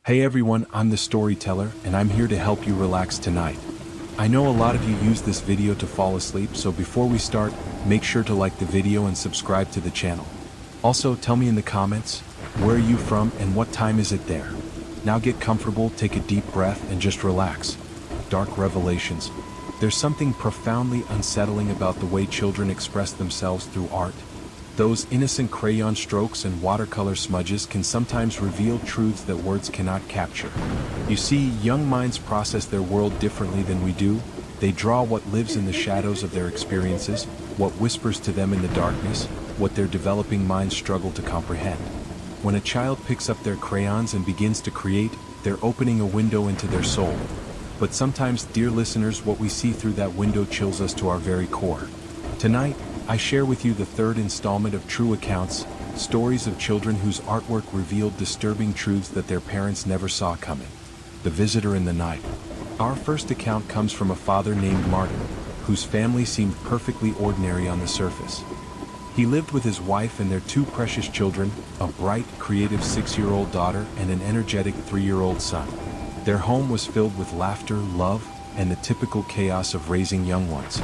Hey everyone, I'm the storyteller, and I'm here to help you relax tonight. I know a lot of you use this video to fall asleep, so before we start, make sure to like the video and subscribe to the channel. Also, tell me in the comments, where are you from and what time is it there? Now get comfortable, take a deep breath, and just relax. Dark revelations. There's something profoundly unsettling about the way children express themselves through art. Those innocent crayon strokes and watercolor smudges can sometimes reveal truths that words cannot capture. You see, young minds process their world differently than we do. They draw what lives in the shadows of their experiences, what whispers to them in the darkness, what their developing minds struggle to comprehend. When a child picks up their crayons and begins to create, they're opening a window into their soul. But sometimes, dear listeners, what we see through that window chills us to our very core. Tonight, I share with you the third installment of True Accounts, stories of children whose artwork revealed disturbing truths that their parents never saw coming. The Visitor in the Night. Our first account comes from a father named Martin, whose family seemed perfectly ordinary on the surface. He lived with his wife and their two precious children, a bright, creative 6-year-old daughter and an energetic 3-year-old son. Their home was filled with laughter, love, and the typical chaos of raising young ones.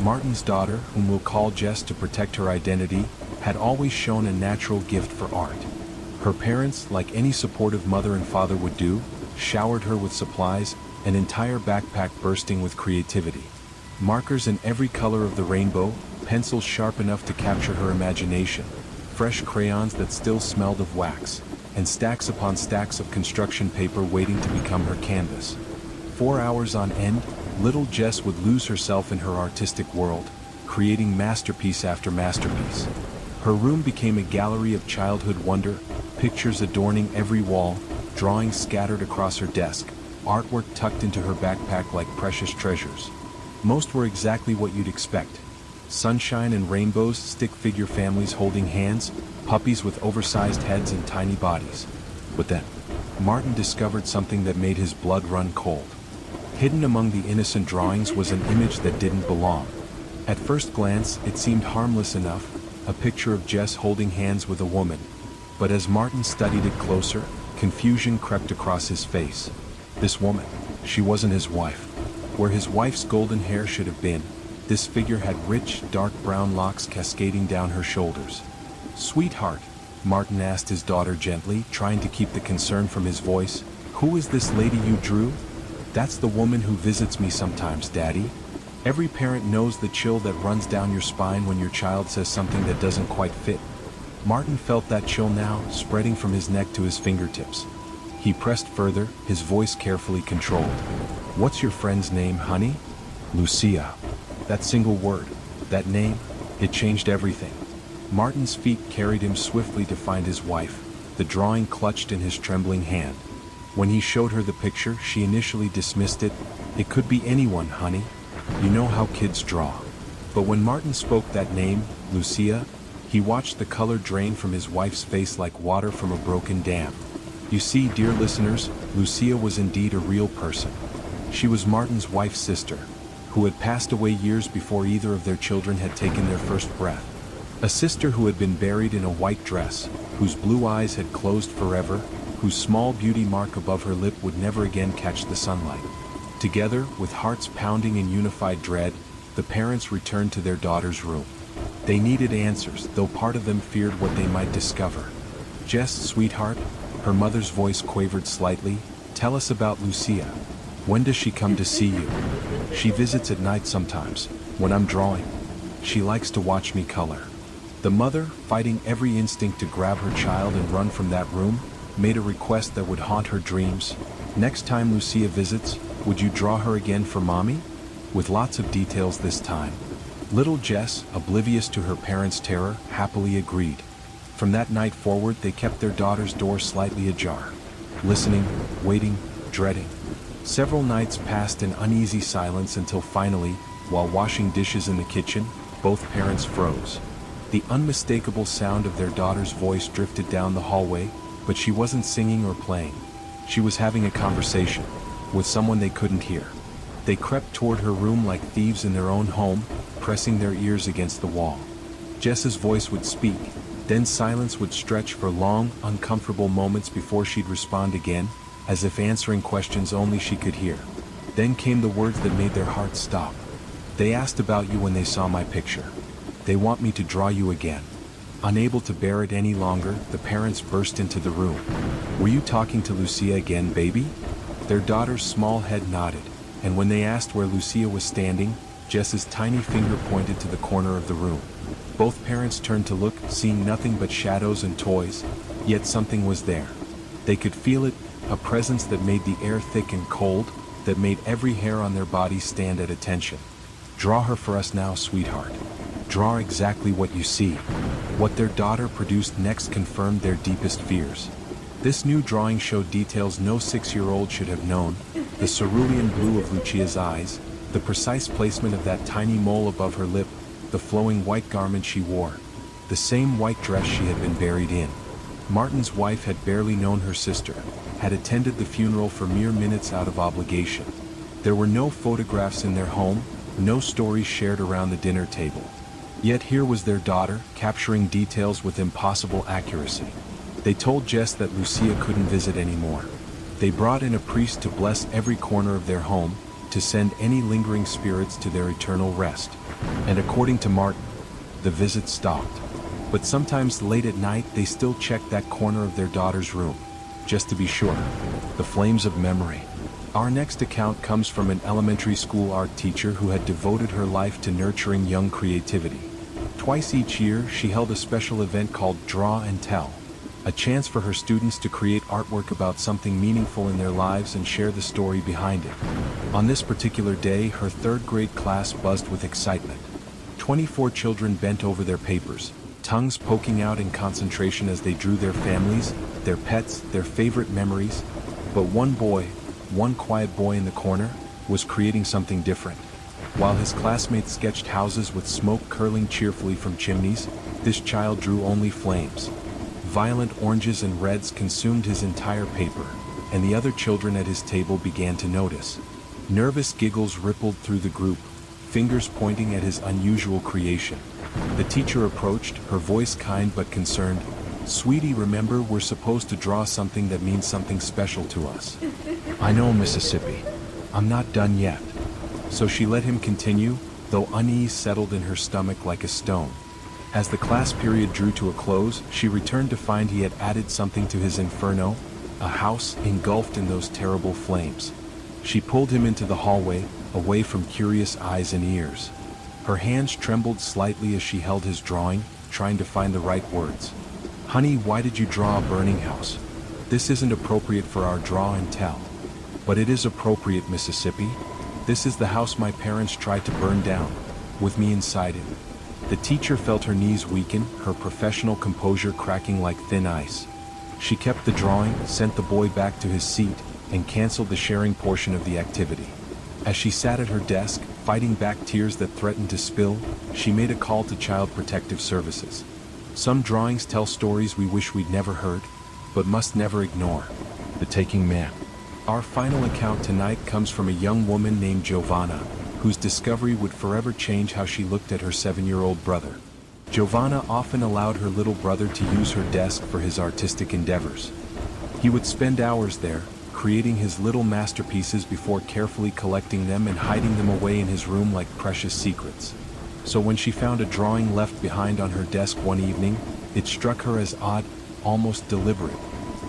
Martin's daughter, whom we'll call Jess to protect her identity, had always shown a natural gift for art. Her parents, like any supportive mother and father would do, showered her with supplies, an entire backpack bursting with creativity. Markers in every color of the rainbow, pencils sharp enough to capture her imagination, fresh crayons that still smelled of wax, and stacks upon stacks of construction paper waiting to become her canvas. 4 hours on end, little Jess would lose herself in her artistic world, creating masterpiece after masterpiece. Her room became a gallery of childhood wonder, pictures adorning every wall, drawings scattered across her desk, artwork tucked into her backpack like precious treasures. Most were exactly what you'd expect. Sunshine and rainbows, stick figure families holding hands, puppies with oversized heads and tiny bodies. But then, Martin discovered something that made his blood run cold. Hidden among the innocent drawings was an image that didn't belong. At first glance, it seemed harmless enough, a picture of Jess holding hands with a woman. But as Martin studied it closer, confusion crept across his face. This woman, she wasn't his wife. Where his wife's golden hair should have been, this figure had rich, dark brown locks cascading down her shoulders. "Sweetheart," Martin asked his daughter gently, trying to keep the concern from his voice, "who is this lady you drew?" "That's the woman who visits me sometimes, Daddy." Every parent knows the chill that runs down your spine when your child says something that doesn't quite fit. Martin felt that chill now, spreading from his neck to his fingertips. He pressed further, his voice carefully controlled. "What's your friend's name, honey?" "Lucia." That single word, that name, it changed everything. Martin's feet carried him swiftly to find his wife, the drawing clutched in his trembling hand. When he showed her the picture, she initially dismissed it. "It could be anyone, honey. You know how kids draw." But when Martin spoke that name, Lucia, he watched the color drain from his wife's face like water from a broken dam. You see, dear listeners, Lucia was indeed a real person. She was Martin's wife's sister, who had passed away years before either of their children had taken their first breath. A sister who had been buried in a white dress, whose blue eyes had closed forever, whose small beauty mark above her lip would never again catch the sunlight. Together, with hearts pounding in unified dread, the parents returned to their daughter's room. They needed answers, though part of them feared what they might discover. "Jess, sweetheart," her mother's voice quavered slightly, "tell us about Lucia. When does she come to see you?" "She visits at night sometimes, when I'm drawing. She likes to watch me color." The mother, fighting every instinct to grab her child and run from that room, made a request that would haunt her dreams. "Next time Lucia visits, would you draw her again for Mommy?" With lots of details this time. Little Jess, oblivious to her parents' terror, happily agreed. From that night forward, they kept their daughter's door slightly ajar. Listening, waiting, dreading. Several nights passed in uneasy silence until finally, while washing dishes in the kitchen, both parents froze. The unmistakable sound of their daughter's voice drifted down the hallway, but she wasn't singing or playing. She was having a conversation with someone they couldn't hear. They crept toward her room like thieves in their own home, pressing their ears against the wall. Jess's voice would speak, then silence would stretch for long, uncomfortable moments before she'd respond again, as if answering questions only she could hear. Then came the words that made their hearts stop. They asked about you when they saw my picture. They want me to draw you again. Unable to bear it any longer, the parents burst into the room. Were you talking to Lucia again, baby? Their daughter's small head nodded, and when they asked where Lucia was standing, Jess's tiny finger pointed to the corner of the room. Both parents turned to look, seeing nothing but shadows and toys, yet something was there. They could feel it, a presence that made the air thick and cold, that made every hair on their bodies stand at attention. Draw her for us now, sweetheart. Draw exactly what you see. What their daughter produced next confirmed their deepest fears. This new drawing showed details no 6-year-old should have known: the cerulean blue of Lucia's eyes, the precise placement of that tiny mole above her lip, the flowing white garment she wore, the same white dress she had been buried in. Martin's wife had barely known her sister, had attended the funeral for mere minutes out of obligation. There were no photographs in their home, no stories shared around the dinner table. Yet here was their daughter, capturing details with impossible accuracy. They told Jess that Lucia couldn't visit anymore. They brought in a priest to bless every corner of their home, to send any lingering spirits to their eternal rest. And according to Martin, the visit stopped. But sometimes late at night they still checked that corner of their daughter's room, just to be sure. The flames of memory. Our next account comes from an elementary school art teacher who had devoted her life to nurturing young creativity. Twice each year she held a special event called Draw and Tell, a chance for her students to create artwork about something meaningful in their lives and share the story behind it. On this particular day, her third-grade class buzzed with excitement. 24 children bent over their papers, tongues poking out in concentration as they drew their families, their pets, their favorite memories. But one boy, one quiet boy in the corner, was creating something different. While his classmates sketched houses with smoke curling cheerfully from chimneys, this child drew only flames. Violent oranges and reds consumed his entire paper, and the other children at his table began to notice. Nervous giggles rippled through the group, fingers pointing at his unusual creation. The teacher approached, her voice kind but concerned. "Sweetie, remember, we're supposed to draw something that means something special to us." "I know, Mississippi. I'm not done yet." So she let him continue, though unease settled in her stomach like a stone. As the class period drew to a close, she returned to find he had added something to his inferno, a house engulfed in those terrible flames. She pulled him into the hallway, away from curious eyes and ears. Her hands trembled slightly as she held his drawing, trying to find the right words. "Honey, why did you draw a burning house? This isn't appropriate for our draw and tell." "But it is appropriate, Mississippi. This is the house my parents tried to burn down, with me inside it." The teacher felt her knees weaken, her professional composure cracking like thin ice. She kept the drawing, sent the boy back to his seat, and canceled the sharing portion of the activity. As she sat at her desk, fighting back tears that threatened to spill, she made a call to Child Protective Services. Some drawings tell stories we wish we'd never heard, but must never ignore. The Taking Man. Our final account tonight comes from a young woman named Giovanna, whose discovery would forever change how she looked at her 7-year-old brother. Giovanna often allowed her little brother to use her desk for his artistic endeavors. He would spend hours there, creating his little masterpieces before carefully collecting them and hiding them away in his room like precious secrets. So when she found a drawing left behind on her desk one evening, it struck her as odd, almost deliberate.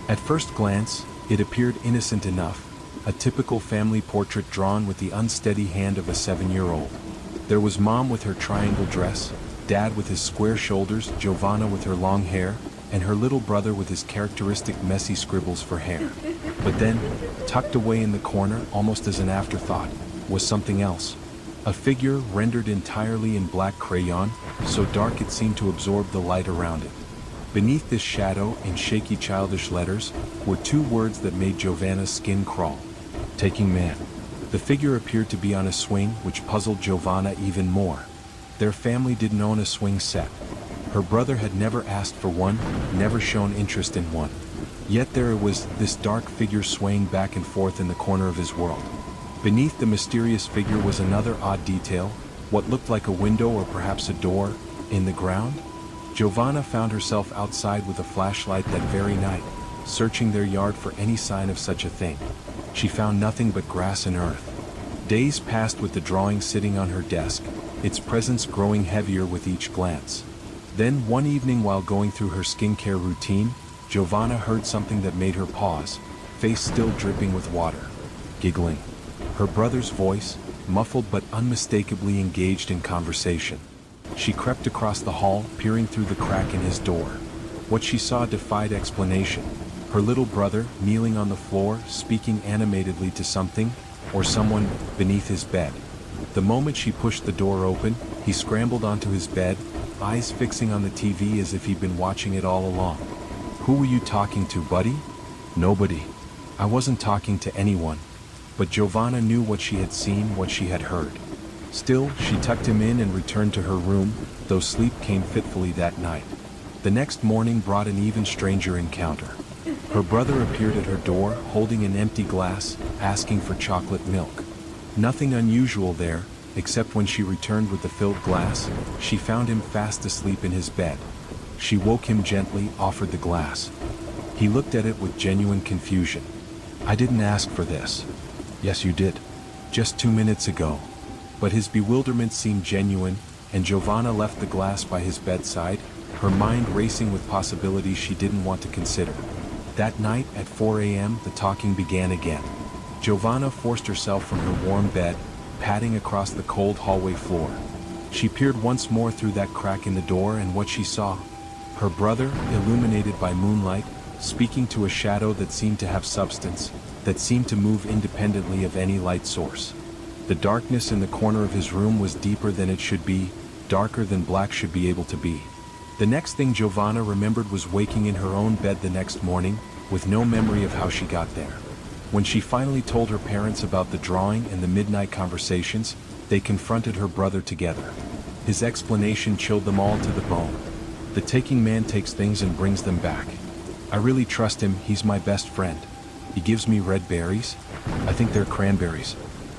At first glance, it appeared innocent enough, a typical family portrait drawn with the unsteady hand of a 7-year-old. There was Mom with her triangle dress, Dad with his square shoulders, Giovanna with her long hair, and her little brother with his characteristic messy scribbles for hair. But then, tucked away in the corner, almost as an afterthought, was something else. A figure rendered entirely in black crayon, so dark it seemed to absorb the light around it. Beneath this shadow, in shaky childish letters, were 2 words that made Giovanna's skin crawl. Taking Man. The figure appeared to be on a swing, which puzzled Giovanna even more. Their family didn't own a swing set. Her brother had never asked for one, never shown interest in one. Yet there it was, this dark figure swaying back and forth in the corner of his world. Beneath the mysterious figure was another odd detail, what looked like a window or perhaps a door, in the ground. Giovanna found herself outside with a flashlight that very night, searching their yard for any sign of such a thing. She found nothing but grass and earth. Days passed with the drawing sitting on her desk, its presence growing heavier with each glance. Then one evening while going through her skincare routine, Giovanna heard something that made her pause, face still dripping with water. Giggling. Her brother's voice, muffled but unmistakably engaged in conversation. She crept across the hall, peering through the crack in his door. What she saw defied explanation. Her little brother, kneeling on the floor, speaking animatedly to something, or someone, beneath his bed. The moment she pushed the door open, he scrambled onto his bed, eyes fixing on the TV as if he'd been watching it all along. "Who were you talking to, buddy?" "Nobody. I wasn't talking to anyone." But Giovanna knew what she had seen, what she had heard. Still, she tucked him in and returned to her room, though sleep came fitfully that night. The next morning brought an even stranger encounter. Her brother appeared at her door, holding an empty glass, asking for chocolate milk. Nothing unusual there, except when she returned with the filled glass, she found him fast asleep in his bed. She woke him gently, offered the glass. He looked at it with genuine confusion. "I didn't ask for this." "Yes, you did. Just 2 minutes ago." But his bewilderment seemed genuine, and Giovanna left the glass by his bedside, her mind racing with possibilities she didn't want to consider. That night, at 4 a.m., the talking began again. Giovanna forced herself from her warm bed, padding across the cold hallway floor. She peered once more through that crack in the door, and what she saw? Her brother, illuminated by moonlight, speaking to a shadow that seemed to have substance, that seemed to move independently of any light source. The darkness in the corner of his room was deeper than it should be, darker than black should be able to be. The next thing Giovanna remembered was waking in her own bed the next morning, with no memory of how she got there. When she finally told her parents about the drawing and the midnight conversations, they confronted her brother together. His explanation chilled them all to the bone. "The taking man takes things and brings them back. I really trust him, he's my best friend. He gives me red berries. I think they're cranberries.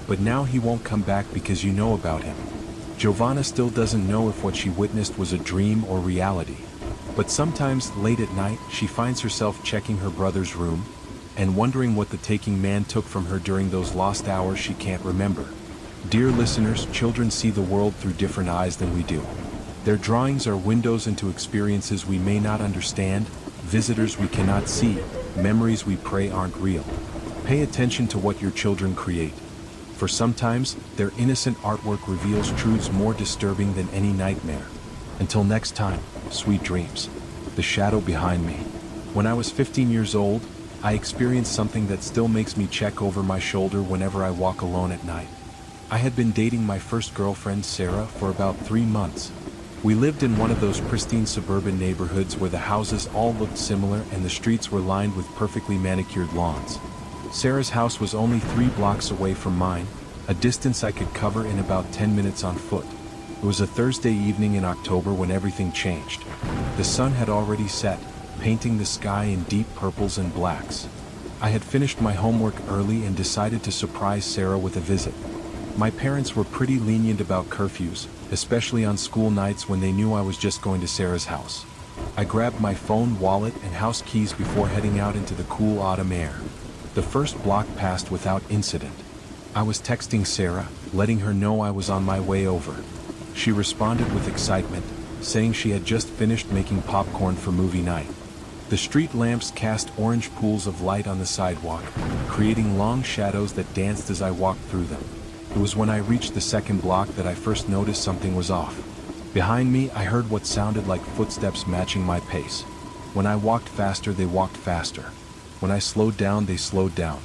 But now he won't come back because you know about him." Giovanna still doesn't know if what she witnessed was a dream or reality. But sometimes, late at night, she finds herself checking her brother's room, and wondering what the taking man took from her during those lost hours she can't remember. Dear listeners, children see the world through different eyes than we do. Their drawings are windows into experiences we may not understand, visitors we cannot see, memories we pray aren't real. Pay attention to what your children create. For sometimes, their innocent artwork reveals truths more disturbing than any nightmare. Until next time, sweet dreams. The shadow behind me. When I was 15 years old, I experienced something that still makes me check over my shoulder whenever I walk alone at night. I had been dating my first girlfriend, Sarah, for about 3 months. We lived in one of those pristine suburban neighborhoods where the houses all looked similar and the streets were lined with perfectly manicured lawns. Sarah's house was only 3 blocks away from mine, a distance I could cover in about 10 minutes on foot. It was a Thursday evening in October when everything changed. The sun had already set, painting the sky in deep purples and blacks. I had finished my homework early and decided to surprise Sarah with a visit. My parents were pretty lenient about curfews, especially on school nights when they knew I was just going to Sarah's house. I grabbed my phone, wallet, and house keys before heading out into the cool autumn air. The first block passed without incident. I was texting Sarah, letting her know I was on my way over. She responded with excitement, saying she had just finished making popcorn for movie night. The street lamps cast orange pools of light on the sidewalk, creating long shadows that danced as I walked through them. It was when I reached the second block that I first noticed something was off. Behind me, I heard what sounded like footsteps matching my pace. When I walked faster, they walked faster. When I slowed down, they slowed down.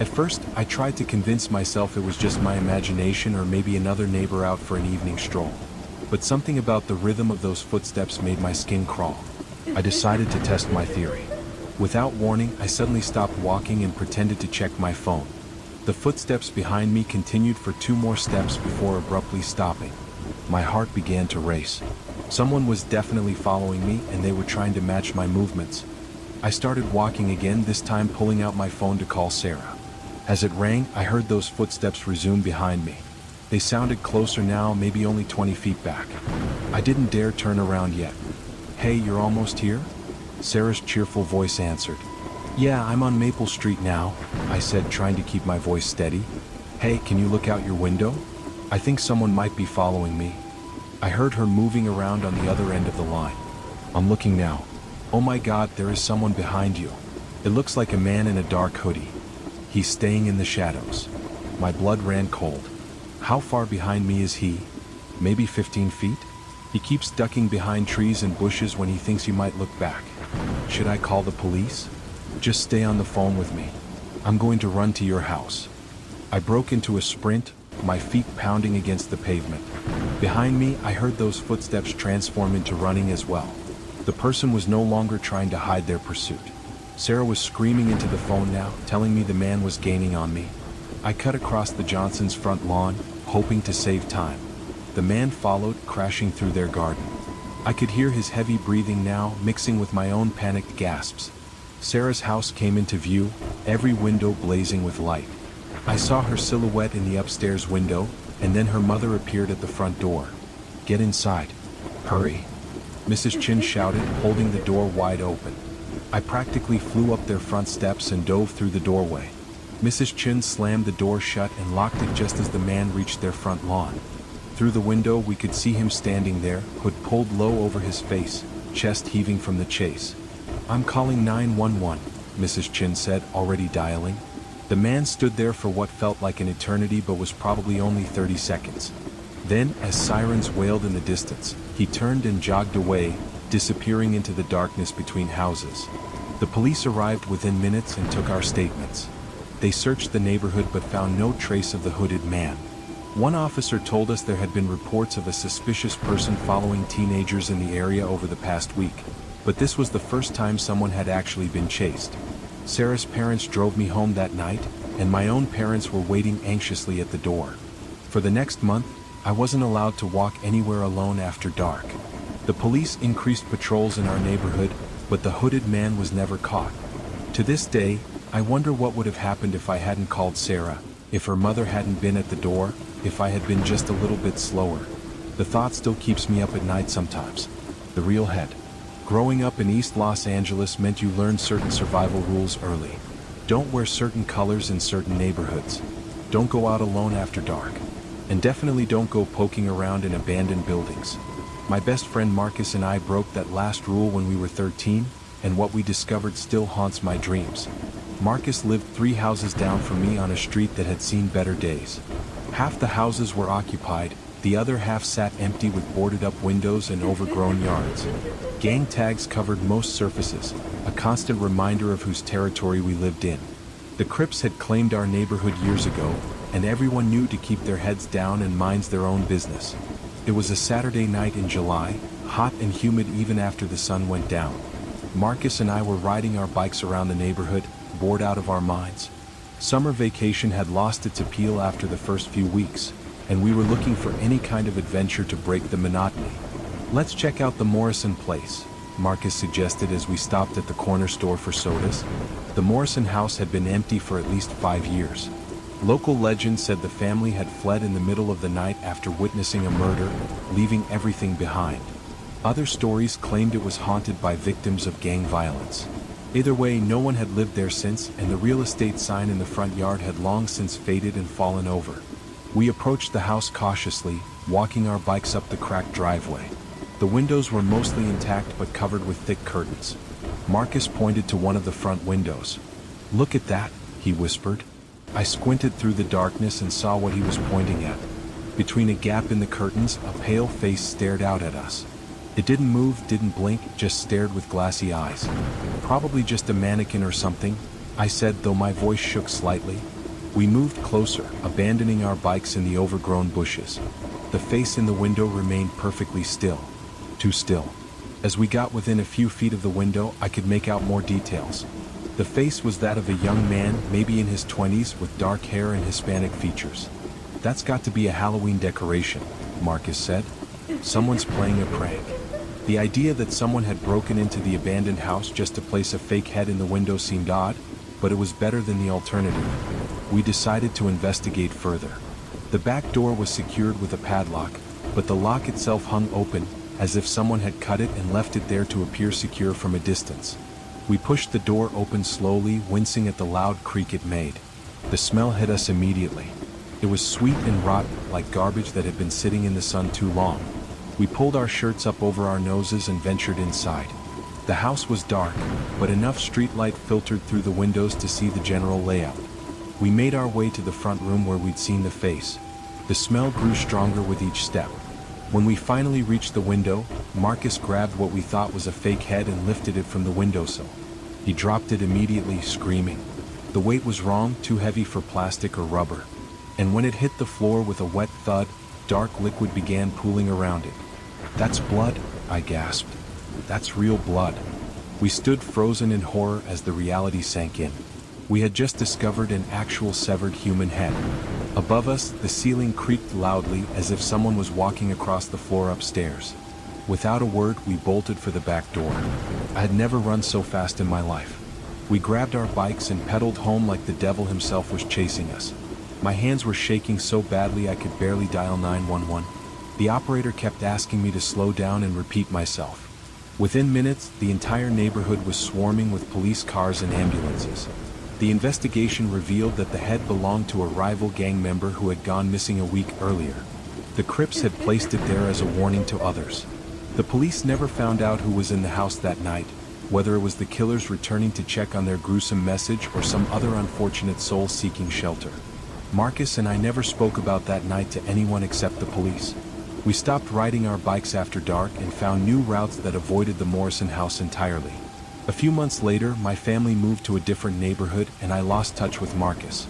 At first, I tried to convince myself it was just my imagination or maybe another neighbor out for an evening stroll. But something about the rhythm of those footsteps made my skin crawl. I decided to test my theory. Without warning, I suddenly stopped walking and pretended to check my phone. The footsteps behind me continued for 2 more steps before abruptly stopping. My heart began to race. Someone was definitely following me, and they were trying to match my movements. I started walking again, this time pulling out my phone to call Sarah. As it rang, I heard those footsteps resume behind me. They sounded closer now, maybe only 20 feet back. I didn't dare turn around yet. "Hey, you're almost here?" Sarah's cheerful voice answered. Yeah, I'm on Maple Street now, I said, trying to keep my voice steady. Hey, can you look out your window? I think someone might be following me. I heard her moving around on the other end of the line. I'm looking now. Oh my God, there is someone behind you. It looks like a man in a dark hoodie. He's staying in the shadows. My blood ran cold. How far behind me is he? Maybe 15 feet? He keeps ducking behind trees and bushes when he thinks you might look back. Should I call the police? Just stay on the phone with me. I'm going to run to your house. I broke into a sprint, my feet pounding against the pavement. Behind me, I heard those footsteps transform into running as well. The person was no longer trying to hide their pursuit. Sarah was screaming into the phone now, telling me the man was gaining on me. I cut across the Johnsons' front lawn, hoping to save time. The man followed, crashing through their garden. I could hear his heavy breathing now, mixing with my own panicked gasps. Sarah's house came into view, every window blazing with light. I saw her silhouette in the upstairs window, and then her mother appeared at the front door. Get inside. Hurry. Mrs. Chin shouted, holding the door wide open. I practically flew up their front steps and dove through the doorway. Mrs. Chin slammed the door shut and locked it just as the man reached their front lawn. Through the window, we could see him standing there, hood pulled low over his face, chest heaving from the chase. I'm calling 911, Mrs. Chin said, already dialing. The man stood there for what felt like an eternity but was probably only 30 seconds. Then, as sirens wailed in the distance, he turned and jogged away, disappearing into the darkness between houses. The police arrived within minutes and took our statements. They searched the neighborhood but found no trace of the hooded man. One officer told us there had been reports of a suspicious person following teenagers in the area over the past week, but this was the first time someone had actually been chased. Sarah's parents drove me home that night, and my own parents were waiting anxiously at the door. For the next month, I wasn't allowed to walk anywhere alone after dark. The police increased patrols in our neighborhood, but the hooded man was never caught. To this day, I wonder what would have happened if I hadn't called Sarah, if her mother hadn't been at the door, if I had been just a little bit slower. The thought still keeps me up at night sometimes. The real head. Growing up in East Los Angeles meant you learned certain survival rules early. Don't wear certain colors in certain neighborhoods. Don't go out alone after dark. And definitely don't go poking around in abandoned buildings. My best friend Marcus and I broke that last rule when we were 13, and what we discovered still haunts my dreams. Marcus lived 3 houses down from me on a street that had seen better days. Half the houses were occupied, the other half sat empty with boarded-up windows and overgrown yards. Gang tags covered most surfaces, a constant reminder of whose territory we lived in. The Crips had claimed our neighborhood years ago, and everyone knew to keep their heads down and mind their own business. It was a Saturday night in July, hot and humid even after the sun went down. Marcus and I were riding our bikes around the neighborhood, bored out of our minds. Summer vacation had lost its appeal after the first few weeks, and we were looking for any kind of adventure to break the monotony. Let's check out the Morrison place, Marcus suggested as we stopped at the corner store for sodas. The Morrison house had been empty for at least 5 years. Local legend said the family had fled in the middle of the night after witnessing a murder, leaving everything behind. Other stories claimed it was haunted by victims of gang violence. Either way, no one had lived there since, and the real estate sign in the front yard had long since faded and fallen over. We approached the house cautiously, walking our bikes up the cracked driveway. The windows were mostly intact but covered with thick curtains. Marcus pointed to one of the front windows. "Look at that," he whispered. I squinted through the darkness and saw what he was pointing at. Between a gap in the curtains, a pale face stared out at us. It didn't move, didn't blink, just stared with glassy eyes. "Probably just a mannequin or something," I said, though my voice shook slightly. We moved closer, abandoning our bikes in the overgrown bushes. The face in the window remained perfectly still. Too still. As we got within a few feet of the window, I could make out more details. The face was that of a young man, maybe in his 20s, with dark hair and Hispanic features. "That's got to be a Halloween decoration," Marcus said. "Someone's playing a prank." The idea that someone had broken into the abandoned house just to place a fake head in the window seemed odd, but it was better than the alternative. We decided to investigate further. The back door was secured with a padlock, but the lock itself hung open, as if someone had cut it and left it there to appear secure from a distance. We pushed the door open slowly, wincing at the loud creak it made. The smell hit us immediately. It was sweet and rotten, like garbage that had been sitting in the sun too long. We pulled our shirts up over our noses and ventured inside. The house was dark, but enough streetlight filtered through the windows to see the general layout. We made our way to the front room where we'd seen the face. The smell grew stronger with each step. When we finally reached the window, Marcus grabbed what we thought was a fake head and lifted it from the windowsill. He dropped it immediately, screaming. The weight was wrong, too heavy for plastic or rubber. And when it hit the floor with a wet thud, dark liquid began pooling around it. "That's blood," I gasped. "That's real blood." We stood frozen in horror as the reality sank in. We had just discovered an actual severed human head. Above us, the ceiling creaked loudly as if someone was walking across the floor upstairs. Without a word, we bolted for the back door. I had never run so fast in my life. We grabbed our bikes and pedaled home like the devil himself was chasing us. My hands were shaking so badly I could barely dial 911. The operator kept asking me to slow down and repeat myself. Within minutes, the entire neighborhood was swarming with police cars and ambulances. The investigation revealed that the head belonged to a rival gang member who had gone missing a week earlier. The Crips had placed it there as a warning to others. The police never found out who was in the house that night, whether it was the killers returning to check on their gruesome message or some other unfortunate soul seeking shelter. Marcus and I never spoke about that night to anyone except the police. We stopped riding our bikes after dark and found new routes that avoided the Morrison house entirely. A few months later, my family moved to a different neighborhood and I lost touch with Marcus.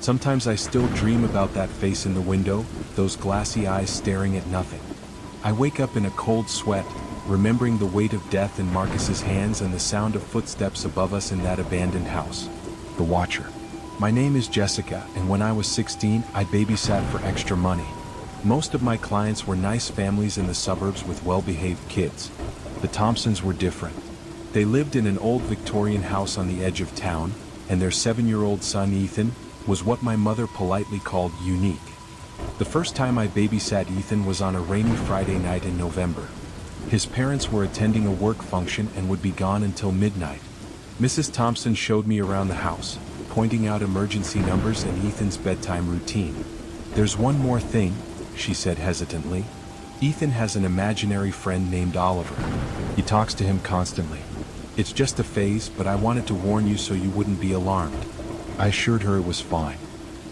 Sometimes I still dream about that face in the window, those glassy eyes staring at nothing. I wake up in a cold sweat, remembering the weight of death in Marcus's hands and the sound of footsteps above us in that abandoned house. The Watcher. My name is Jessica, and when I was 16, I babysat for extra money. Most of my clients were nice families in the suburbs with well-behaved kids. The Thompsons were different. They lived in an old Victorian house on the edge of town, and their 7-year-old son Ethan was what my mother politely called unique. The first time I babysat Ethan was on a rainy Friday night in November. His parents were attending a work function and would be gone until midnight. Mrs. Thompson showed me around the house, pointing out emergency numbers and Ethan's bedtime routine. "There's one more thing," she said hesitantly. "Ethan has an imaginary friend named Oliver. He talks to him constantly. It's just a phase, but I wanted to warn you so you wouldn't be alarmed." I assured her it was fine.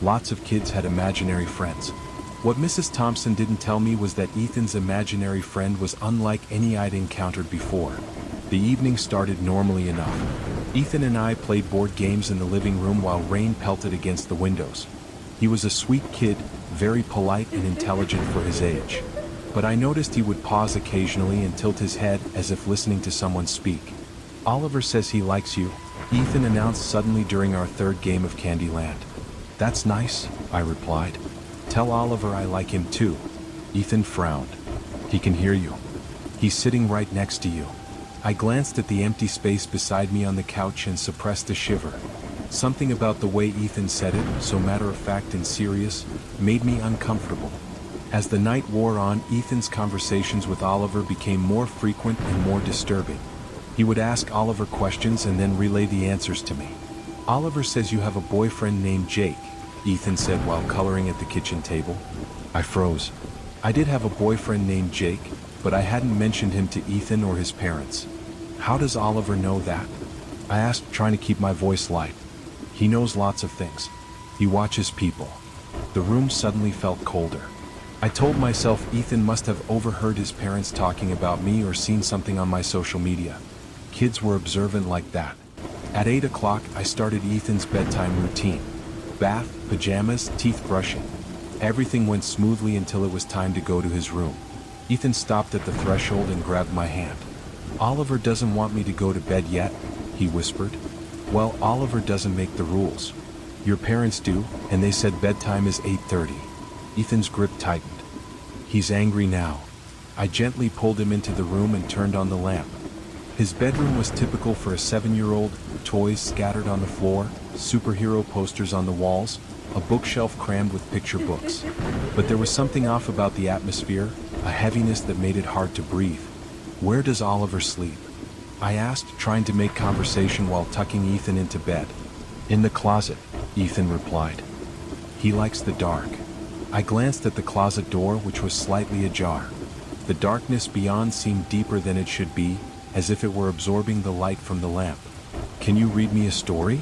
Lots of kids had imaginary friends. What Mrs. Thompson didn't tell me was that Ethan's imaginary friend was unlike any I'd encountered before. The evening started normally enough. Ethan and I played board games in the living room while rain pelted against the windows. He was a sweet kid, very polite and intelligent for his age. But I noticed he would pause occasionally and tilt his head as if listening to someone speak. "Oliver says he likes you," Ethan announced suddenly during our third game of Candyland. "That's nice," I replied. "Tell Oliver I like him too." Ethan frowned. "He can hear you. He's sitting right next to you." I glanced at the empty space beside me on the couch and suppressed a shiver. Something about the way Ethan said it, so matter-of-fact and serious, made me uncomfortable. As the night wore on, Ethan's conversations with Oliver became more frequent and more disturbing. He would ask Oliver questions and then relay the answers to me. "Oliver says you have a boyfriend named Jake," Ethan said while coloring at the kitchen table. I froze. I did have a boyfriend named Jake, but I hadn't mentioned him to Ethan or his parents. "How does Oliver know that?" I asked, trying to keep my voice light. "He knows lots of things. He watches people." The room suddenly felt colder. I told myself Ethan must have overheard his parents talking about me or seen something on my social media. Kids were observant like that. At 8 o'clock, I started Ethan's bedtime routine. Bath, pajamas, teeth brushing. Everything went smoothly until it was time to go to his room. Ethan stopped at the threshold and grabbed my hand. "Oliver doesn't want me to go to bed yet," he whispered. "Well, Oliver doesn't make the rules. Your parents do, and they said bedtime is 8:30. Ethan's grip tightened. "He's angry now." I gently pulled him into the room and turned on the lamp. His bedroom was typical for a 7-year-old, toys scattered on the floor, superhero posters on the walls, a bookshelf crammed with picture books. But there was something off about the atmosphere, a heaviness that made it hard to breathe. "Where does Oliver sleep?" I asked, trying to make conversation while tucking Ethan into bed. In the closet, Ethan replied. He likes the dark. I glanced at the closet door, which was slightly ajar. The darkness beyond seemed deeper than it should be, as if it were absorbing the light from the lamp. Can you read me a story?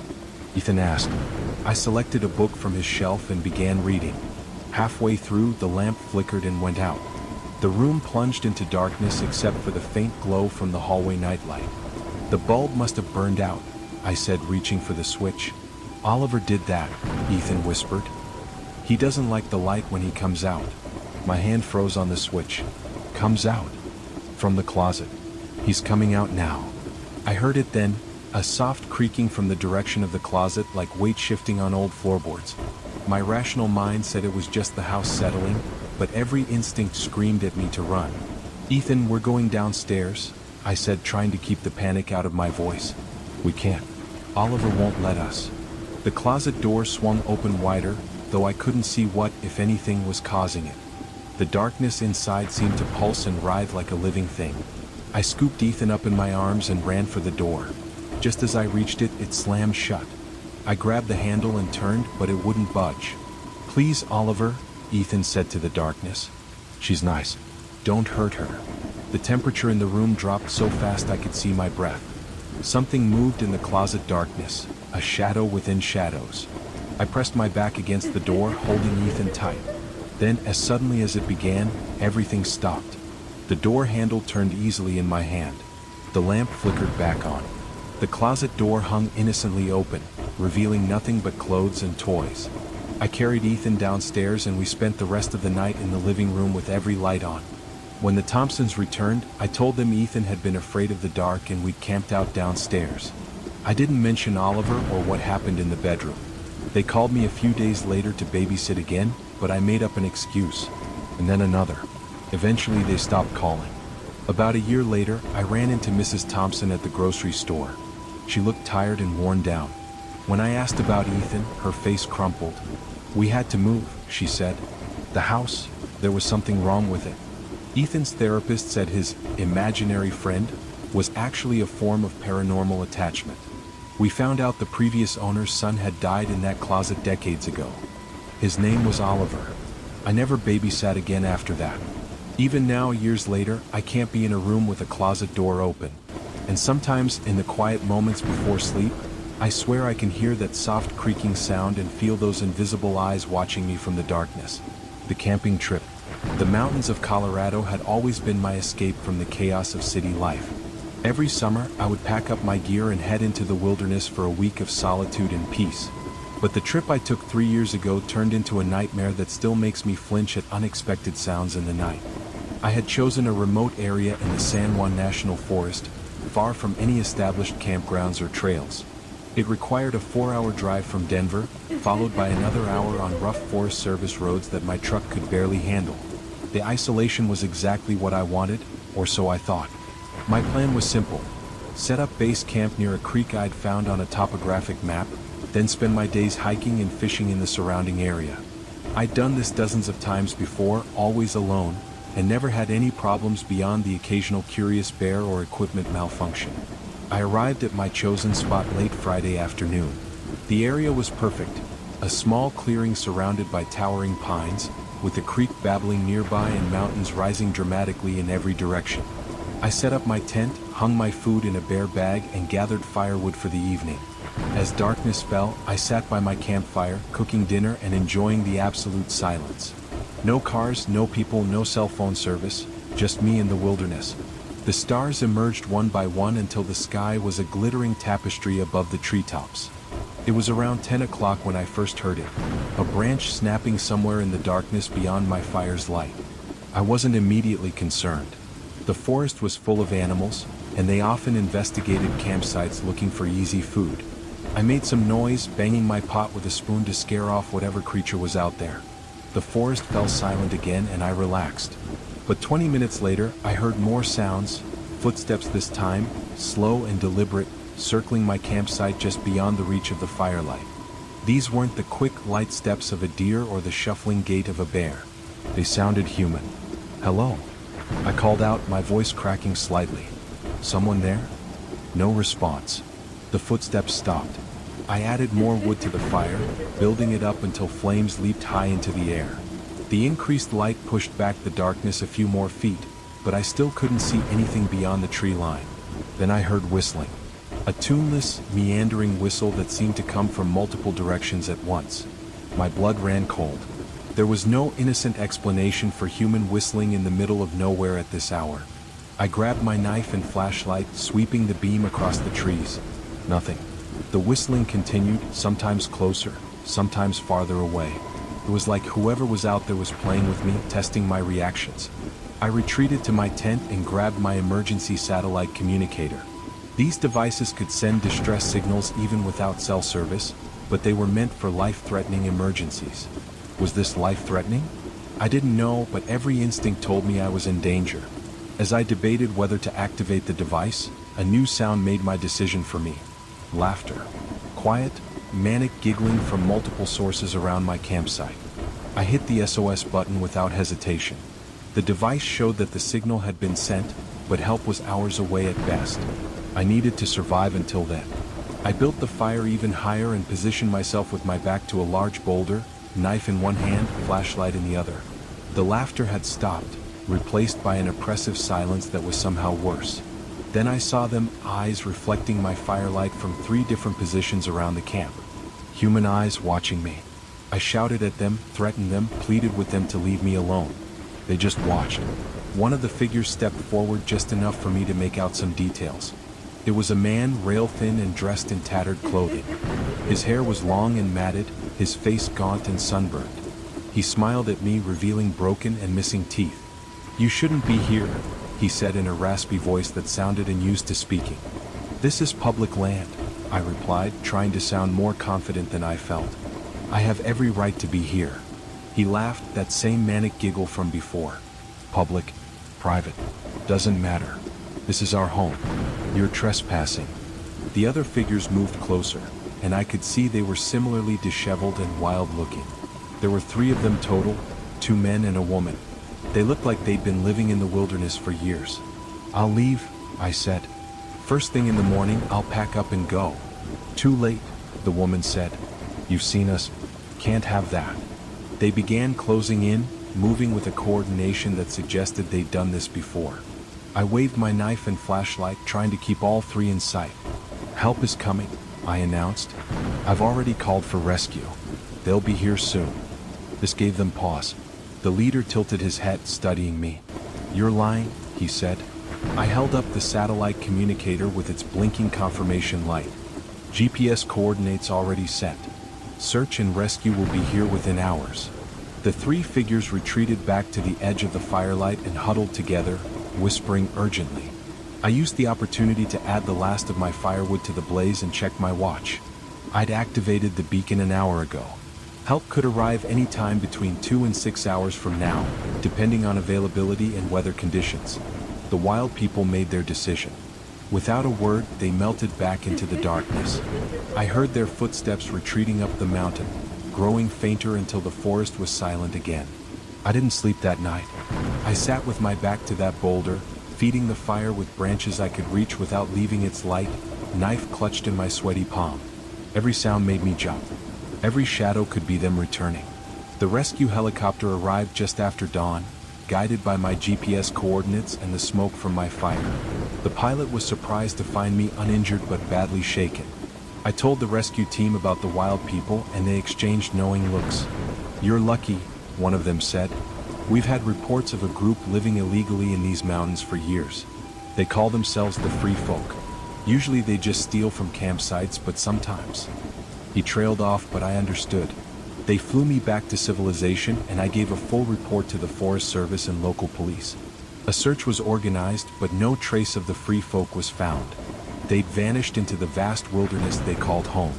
Ethan asked. I selected a book from his shelf and began reading. Halfway through, the lamp flickered and went out. The room plunged into darkness except for the faint glow from the hallway nightlight. The bulb must have burned out, I said, reaching for the switch. Oliver did that, Ethan whispered. He doesn't like the light when he comes out. My hand froze on the switch. Comes out. From the closet. He's coming out now. I heard it then, a soft creaking from the direction of the closet, like weight shifting on old floorboards. My rational mind said it was just the house settling, but every instinct screamed at me to run. Ethan, we're going downstairs, I said, trying to keep the panic out of my voice. We can't. Oliver won't let us. The closet door swung open wider, though I couldn't see what, if anything, was causing it. The darkness inside seemed to pulse and writhe like a living thing. I scooped Ethan up in my arms and ran for the door. Just as I reached it, it slammed shut. I grabbed the handle and turned, but it wouldn't budge. Please, Oliver, Ethan said to the darkness. She's nice. Don't hurt her. The temperature in the room dropped so fast I could see my breath. Something moved in the closet darkness, a shadow within shadows. I pressed my back against the door, holding Ethan tight. Then, as suddenly as it began, everything stopped. The door handle turned easily in my hand. The lamp flickered back on. The closet door hung innocently open, revealing nothing but clothes and toys. I carried Ethan downstairs and we spent the rest of the night in the living room with every light on. When the Thompsons returned, I told them Ethan had been afraid of the dark and we'd camped out downstairs. I didn't mention Oliver or what happened in the bedroom. They called me a few days later to babysit again, but I made up an excuse, and then another. Eventually they stopped calling. About a year later, I ran into Mrs. Thompson at the grocery store. She looked tired and worn down. When I asked about Ethan, her face crumpled. We had to move, she said. The house, there was something wrong with it. Ethan's therapist said his imaginary friend was actually a form of paranormal attachment. We found out the previous owner's son had died in that closet decades ago. His name was Oliver. I never babysat again after that. Even now, years later, I can't be in a room with a closet door open. And sometimes, in the quiet moments before sleep, I swear I can hear that soft creaking sound and feel those invisible eyes watching me from the darkness. The camping trip. The mountains of Colorado had always been my escape from the chaos of city life. Every summer, I would pack up my gear and head into the wilderness for a week of solitude and peace. But the trip I took 3 years ago turned into a nightmare that still makes me flinch at unexpected sounds in the night. I had chosen a remote area in the San Juan National Forest, far from any established campgrounds or trails. It required a 4-hour drive from Denver, followed by another hour on rough Forest Service roads that my truck could barely handle. The isolation was exactly what I wanted, or so I thought. My plan was simple. Set up base camp near a creek I'd found on a topographic map, then spend my days hiking and fishing in the surrounding area. I'd done this dozens of times before, always alone, and never had any problems beyond the occasional curious bear or equipment malfunction. I arrived at my chosen spot late Friday afternoon. The area was perfect, a small clearing surrounded by towering pines, with a creek babbling nearby and mountains rising dramatically in every direction. I set up my tent, hung my food in a bear bag, and gathered firewood for the evening. As darkness fell, I sat by my campfire, cooking dinner and enjoying the absolute silence. No cars, no people, no cell phone service, just me in the wilderness. The stars emerged one by one until the sky was a glittering tapestry above the treetops. It was around 10 o'clock when I first heard it, a branch snapping somewhere in the darkness beyond my fire's light. I wasn't immediately concerned. The forest was full of animals, and they often investigated campsites looking for easy food. I made some noise, banging my pot with a spoon to scare off whatever creature was out there. The forest fell silent again and I relaxed. But 20 minutes later, I heard more sounds, footsteps this time, slow and deliberate, circling my campsite just beyond the reach of the firelight. These weren't the quick, light steps of a deer or the shuffling gait of a bear. They sounded human. Hello? I called out, my voice cracking slightly. Someone there? No response. The footsteps stopped. I added more wood to the fire, building it up until flames leaped high into the air. The increased light pushed back the darkness a few more feet, but I still couldn't see anything beyond the tree line. Then I heard whistling. A tuneless, meandering whistle that seemed to come from multiple directions at once. My blood ran cold. There was no innocent explanation for human whistling in the middle of nowhere at this hour. I grabbed my knife and flashlight, sweeping the beam across the trees. Nothing. The whistling continued, sometimes closer, sometimes farther away. It was like whoever was out there was playing with me, testing my reactions. I retreated to my tent and grabbed my emergency satellite communicator. These devices could send distress signals even without cell service, but they were meant for life-threatening emergencies. Was this life-threatening? I didn't know, but every instinct told me I was in danger. As I debated whether to activate the device, a new sound made my decision for me. Laughter. Quiet, manic giggling from multiple sources around my campsite. I hit the SOS button without hesitation. The device showed that the signal had been sent, but help was hours away at best. I needed to survive until then. I built the fire even higher and positioned myself with my back to a large boulder, knife in one hand, flashlight in the other. The laughter had stopped, replaced by an oppressive silence that was somehow worse. Then I saw them, eyes reflecting my firelight from 3 different positions around the camp. Human eyes watching me. I shouted at them, threatened them, pleaded with them to leave me alone. They just watched. One of the figures stepped forward just enough for me to make out some details. It was a man, rail-thin and dressed in tattered clothing. His hair was long and matted, his face gaunt and sunburned. He smiled at me, revealing broken and missing teeth. "You shouldn't be here," he said in a raspy voice that sounded unused to speaking. "This is public land," I replied, trying to sound more confident than I felt. "I have every right to be here." He laughed, that same manic giggle from before. "Public, private, doesn't matter. This is our home. You're trespassing." The other figures moved closer, and I could see they were similarly disheveled and wild-looking. There were 3 of them total, 2 men and a woman. They looked like they'd been living in the wilderness for years. "I'll leave," I said. "First thing in the morning, I'll pack up and go." "Too late," the woman said. "You've seen us. Can't have that." They began closing in, moving with a coordination that suggested they'd done this before. I waved my knife and flashlight, trying to keep all 3 in sight. "Help is coming," I announced. "I've already called for rescue. They'll be here soon." This gave them pause. The leader tilted his head, studying me. "You're lying," he said. I held up the satellite communicator with its blinking confirmation light. "GPS coordinates already set. Search and rescue will be here within hours." The 3 figures retreated back to the edge of the firelight and huddled together, whispering urgently. I used the opportunity to add the last of my firewood to the blaze and check my watch. I'd activated the beacon an hour ago. Help could arrive any time between 2 and 6 hours from now, depending on availability and weather conditions. The wild people made their decision. Without a word, they melted back into the darkness. I heard their footsteps retreating up the mountain, growing fainter until the forest was silent again. I didn't sleep that night. I sat with my back to that boulder, feeding the fire with branches I could reach without leaving its light, knife clutched in my sweaty palm. Every sound made me jump. Every shadow could be them returning. The rescue helicopter arrived just after dawn, guided by my GPS coordinates and the smoke from my fire. The pilot was surprised to find me uninjured but badly shaken. I told the rescue team about the wild people and they exchanged knowing looks. "You're lucky," one of them said. "We've had reports of a group living illegally in these mountains for years. They call themselves the Free Folk. Usually they just steal from campsites, but sometimes." He trailed off, but I understood. They flew me back to civilization and I gave a full report to the Forest Service and local police. A search was organized, but no trace of the Free Folk was found. They'd vanished into the vast wilderness they called home.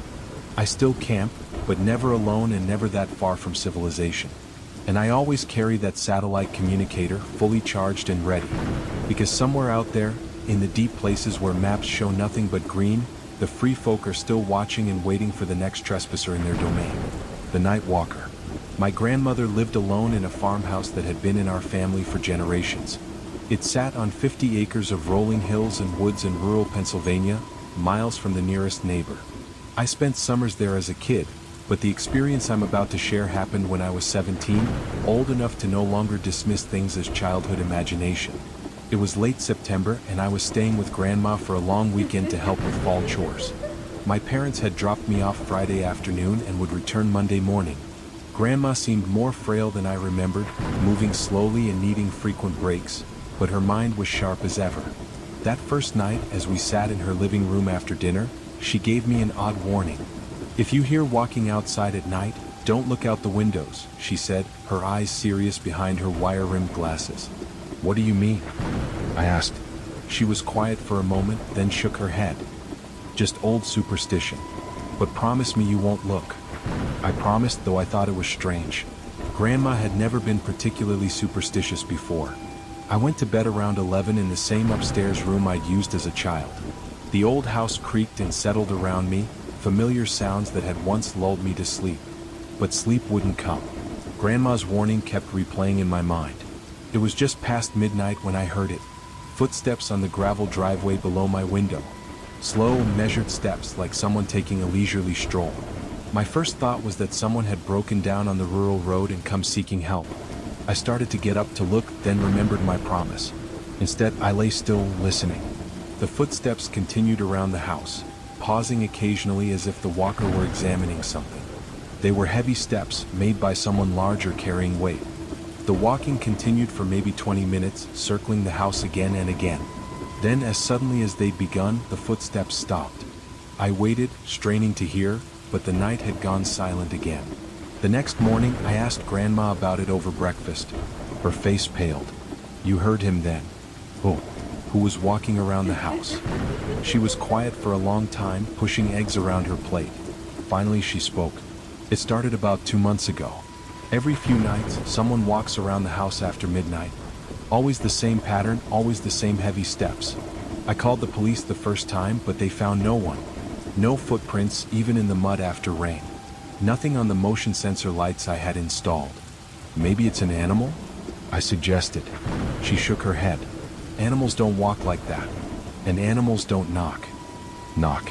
I still camp, but never alone and never that far from civilization. And I always carry that satellite communicator fully charged and ready. Because somewhere out there, in the deep places where maps show nothing but green, the Free Folk are still watching and waiting for the next trespasser in their domain. The Night Walker. My grandmother lived alone in a farmhouse that had been in our family for generations. It sat on 50 acres of rolling hills and woods in rural Pennsylvania, miles from the nearest neighbor. I spent summers there as a kid, but the experience I'm about to share happened when I was 17, old enough to no longer dismiss things as childhood imagination. It was late September and I was staying with Grandma for a long weekend to help with fall chores. My parents had dropped me off Friday afternoon and would return Monday morning. Grandma seemed more frail than I remembered, moving slowly and needing frequent breaks, but her mind was sharp as ever. That first night, as we sat in her living room after dinner, she gave me an odd warning. "If you hear walking outside at night, don't look out the windows," she said, her eyes serious behind her wire-rimmed glasses. "What do you mean?" I asked. She was quiet for a moment, then shook her head. "Just old superstition. But promise me you won't look." I promised, though I thought it was strange. Grandma had never been particularly superstitious before. I went to bed around 11 in the same upstairs room I'd used as a child. The old house creaked and settled around me, familiar sounds that had once lulled me to sleep. But sleep wouldn't come. Grandma's warning kept replaying in my mind. It was just past midnight when I heard it. Footsteps on the gravel driveway below my window. Slow, measured steps like someone taking a leisurely stroll. My first thought was that someone had broken down on the rural road and come seeking help. I started to get up to look, then remembered my promise. Instead, I lay still, listening. The footsteps continued around the house, pausing occasionally as if the walker were examining something. They were heavy steps, made by someone larger carrying weight. The walking continued for maybe 20 minutes, circling the house again and again. Then, as suddenly as they'd begun, the footsteps stopped. I waited, straining to hear, but the night had gone silent again. The next morning, I asked Grandma about it over breakfast. Her face paled. "You heard him then?" "Who?" "Who was walking around the house." She was quiet for a long time, pushing eggs around her plate. Finally, she spoke. "It started about 2 months ago. Every few nights, someone walks around the house after midnight. Always the same pattern, always the same heavy steps. I called the police the first time, but they found no one. No footprints, even in the mud after rain. Nothing on the motion sensor lights I had installed." "Maybe it's an animal?" I suggested. She shook her head. "Animals don't walk like that. And animals don't knock." "Knock?"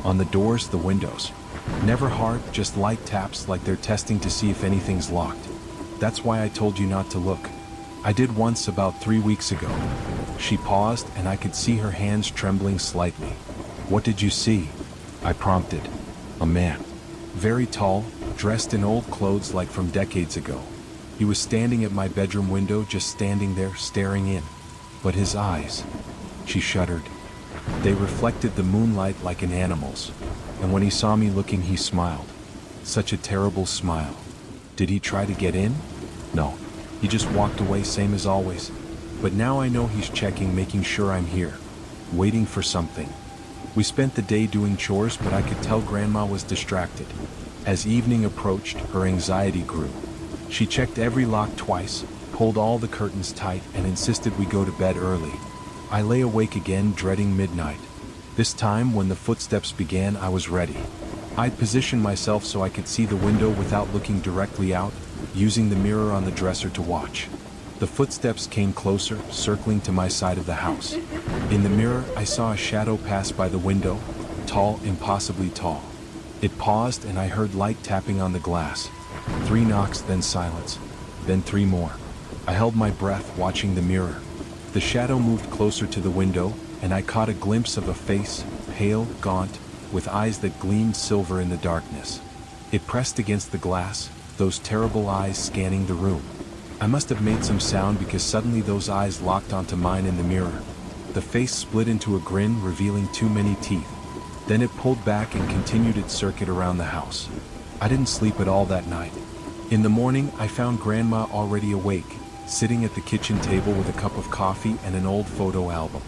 "On the doors, the windows. Never hard, just light taps like they're testing to see if anything's locked. That's why I told you not to look. I did once about 3 weeks ago." She paused and I could see her hands trembling slightly. "What did you see?" I prompted. "A man. Very tall, dressed in old clothes like from decades ago. He was standing at my bedroom window, just standing there, staring in. But his eyes," she shuddered, "they reflected the moonlight like an animal's. And when he saw me looking, he smiled. Such a terrible smile." "Did he try to get in?" "No. He just walked away, same as always. But now I know he's checking, making sure I'm here. Waiting for something." We spent the day doing chores, but I could tell Grandma was distracted. As evening approached, her anxiety grew. She checked every lock twice, pulled all the curtains tight, and insisted we go to bed early. I lay awake again, dreading midnight. This time, when the footsteps began, I was ready. I'd positioned myself so I could see the window without looking directly out, using the mirror on the dresser to watch. The footsteps came closer, circling to my side of the house. In the mirror, I saw a shadow pass by the window, tall, impossibly tall. It paused and I heard light tapping on the glass. 3 knocks, then silence, then 3 more. I held my breath, watching the mirror. The shadow moved closer to the window, and I caught a glimpse of a face, pale, gaunt, with eyes that gleamed silver in the darkness. It pressed against the glass, those terrible eyes scanning the room. I must have made some sound because suddenly those eyes locked onto mine in the mirror. The face split into a grin, revealing too many teeth. Then it pulled back and continued its circuit around the house. I didn't sleep at all that night. In the morning, I found Grandma already awake, sitting at the kitchen table with a cup of coffee and an old photo album.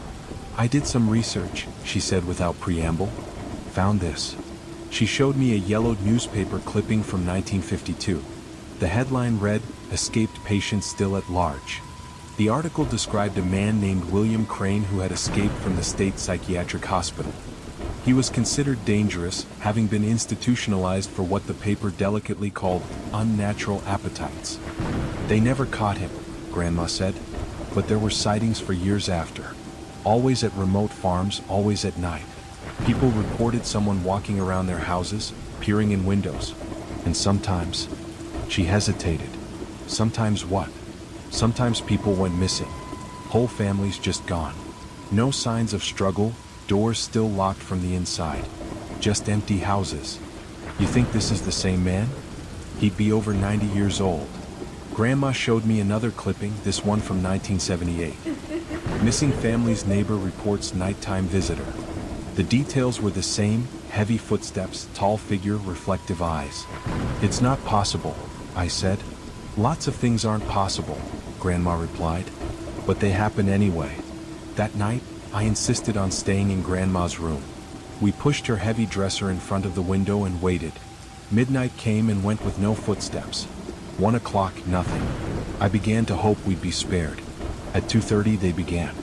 "I did some research," she said without preamble. "Found this." She showed me a yellowed newspaper clipping from 1952. The headline read, "Escaped Patient Still at Large." The article described a man named William Crane who had escaped from the state psychiatric hospital. He was considered dangerous, having been institutionalized for what the paper delicately called unnatural appetites. "They never caught him," Grandma said. but there were sightings for years after. Always at remote farms, always at night. People reported someone walking around their houses, peering in windows. And sometimes, she hesitated. Sometimes what? Sometimes people went missing. Whole families just gone. No signs of struggle, doors still locked from the inside. Just empty houses. You think this is the same man? He'd be over 90 years old. Grandma showed me another clipping, this one from 1978. Missing family's neighbor reports nighttime visitor. The details were the same, heavy footsteps, tall figure, reflective eyes. It's not possible, I said. Lots of things aren't possible, Grandma replied. But they happen anyway. That night, I insisted on staying in Grandma's room. We pushed her heavy dresser in front of the window and waited. Midnight came and went with no footsteps. 1 o'clock, nothing. I began to hope we'd be spared. At 2:30 they began.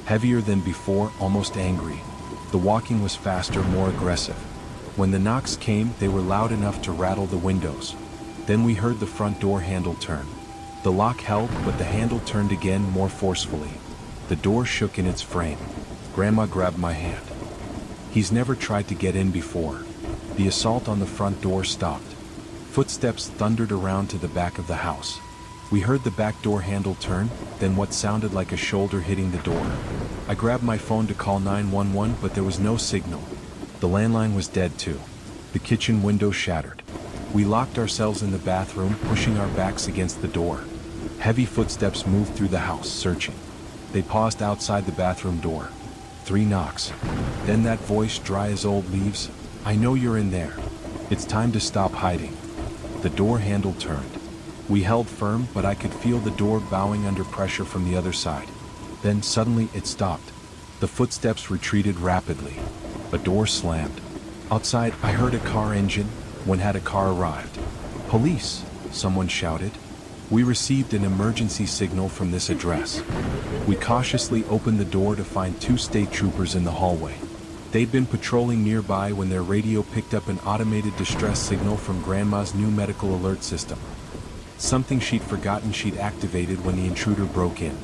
Heavier than before, almost angry. The walking was faster, more aggressive. When the knocks came, they were loud enough to rattle the windows. Then we heard the front door handle turn. The lock held, but the handle turned again more forcefully. The door shook in its frame. Grandma grabbed my hand. He's never tried to get in before. The assault on the front door stopped. Footsteps thundered around to the back of the house. We heard the back door handle turn, then what sounded like a shoulder hitting the door. I grabbed my phone to call 911, but there was no signal. The landline was dead too. The kitchen window shattered. We locked ourselves in the bathroom, pushing our backs against the door. Heavy footsteps moved through the house, searching. They paused outside the bathroom door. 3 knocks. Then that voice, dry as old leaves, "I know you're in there. It's time to stop hiding." The door handle turned. We held firm, but I could feel the door bowing under pressure from the other side. Then suddenly it stopped. The footsteps retreated rapidly. A door slammed. Outside, I heard a car engine. When had a car arrived? "Police!" someone shouted. We received an emergency signal from this address. We cautiously opened the door to find 2 state troopers in the hallway. They'd been patrolling nearby when their radio picked up an automated distress signal from Grandma's new medical alert system. Something she'd forgotten she'd activated when the intruder broke in.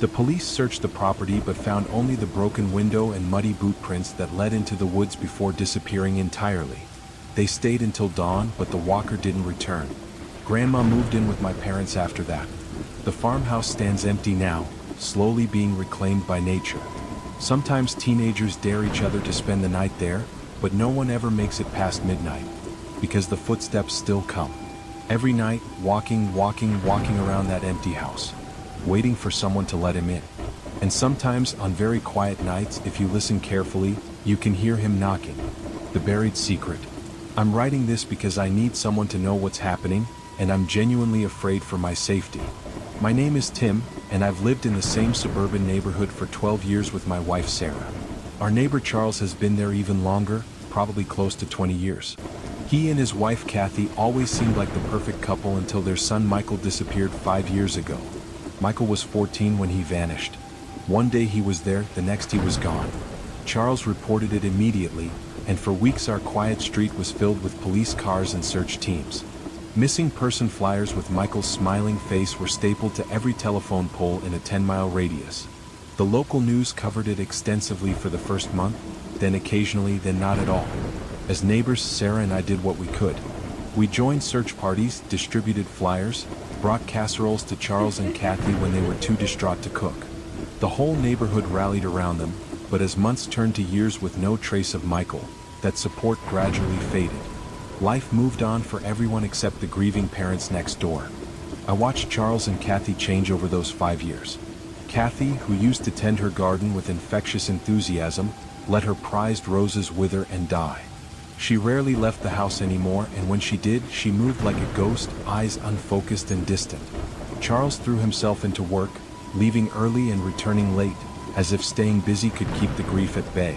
The police searched the property but found only the broken window and muddy boot prints that led into the woods before disappearing entirely. They stayed until dawn, but the walker didn't return. Grandma moved in with my parents after that. The farmhouse stands empty now, slowly being reclaimed by nature. Sometimes teenagers dare each other to spend the night there, but no one ever makes it past midnight, because the footsteps still come. Every night, walking around that empty house, waiting for someone to let him in. And sometimes, on very quiet nights, if you listen carefully, you can hear him knocking. The buried secret. I'm writing this because I need someone to know what's happening, and I'm genuinely afraid for my safety. My name is Tim, and I've lived in the same suburban neighborhood for 12 years with my wife Sarah. Our neighbor Charles has been there even longer, probably close to 20 years. He and his wife Kathy always seemed like the perfect couple until their son Michael disappeared 5 years ago. Michael was 14 when he vanished. One day he was there, the next he was gone. Charles reported it immediately, and for weeks our quiet street was filled with police cars and search teams. Missing person flyers with Michael's smiling face were stapled to every telephone pole in a 10-mile radius. The local news covered it extensively for the first month, then occasionally, then not at all. As neighbors, Sarah and I did what we could. We joined search parties, distributed flyers, brought casseroles to Charles and Kathy when they were too distraught to cook. The whole neighborhood rallied around them, but as months turned to years with no trace of Michael, that support gradually faded. Life moved on for everyone except the grieving parents next door. I watched Charles and Kathy change over those 5 years. Kathy, who used to tend her garden with infectious enthusiasm, let her prized roses wither and die. She rarely left the house anymore, and when she did, she moved like a ghost, eyes unfocused and distant. Charles threw himself into work, leaving early and returning late, as if staying busy could keep the grief at bay.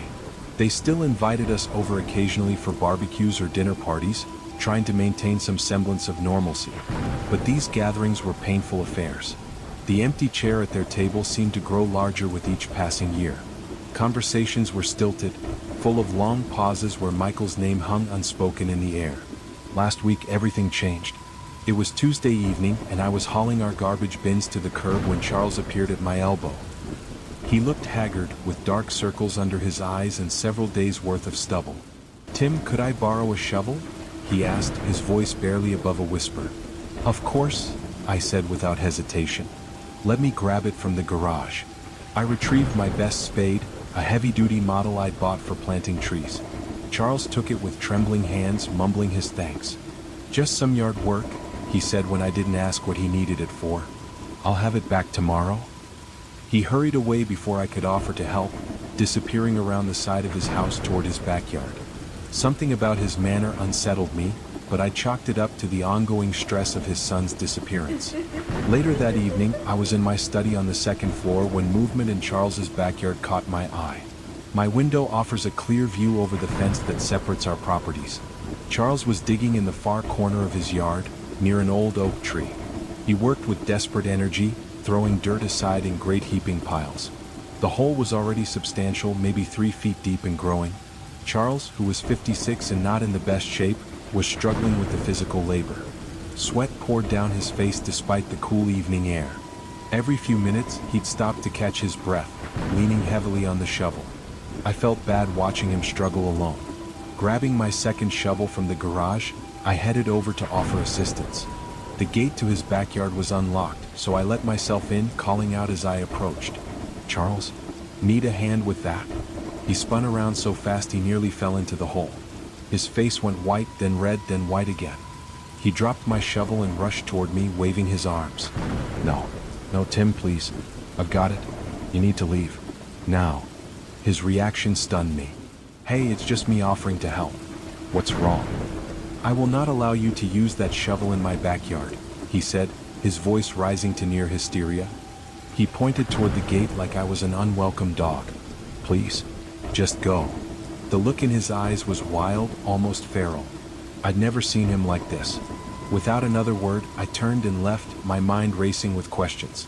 They still invited us over occasionally for barbecues or dinner parties, trying to maintain some semblance of normalcy. But these gatherings were painful affairs. The empty chair at their table seemed to grow larger with each passing year. Conversations were stilted, full of long pauses where Michael's name hung unspoken in the air. Last week everything changed. It was Tuesday evening, and I was hauling our garbage bins to the curb when Charles appeared at my elbow. He looked haggard, with dark circles under his eyes and several days' worth of stubble. "Tim, could I borrow a shovel?" he asked, his voice barely above a whisper. "Of course," I said without hesitation. "Let me grab it from the garage." I retrieved my best spade, a heavy-duty model I'd bought for planting trees. Charles took it with trembling hands, mumbling his thanks. "Just some yard work," he said when I didn't ask what he needed it for. "I'll have it back tomorrow." He hurried away before I could offer to help, disappearing around the side of his house toward his backyard. Something about his manner unsettled me, but I chalked it up to the ongoing stress of his son's disappearance. Later that evening, I was in my study on the second floor when movement in Charles's backyard caught my eye. My window offers a clear view over the fence that separates our properties. Charles was digging in the far corner of his yard, near an old oak tree. He worked with desperate energy, throwing dirt aside in great heaping piles. The hole was already substantial, maybe 3 feet deep and growing. Charles, who was 56 and not in the best shape, was struggling with the physical labor. Sweat poured down his face despite the cool evening air. Every few minutes, he'd stop to catch his breath, leaning heavily on the shovel. I felt bad watching him struggle alone. Grabbing my second shovel from the garage, I headed over to offer assistance. The gate to his backyard was unlocked, so I let myself in, calling out as I approached. "Charles, need a hand with that?" He spun around so fast he nearly fell into the hole. His face went white, then red, then white again. He dropped my shovel and rushed toward me, waving his arms. No, Tim, please. I've got it. You need to leave. Now." His reaction stunned me. "Hey, it's just me offering to help. What's wrong?" "I will not allow you to use that shovel in my backyard," he said, his voice rising to near hysteria. He pointed toward the gate like I was an unwelcome dog. "Please, just go." The look in his eyes was wild, almost feral. I'd never seen him like this. Without another word, I turned and left, my mind racing with questions.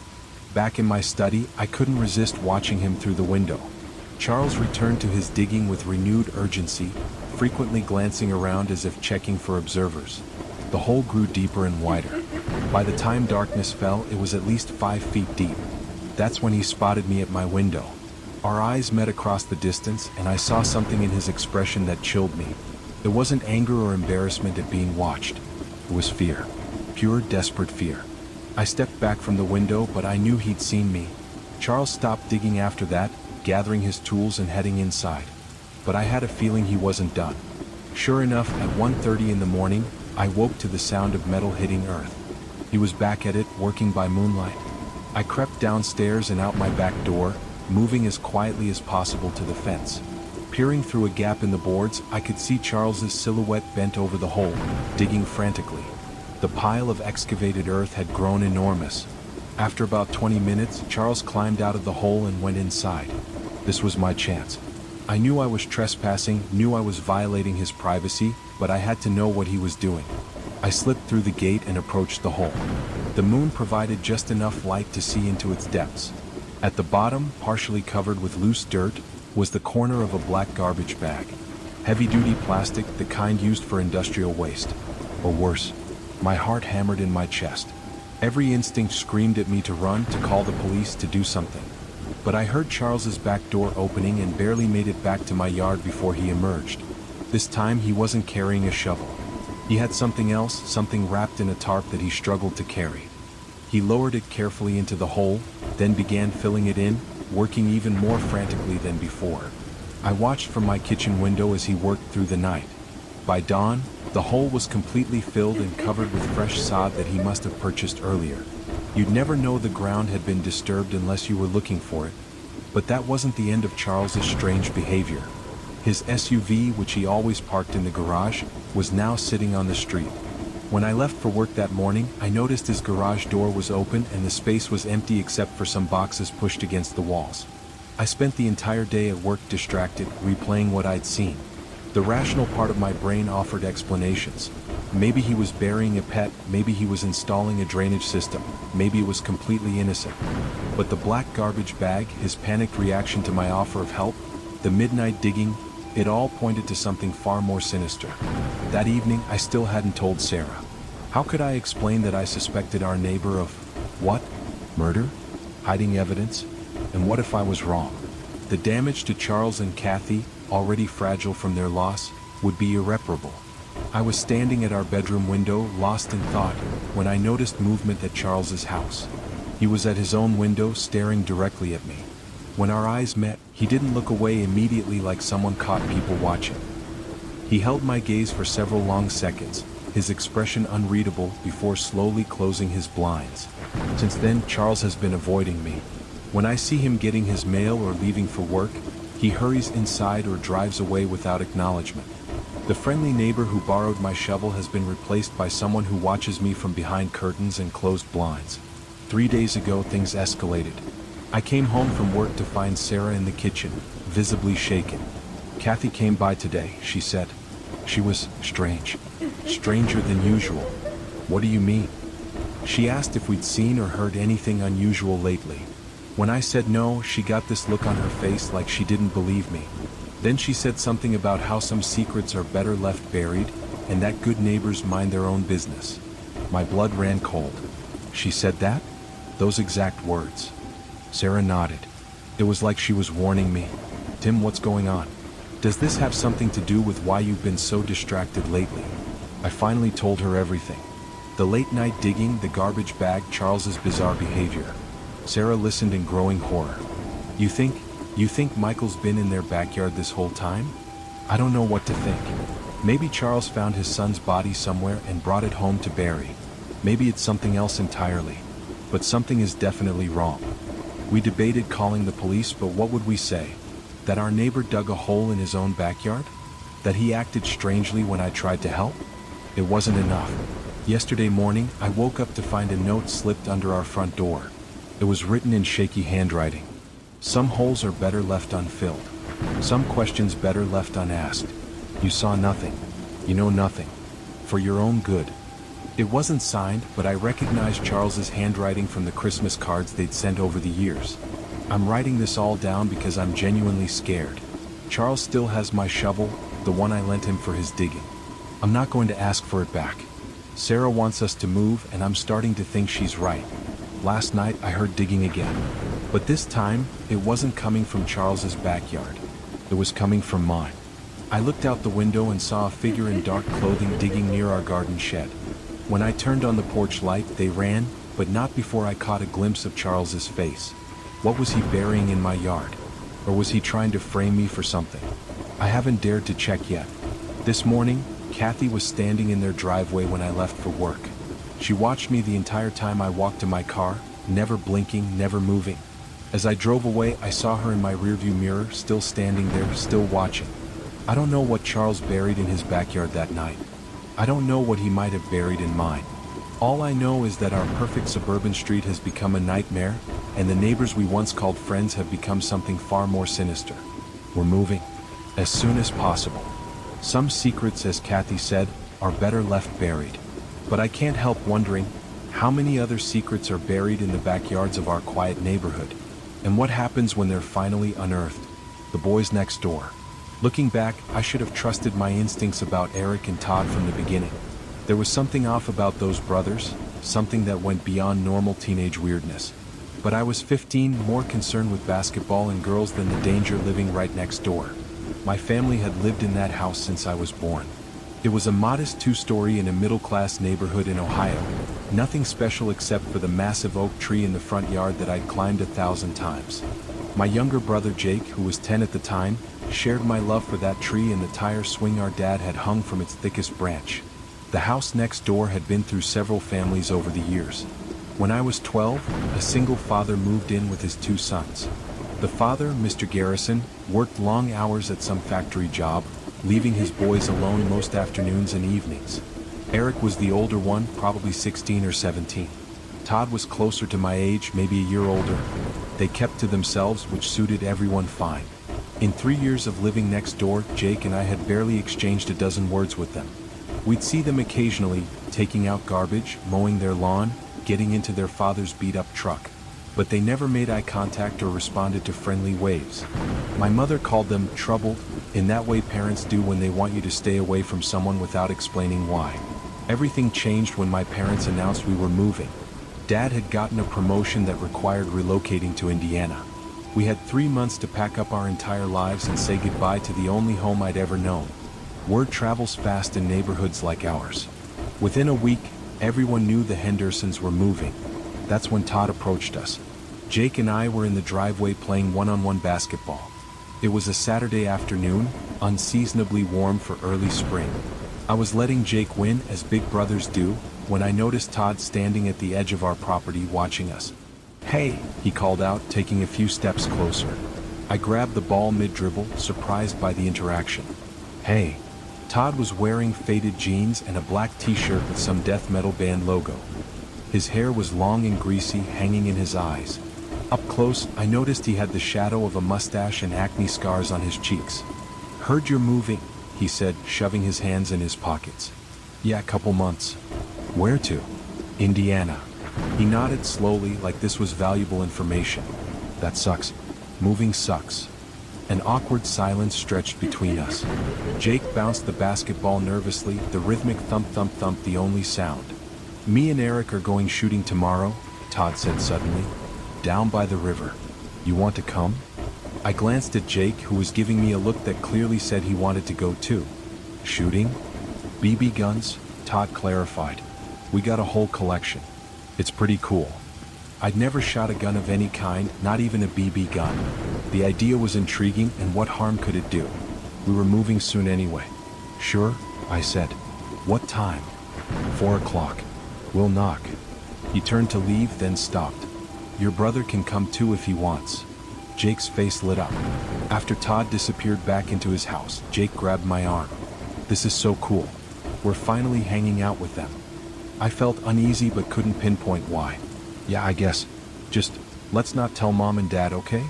Back in my study, I couldn't resist watching him through the window. Charles returned to his digging with renewed urgency, frequently glancing around as if checking for observers. The hole grew deeper and wider. By the time darkness fell, it was at least 5 feet deep. That's when he spotted me at my window. Our eyes met across the distance, and I saw something in his expression that chilled me. It wasn't anger or embarrassment at being watched. It was fear. Pure, desperate fear. I stepped back from the window, but I knew he'd seen me. Charles stopped digging after that, gathering his tools and heading inside. But I had a feeling he wasn't done. Sure enough, at 1:30 in the morning, I woke to the sound of metal hitting earth. He was back at it, working by moonlight. I crept downstairs and out my back door, moving as quietly as possible to the fence. Peering through a gap in the boards, I could see Charles's silhouette bent over the hole, digging frantically. The pile of excavated earth had grown enormous. After about 20 minutes, Charles climbed out of the hole and went inside. This was my chance. I knew I was trespassing, knew I was violating his privacy, but I had to know what he was doing. I slipped through the gate and approached the hole. The moon provided just enough light to see into its depths. At the bottom, partially covered with loose dirt, was the corner of a black garbage bag. Heavy-duty plastic, the kind used for industrial waste. Or worse. My heart hammered in my chest. Every instinct screamed at me to run, to call the police, to do something. But I heard Charles's back door opening and barely made it back to my yard before he emerged. This time he wasn't carrying a shovel. He had something else, something wrapped in a tarp that he struggled to carry. He lowered it carefully into the hole, then began filling it in, working even more frantically than before. I watched from my kitchen window as he worked through the night. By dawn, the hole was completely filled and covered with fresh sod that he must have purchased earlier. You'd never know the ground had been disturbed unless you were looking for it. But that wasn't the end of Charles's strange behavior. His SUV, which he always parked in the garage, was now sitting on the street. When I left for work that morning, I noticed his garage door was open and the space was empty except for some boxes pushed against the walls. I spent the entire day at work distracted, replaying what I'd seen. The rational part of my brain offered explanations. Maybe he was burying a pet, maybe he was installing a drainage system, maybe it was completely innocent. But the black garbage bag, his panicked reaction to my offer of help, the midnight digging, it all pointed to something far more sinister. That evening, I still hadn't told Sarah. How could I explain that I suspected our neighbor of, what? Murder? Hiding evidence? And what if I was wrong? The damage to Charles and Kathy, already fragile from their loss, would be irreparable. I was standing at our bedroom window, lost in thought, when I noticed movement at Charles's house. He was at his own window, staring directly at me. When our eyes met, he didn't look away immediately like someone caught people watching. He held my gaze for several long seconds, his expression unreadable, before slowly closing his blinds. Since then, Charles has been avoiding me. When I see him getting his mail or leaving for work, he hurries inside or drives away without acknowledgement. The friendly neighbor who borrowed my shovel has been replaced by someone who watches me from behind curtains and closed blinds. 3 days ago, things escalated. I came home from work to find Sarah in the kitchen, visibly shaken. "Kathy came by today," she said. She was strange. Stranger than usual. "What do you mean?" She asked if we'd seen or heard anything unusual lately. When I said no, she got this look on her face like she didn't believe me. Then she said something about how some secrets are better left buried, and that good neighbors mind their own business. My blood ran cold. She said that? Those exact words. Sarah nodded. It was like she was warning me. "Tim, what's going on? Does this have something to do with why you've been so distracted lately?" I finally told her everything. The late night digging, the garbage bag, Charles's bizarre behavior. Sarah listened in growing horror. You think Michael's been in their backyard this whole time? I don't know what to think. Maybe Charles found his son's body somewhere and brought it home to bury. Maybe it's something else entirely. But something is definitely wrong. We debated calling the police, but what would we say? That our neighbor dug a hole in his own backyard? That he acted strangely when I tried to help? It wasn't enough. Yesterday morning, I woke up to find a note slipped under our front door. It was written in shaky handwriting. "Some holes are better left unfilled. Some questions better left unasked. You saw nothing. You know nothing. For your own good." It wasn't signed, but I recognized Charles's handwriting from the Christmas cards they'd sent over the years. I'm writing this all down because I'm genuinely scared. Charles still has my shovel, the one I lent him for his digging. I'm not going to ask for it back. Sarah wants us to move, and I'm starting to think she's right. Last night I heard digging again. But this time, it wasn't coming from Charles's backyard. It was coming from mine. I looked out the window and saw a figure in dark clothing digging near our garden shed. When I turned on the porch light, they ran, but not before I caught a glimpse of Charles's face. What was he burying in my yard? Or was he trying to frame me for something? I haven't dared to check yet. This morning, Kathy was standing in their driveway when I left for work. She watched me the entire time I walked to my car, never blinking, never moving. As I drove away, I saw her in my rearview mirror, still standing there, still watching. I don't know what Charles buried in his backyard that night. I don't know what he might have buried in mine. All I know is that our perfect suburban street has become a nightmare, and the neighbors we once called friends have become something far more sinister. We're moving. As soon as possible. Some secrets, as Kathy said, are better left buried. But I can't help wondering, how many other secrets are buried in the backyards of our quiet neighborhood? And what happens when they're finally unearthed? The boys next door. Looking back, I should have trusted my instincts about Eric and Todd from the beginning. There was something off about those brothers, something that went beyond normal teenage weirdness. But I was 15, more concerned with basketball and girls than the danger living right next door. My family had lived in that house since I was born. It was a modest 2-story in a middle-class neighborhood in Ohio. Nothing special except for the massive oak tree in the front yard that I'd climbed 1,000 times. My younger brother Jake, who was 10 at the time, shared my love for that tree and the tire swing our dad had hung from its thickest branch. The house next door had been through several families over the years. When I was 12, a single father moved in with his 2 sons. The father, Mr. Garrison, worked long hours at some factory job, leaving his boys alone most afternoons and evenings. Eric was the older one, probably 16 or 17. Todd was closer to my age, maybe a year older. They kept to themselves, which suited everyone fine. In 3 years of living next door, Jake and I had barely exchanged a dozen words with them. We'd see them occasionally, taking out garbage, mowing their lawn, getting into their father's beat-up truck. But they never made eye contact or responded to friendly waves. My mother called them troubled, in that way parents do when they want you to stay away from someone without explaining why. Everything changed when my parents announced we were moving. Dad had gotten a promotion that required relocating to Indiana. We had 3 months to pack up our entire lives and say goodbye to the only home I'd ever known. Word travels fast in neighborhoods like ours. Within a week, everyone knew the Hendersons were moving. That's when Todd approached us. Jake and I were in the driveway playing one-on-one basketball. It was a Saturday afternoon, unseasonably warm for early spring. I was letting Jake win, as big brothers do, when I noticed Todd standing at the edge of our property watching us. "Hey," he called out, taking a few steps closer. I grabbed the ball mid-dribble, surprised by the interaction. "Hey." Todd was wearing faded jeans and a black t-shirt with some death metal band logo. His hair was long and greasy, hanging in his eyes. Up close, I noticed he had the shadow of a mustache and acne scars on his cheeks. "Heard you're moving," he said, shoving his hands in his pockets. "Yeah, couple months." "Where to?" "Indiana." He nodded slowly, like this was valuable information. "That sucks. Moving sucks." An awkward silence stretched between us. Jake bounced the basketball nervously, the rhythmic thump-thump-thump the only sound. "Me and Eric are going shooting tomorrow," Todd said suddenly. "Down by the river. You want to come?" I glanced at Jake, who was giving me a look that clearly said he wanted to go too. "Shooting?" "BB guns," Todd clarified. "We got a whole collection. It's pretty cool." I'd never shot a gun of any kind, not even a BB gun. The idea was intriguing, and what harm could it do? We were moving soon anyway. "Sure," I said. "What time?" 4 o'clock. "We'll knock." He turned to leave, then stopped. "Your brother can come too if he wants." Jake's face lit up. After Todd disappeared back into his house, Jake grabbed my arm. "This is so cool. We're finally hanging out with them." I felt uneasy but couldn't pinpoint why. "Yeah, I guess. Just, let's not tell Mom and Dad, okay?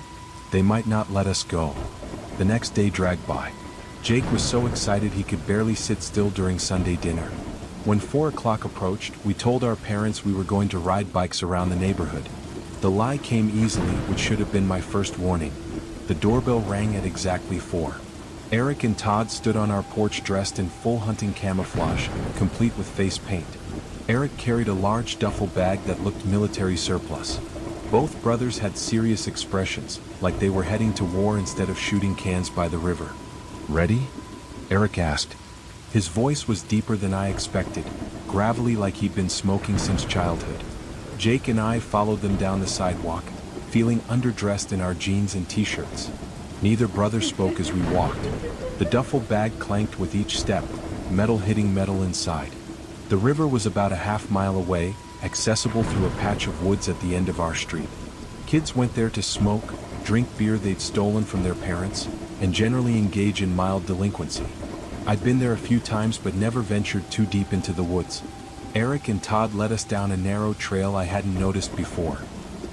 They might not let us go." The next day dragged by. Jake was so excited he could barely sit still during Sunday dinner. When 4 o'clock approached, we told our parents we were going to ride bikes around the neighborhood. The lie came easily, which should have been my first warning. The doorbell rang at exactly 4. Eric and Todd stood on our porch dressed in full hunting camouflage, complete with face paint. Eric carried a large duffel bag that looked military surplus. Both brothers had serious expressions, like they were heading to war instead of shooting cans by the river. "Ready?" Eric asked. His voice was deeper than I expected, gravelly like he'd been smoking since childhood. Jake and I followed them down the sidewalk, feeling underdressed in our jeans and t-shirts. Neither brother spoke as we walked. The duffel bag clanked with each step, metal hitting metal inside. The river was about a half-mile away, accessible through a patch of woods at the end of our street. Kids went there to smoke, drink beer they'd stolen from their parents, and generally engage in mild delinquency. I'd been there a few times but never ventured too deep into the woods. Eric and Todd led us down a narrow trail I hadn't noticed before.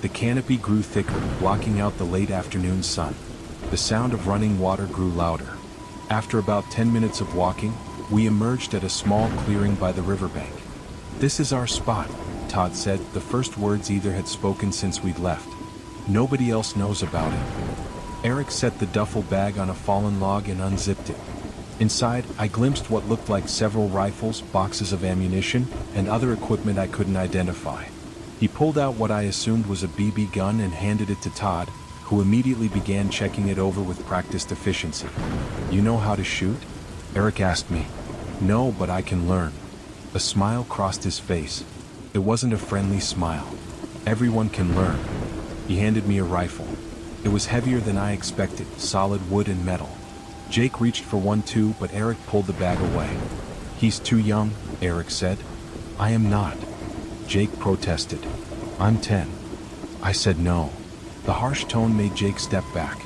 The canopy grew thicker, blocking out the late afternoon sun. The sound of running water grew louder. After about 10 minutes of walking, we emerged at a small clearing by the riverbank. "This is our spot," Todd said, the first words either had spoken since we'd left. "Nobody else knows about it." Eric set the duffel bag on a fallen log and unzipped it. Inside, I glimpsed what looked like several rifles, boxes of ammunition, and other equipment I couldn't identify. He pulled out what I assumed was a BB gun and handed it to Todd, who immediately began checking it over with practiced efficiency. "You know how to shoot?" Eric asked me. "No, but I can learn." A smile crossed his face. It wasn't a friendly smile. "Everyone can learn." He handed me a rifle. It was heavier than I expected, solid wood and metal. Jake reached for one too, but Eric pulled the bag away. "He's too young," Eric said. "I am not." Jake protested. "I'm 10. I said no. The harsh tone made Jake step back.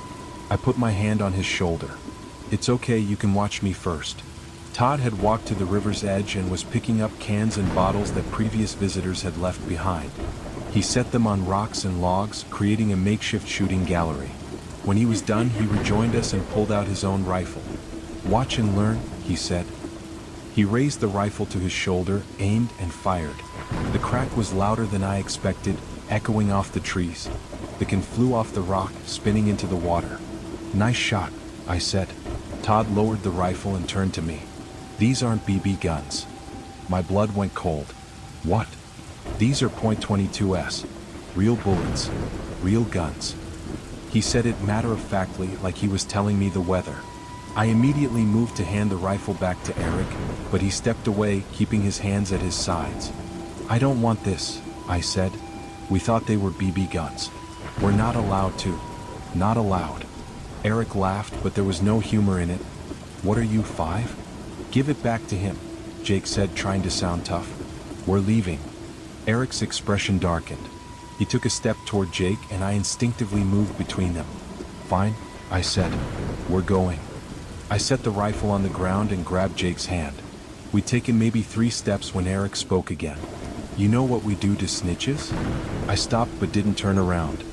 I put my hand on his shoulder. "It's okay, you can watch me first." Todd had walked to the river's edge and was picking up cans and bottles that previous visitors had left behind. He set them on rocks and logs, creating a makeshift shooting gallery. When he was done, he rejoined us and pulled out his own rifle. "Watch and learn," he said. He raised the rifle to his shoulder, aimed, and fired. The crack was louder than I expected, echoing off the trees. The can flew off the rock, spinning into the water. "Nice shot," I said. Todd lowered the rifle and turned to me. "These aren't BB guns. My blood went cold. What? These are .22s. Real bullets. Real guns. He said it matter-of-factly, like he was telling me the weather. I immediately moved to hand the rifle back to Eric, but he stepped away, keeping his hands at his sides. I don't want this, I said. We thought they were BB guns. We're not allowed to. Not allowed. Eric laughed, but there was no humor in it. What are you, 5? Give it back to him, Jake said, trying to sound tough. We're leaving. Eric's expression darkened. He took a step toward Jake, and I instinctively moved between them. Fine, I said. We're going. I set the rifle on the ground and grabbed Jake's hand. We'd taken maybe 3 steps when Eric spoke again. You know what we do to snitches? I stopped but didn't turn around.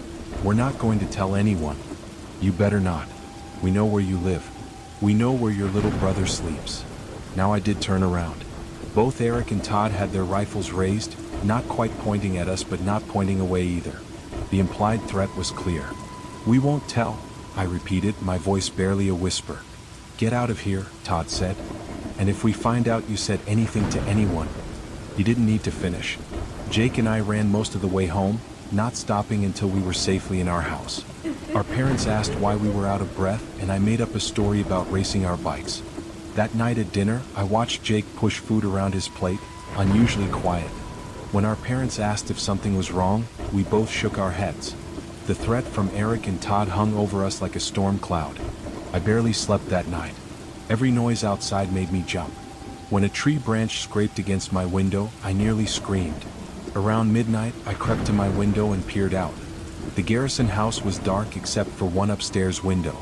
We're not going to tell anyone. You better not. We know where you live. We know where your little brother sleeps. Now I did turn around. Both Eric and Todd had their rifles raised, not quite pointing at us but not pointing away either. The implied threat was clear. We won't tell, I repeated, my voice barely a whisper. Get out of here, Todd said. And if we find out you said anything to anyone. He didn't need to finish. Jake and I ran most of the way home, not stopping until we were safely in our house. Our parents asked why we were out of breath, and I made up a story about racing our bikes. That night at dinner, I watched Jake push food around his plate, unusually quiet. When our parents asked if something was wrong, we both shook our heads. The threat from Eric and Todd hung over us like a storm cloud. I barely slept that night. Every noise outside made me jump. When a tree branch scraped against my window, I nearly screamed. Around midnight, I crept to my window and peered out. The Garrison house was dark except for one upstairs window.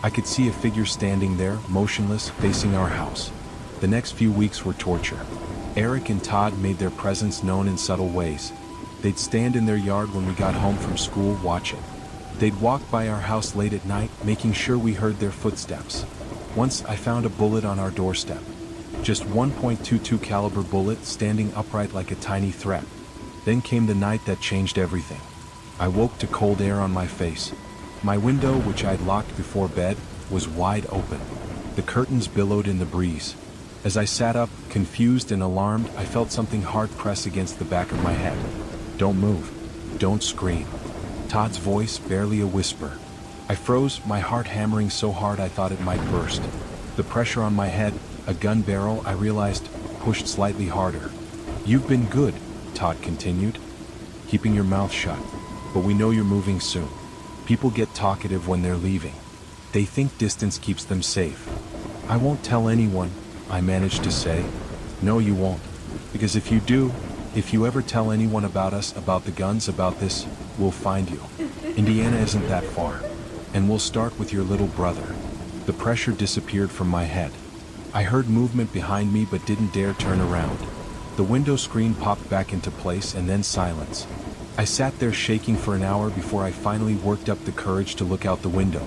I could see a figure standing there, motionless, facing our house. The next few weeks were torture. Eric and Todd made their presence known in subtle ways. They'd stand in their yard when we got home from school watching. They'd walk by our house late at night, making sure we heard their footsteps. Once I found a bullet on our doorstep. Just .22 caliber bullet standing upright like a tiny threat. Then came the night that changed everything. I woke to cold air on my face. My window, which I'd locked before bed, was wide open. The curtains billowed in the breeze. As I sat up, confused and alarmed, I felt something hard press against the back of my head. Don't move. Don't scream. Todd's voice, barely a whisper. I froze, my heart hammering so hard I thought it might burst. The pressure on my head, a gun barrel, I realized, pushed slightly harder. You've been good, Todd continued. Keeping your mouth shut. But we know you're moving soon. People get talkative when they're leaving. They think distance keeps them safe. I won't tell anyone, I managed to say. No, you won't. Because if you do, if you ever tell anyone about us, about the guns, about this, we'll find you. Indiana isn't that far. And we'll start with your little brother. The pressure disappeared from my head. I heard movement behind me but didn't dare turn around. The window screen popped back into place and then silence. I sat there shaking for an hour before I finally worked up the courage to look out the window.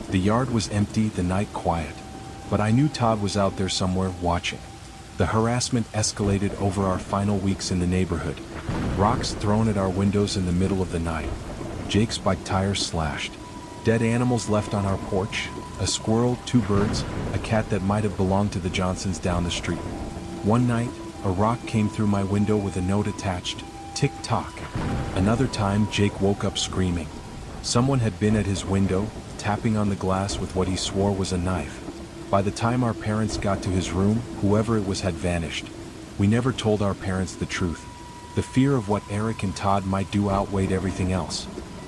The yard was empty, the night quiet. But I knew Todd was out there somewhere, watching. The harassment escalated over our final weeks in the neighborhood. Rocks thrown at our windows in the middle of the night. Jake's bike tires slashed. Dead animals left on our porch. A squirrel, 2 birds, a cat that might have belonged to the Johnsons down the street. One night, a rock came through my window with a note attached. Tick-tock. Another time, Jake woke up screaming. Someone had been at his window, tapping on the glass with what he swore was a knife. By the time our parents got to his room, whoever it was had vanished. We never told our parents the truth. The fear of what Eric and Todd might do outweighed everything else.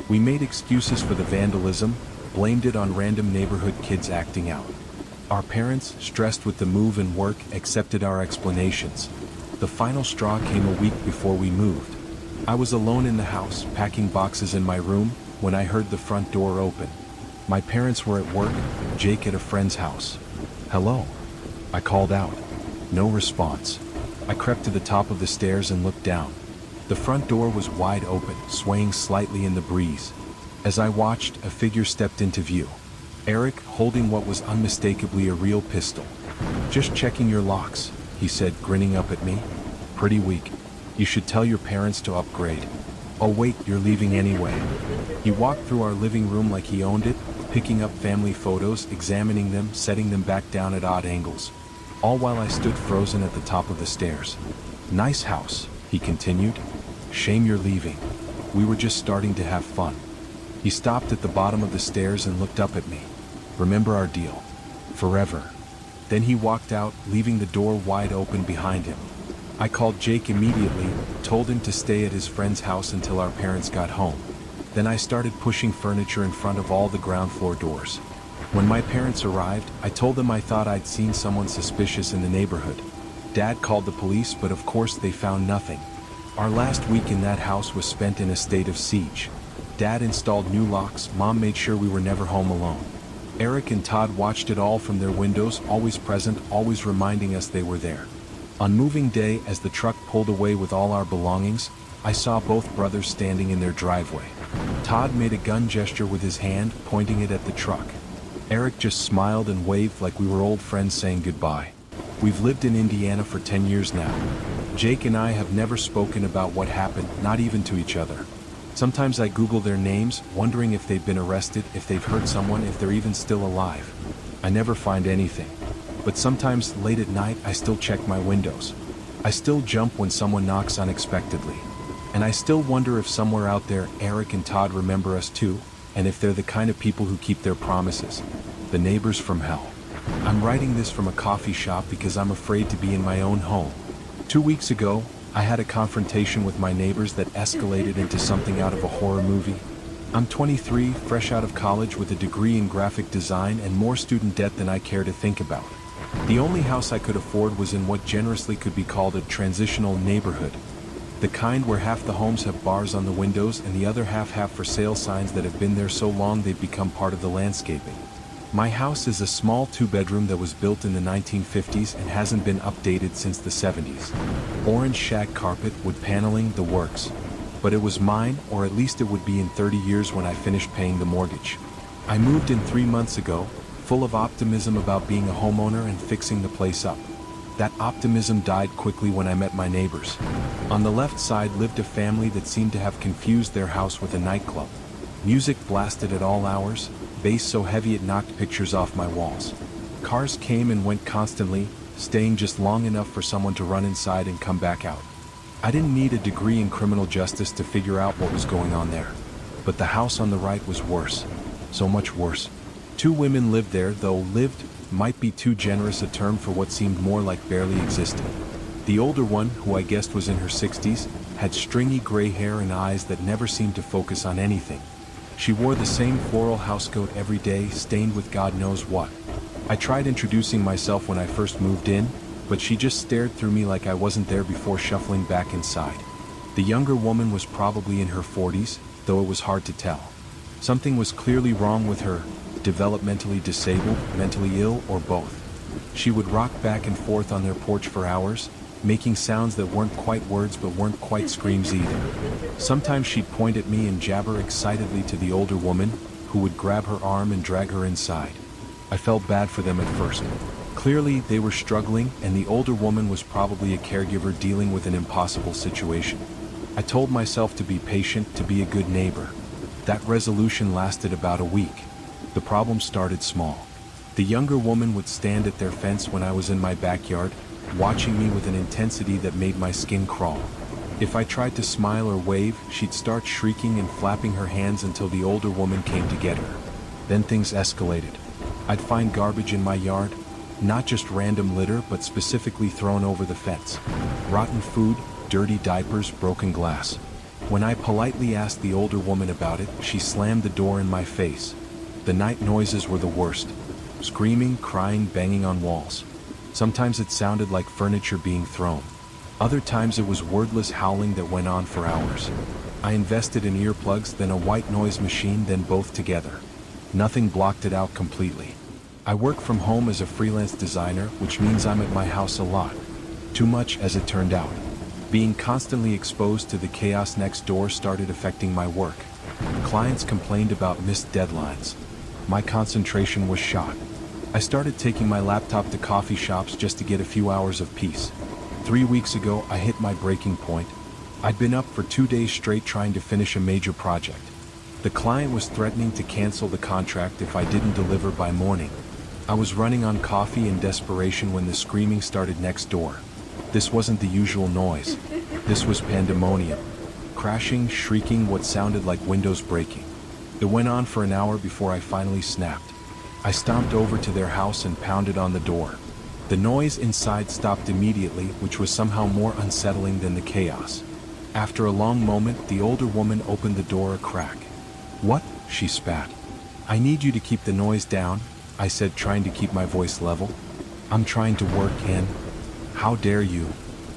We made excuses for the vandalism, blamed it on random neighborhood kids acting out. Our parents, stressed with the move and work, accepted our explanations. The final straw came a week before we moved. I was alone in the house, packing boxes in my room, when I heard the front door open. My parents were at work, Jake at a friend's house. Hello? I called out. No response. I crept to the top of the stairs and looked down. The front door was wide open, swaying slightly in the breeze. As I watched, a figure stepped into view. Eric, holding what was unmistakably a real pistol. Just checking your locks, he said, grinning up at me. Pretty weak. You should tell your parents to upgrade. Oh wait, you're leaving anyway. He walked through our living room like he owned it, picking up family photos, examining them, setting them back down at odd angles. all while I stood frozen at the top of the stairs. "Nice house," he continued. "Shame you're leaving. We were just starting to have fun." He stopped at the bottom of the stairs and looked up at me. "Remember our deal? Forever." Then he walked out, leaving the door wide open behind him. I called Jake immediately, told him to stay at his friend's house until our parents got home. Then I started pushing furniture in front of all the ground floor doors. When my parents arrived, I told them I thought I'd seen someone suspicious in the neighborhood. Dad called the police, but of course they found nothing. Our last week in that house was spent in a state of siege. Dad installed new locks, Mom made sure we were never home alone. Eric and Todd watched it all from their windows, always present, always reminding us they were there. On moving day, as the truck pulled away with all our belongings, I saw both brothers standing in their driveway. Todd made a gun gesture with his hand, pointing it at the truck. Eric just smiled and waved like we were old friends saying goodbye. We've lived in Indiana for 10 years now. Jake and I have never spoken about what happened, not even to each other. Sometimes I Google their names, wondering if they've been arrested, if they've hurt someone, if they're even still alive. I never find anything. But sometimes, late at night, I still check my windows. I still jump when someone knocks unexpectedly. And I still wonder if somewhere out there, Eric and Todd remember us too, and if they're the kind of people who keep their promises. The neighbors from hell. I'm writing this from a coffee shop because I'm afraid to be in my own home. 2 weeks ago, I had a confrontation with my neighbors that escalated into something out of a horror movie. I'm 23, fresh out of college with a degree in graphic design and more student debt than I care to think about. The only house I could afford was in what generously could be called a transitional neighborhood. The kind where half the homes have bars on the windows and the other half have for sale signs that have been there so long they've become part of the landscaping. My house is a small 2-bedroom that was built in the 1950s and hasn't been updated since the 70s. Orange shag carpet, wood paneling, the works. But it was mine, or at least it would be in 30 years when I finished paying the mortgage. I moved in 3 months ago, full of optimism about being a homeowner and fixing the place up. That optimism died quickly when I met my neighbors. On the left side lived a family that seemed to have confused their house with a nightclub. Music blasted at all hours, bass so heavy it knocked pictures off my walls. Cars came and went constantly, staying just long enough for someone to run inside and come back out. I didn't need a degree in criminal justice to figure out what was going on there. But the house on the right was worse. So much worse. 2 women lived there, though lived might be too generous a term for what seemed more like barely existing. The older one, who I guessed was in her 60s, had stringy gray hair and eyes that never seemed to focus on anything. She wore the same floral housecoat every day, stained with God knows what. I tried introducing myself when I first moved in, but she just stared through me like I wasn't there before shuffling back inside. The younger woman was probably in her 40s, though it was hard to tell. Something was clearly wrong with her, developmentally disabled, mentally ill, or both. She would rock back and forth on their porch for hours, making sounds that weren't quite words but weren't quite screams either. Sometimes she'd point at me and jabber excitedly to the older woman, who would grab her arm and drag her inside. I felt bad for them at first. Clearly, they were struggling, and the older woman was probably a caregiver dealing with an impossible situation. I told myself to be patient, to be a good neighbor. That resolution lasted about a week. The problem started small. The younger woman would stand at their fence when I was in my backyard, watching me with an intensity that made my skin crawl. If I tried to smile or wave, she'd start shrieking and flapping her hands until the older woman came to get her. Then things escalated. I'd find garbage in my yard, not just random litter but specifically thrown over the fence. Rotten food, dirty diapers, broken glass. When I politely asked the older woman about it, she slammed the door in my face. The night noises were the worst. Screaming, crying, banging on walls. Sometimes it sounded like furniture being thrown. Other times it was wordless howling that went on for hours. I invested in earplugs, then a white noise machine, then both together. Nothing blocked it out completely. I work from home as a freelance designer, which means I'm at my house a lot. Too much, as it turned out. Being constantly exposed to the chaos next door started affecting my work. Clients complained about missed deadlines. My concentration was shot. I started taking my laptop to coffee shops just to get a few hours of peace. 3 weeks ago, I hit my breaking point. I'd been up for 2 days straight trying to finish a major project. The client was threatening to cancel the contract if I didn't deliver by morning. I was running on coffee in desperation when the screaming started next door. This wasn't the usual noise. This was pandemonium. Crashing, shrieking, what sounded like windows breaking. It went on for an hour before I finally snapped. I stomped over to their house and pounded on the door. The noise inside stopped immediately, which was somehow more unsettling than the chaos. After a long moment, the older woman opened the door a crack. "What?" she spat. "I need you to keep the noise down," I said, trying to keep my voice level. "I'm trying to work in." "How dare you?"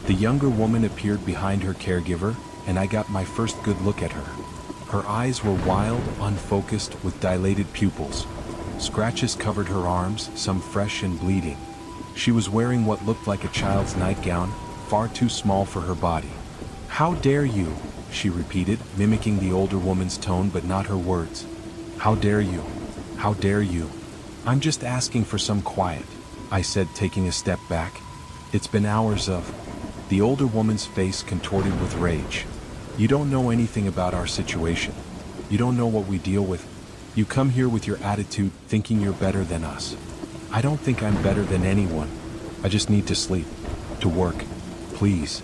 The younger woman appeared behind her caregiver, and I got my first good look at her. Her eyes were wild, unfocused, with dilated pupils. Scratches covered her arms, some fresh and bleeding. She was wearing what looked like a child's nightgown, far too small for her body. "How dare you?" she repeated, mimicking the older woman's tone but not her words. "How dare you? How dare you?" "I'm just asking for some quiet," I said, taking a step back. "It's been hours of..." The older woman's face contorted with rage. "You don't know anything about our situation. You don't know what we deal with. You come here with your attitude, thinking you're better than us. I don't think I'm better than anyone. I just need to sleep. To work. Please."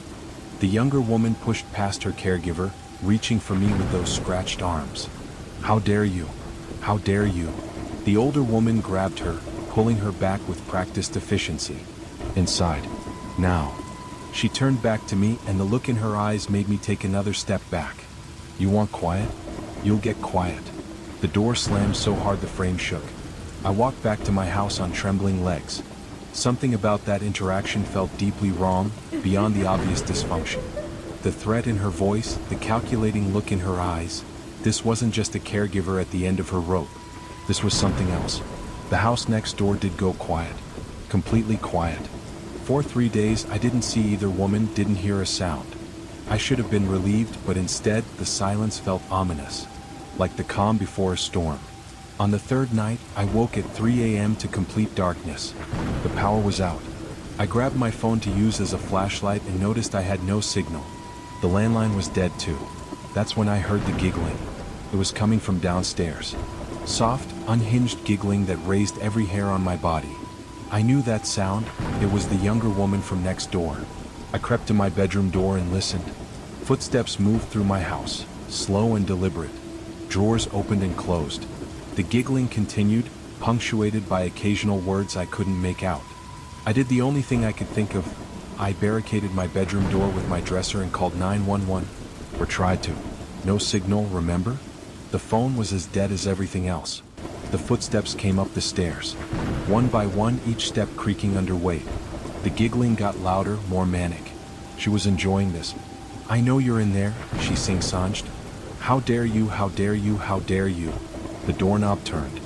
The younger woman pushed past her caregiver, reaching for me with those scratched arms. "How dare you? How dare you?" The older woman grabbed her, pulling her back with practiced efficiency. "Inside. Now." She turned back to me, and the look in her eyes made me take another step back. "You want quiet? You'll get quiet." The door slammed so hard the frame shook. I walked back to my house on trembling legs. Something about that interaction felt deeply wrong, beyond the obvious dysfunction. The threat in her voice, the calculating look in her eyes. This wasn't just a caregiver at the end of her rope. This was something else. The house next door did go quiet. Completely quiet. For 3 days, I didn't see either woman, didn't hear a sound. I should have been relieved, but instead, the silence felt ominous. Like the calm before a storm. On the third night, I woke at 3 a.m. to complete darkness. The power was out. I grabbed my phone to use as a flashlight and noticed I had no signal. The landline was dead too. That's when I heard the giggling. It was coming from downstairs. Soft, unhinged giggling that raised every hair on my body. I knew that sound. It was the younger woman from next door. I crept to my bedroom door and listened. Footsteps moved through my house, slow and deliberate. Drawers opened and closed. The giggling continued, punctuated by occasional words I couldn't make out. I did the only thing I could think of. I barricaded my bedroom door with my dresser and called 911. Or tried to. No signal, remember? The phone was as dead as everything else. The footsteps came up the stairs. One by one, each step creaking under weight. The giggling got louder, more manic. She was enjoying this. "I know you're in there," she sing-songed. "How dare you, how dare you, how dare you." The doorknob turned.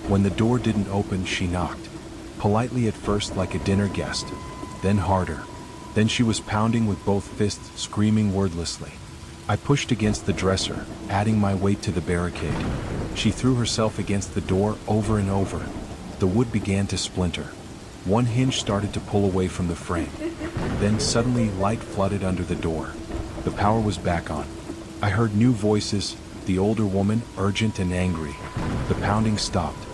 When the door didn't open, she knocked. Politely at first, like a dinner guest. Then harder. Then she was pounding with both fists, screaming wordlessly. I pushed against the dresser, adding my weight to the barricade. She threw herself against the door over and over. The wood began to splinter. One hinge started to pull away from the frame. Then suddenly light flooded under the door. The power was back on. I heard new voices, the older woman, urgent and angry. The pounding stopped.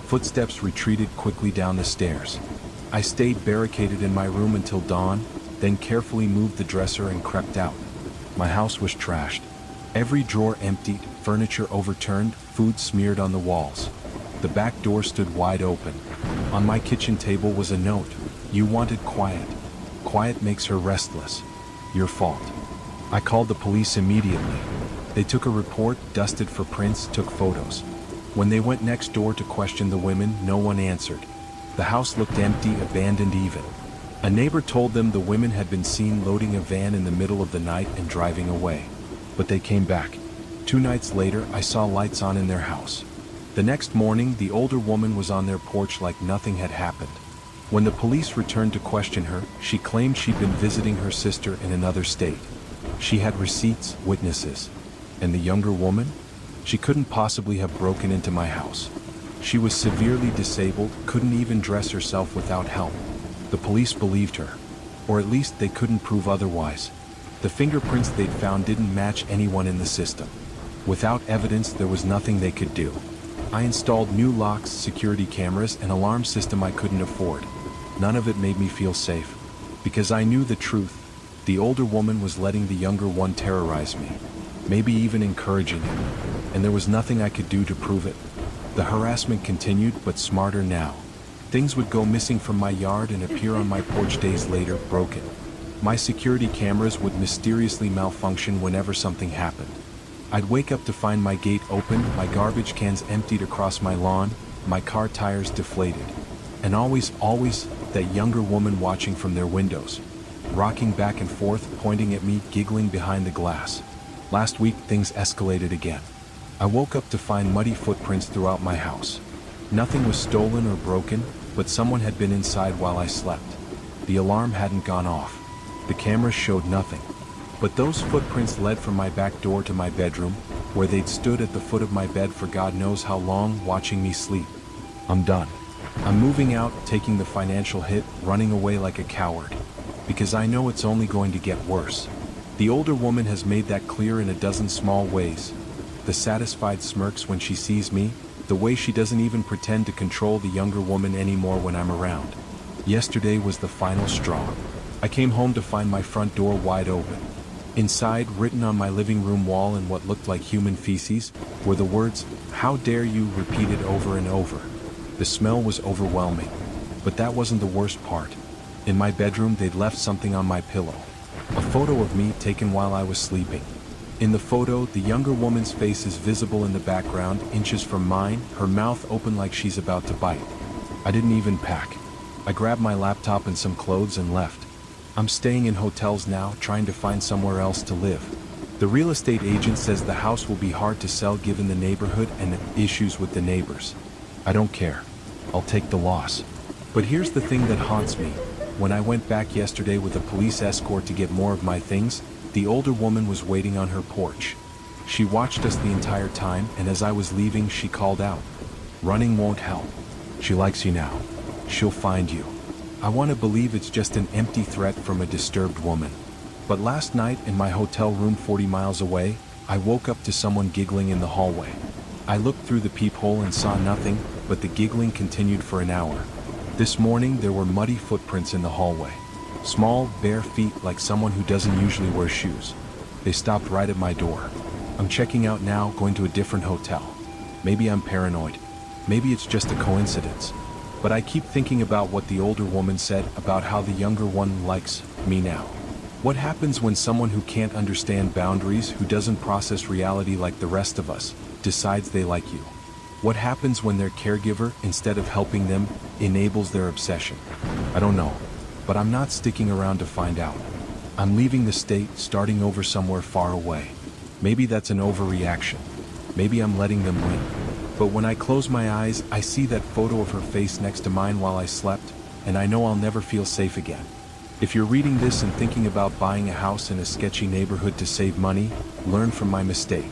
Footsteps retreated quickly down the stairs. I stayed barricaded in my room until dawn, then carefully moved the dresser and crept out. My house was trashed. Every drawer emptied, furniture overturned, food smeared on the walls. The back door stood wide open. On my kitchen table was a note. "You wanted quiet. Quiet makes her restless. Your fault." I called the police immediately. They took a report, dusted for prints, took photos. When they went next door to question the women, no one answered. The house looked empty, abandoned even. A neighbor told them the women had been seen loading a van in the middle of the night and driving away. But they came back. 2 nights later, I saw lights on in their house. The next morning, the older woman was on their porch like nothing had happened. When the police returned to question her, she claimed she'd been visiting her sister in another state. She had receipts, witnesses. And the younger woman? She couldn't possibly have broken into my house. She was severely disabled, couldn't even dress herself without help. The police believed her. Or at least they couldn't prove otherwise. The fingerprints they'd found didn't match anyone in the system. Without evidence, there was nothing they could do. I installed new locks, security cameras, and alarm system I couldn't afford. None of it made me feel safe. Because I knew the truth. The older woman was letting the younger one terrorize me. Maybe even encouraging it. And there was nothing I could do to prove it. The harassment continued, but smarter now. Things would go missing from my yard and appear on my porch days later, broken. My security cameras would mysteriously malfunction whenever something happened. I'd wake up to find my gate open, my garbage cans emptied across my lawn, my car tires deflated. And always, that younger woman watching from their windows. Rocking back and forth, pointing at me, giggling behind the glass. Last week, things escalated again. I woke up to find muddy footprints throughout my house. Nothing was stolen or broken, but someone had been inside while I slept. The alarm hadn't gone off. The cameras showed nothing. But those footprints led from my back door to my bedroom, where they'd stood at the foot of my bed for God knows how long, watching me sleep. I'm done. I'm moving out, taking the financial hit, running away like a coward. Because I know it's only going to get worse. The older woman has made that clear in a dozen small ways. The satisfied smirks when she sees me, the way she doesn't even pretend to control the younger woman anymore when I'm around. Yesterday was the final straw. I came home to find my front door wide open. Inside, written on my living room wall in what looked like human feces, were the words, "How dare you," repeated over and over. The smell was overwhelming. But that wasn't the worst part. In my bedroom, they'd left something on my pillow. A photo of me taken while I was sleeping. In the photo, the younger woman's face is visible in the background, inches from mine, her mouth open like she's about to bite. I didn't even pack. I grabbed my laptop and some clothes and left. I'm staying in hotels now, trying to find somewhere else to live. The real estate agent says the house will be hard to sell given the neighborhood and the issues with the neighbors. I don't care. I'll take the loss. But here's the thing that haunts me. When I went back yesterday with a police escort to get more of my things, the older woman was waiting on her porch. She watched us the entire time, and as I was leaving, she called out, "Running won't help. She likes you now. She'll find you." I want to believe it's just an empty threat from a disturbed woman. But last night, in my hotel room 40 miles away, I woke up to someone giggling in the hallway. I looked through the peephole and saw nothing, but the giggling continued for an hour. This morning, there were muddy footprints in the hallway. Small, bare feet like someone who doesn't usually wear shoes. They stopped right at my door. I'm checking out now, going to a different hotel. Maybe I'm paranoid. Maybe it's just a coincidence. But I keep thinking about what the older woman said about how the younger one likes me now. What happens when someone who can't understand boundaries, who doesn't process reality like the rest of us, decides they like you? What happens when their caregiver, instead of helping them, enables their obsession? I don't know. But I'm not sticking around to find out. I'm leaving the state, starting over somewhere far away. Maybe that's an overreaction. Maybe I'm letting them win. But when I close my eyes, I see that photo of her face next to mine while I slept, and I know I'll never feel safe again. If you're reading this and thinking about buying a house in a sketchy neighborhood to save money, learn from my mistake.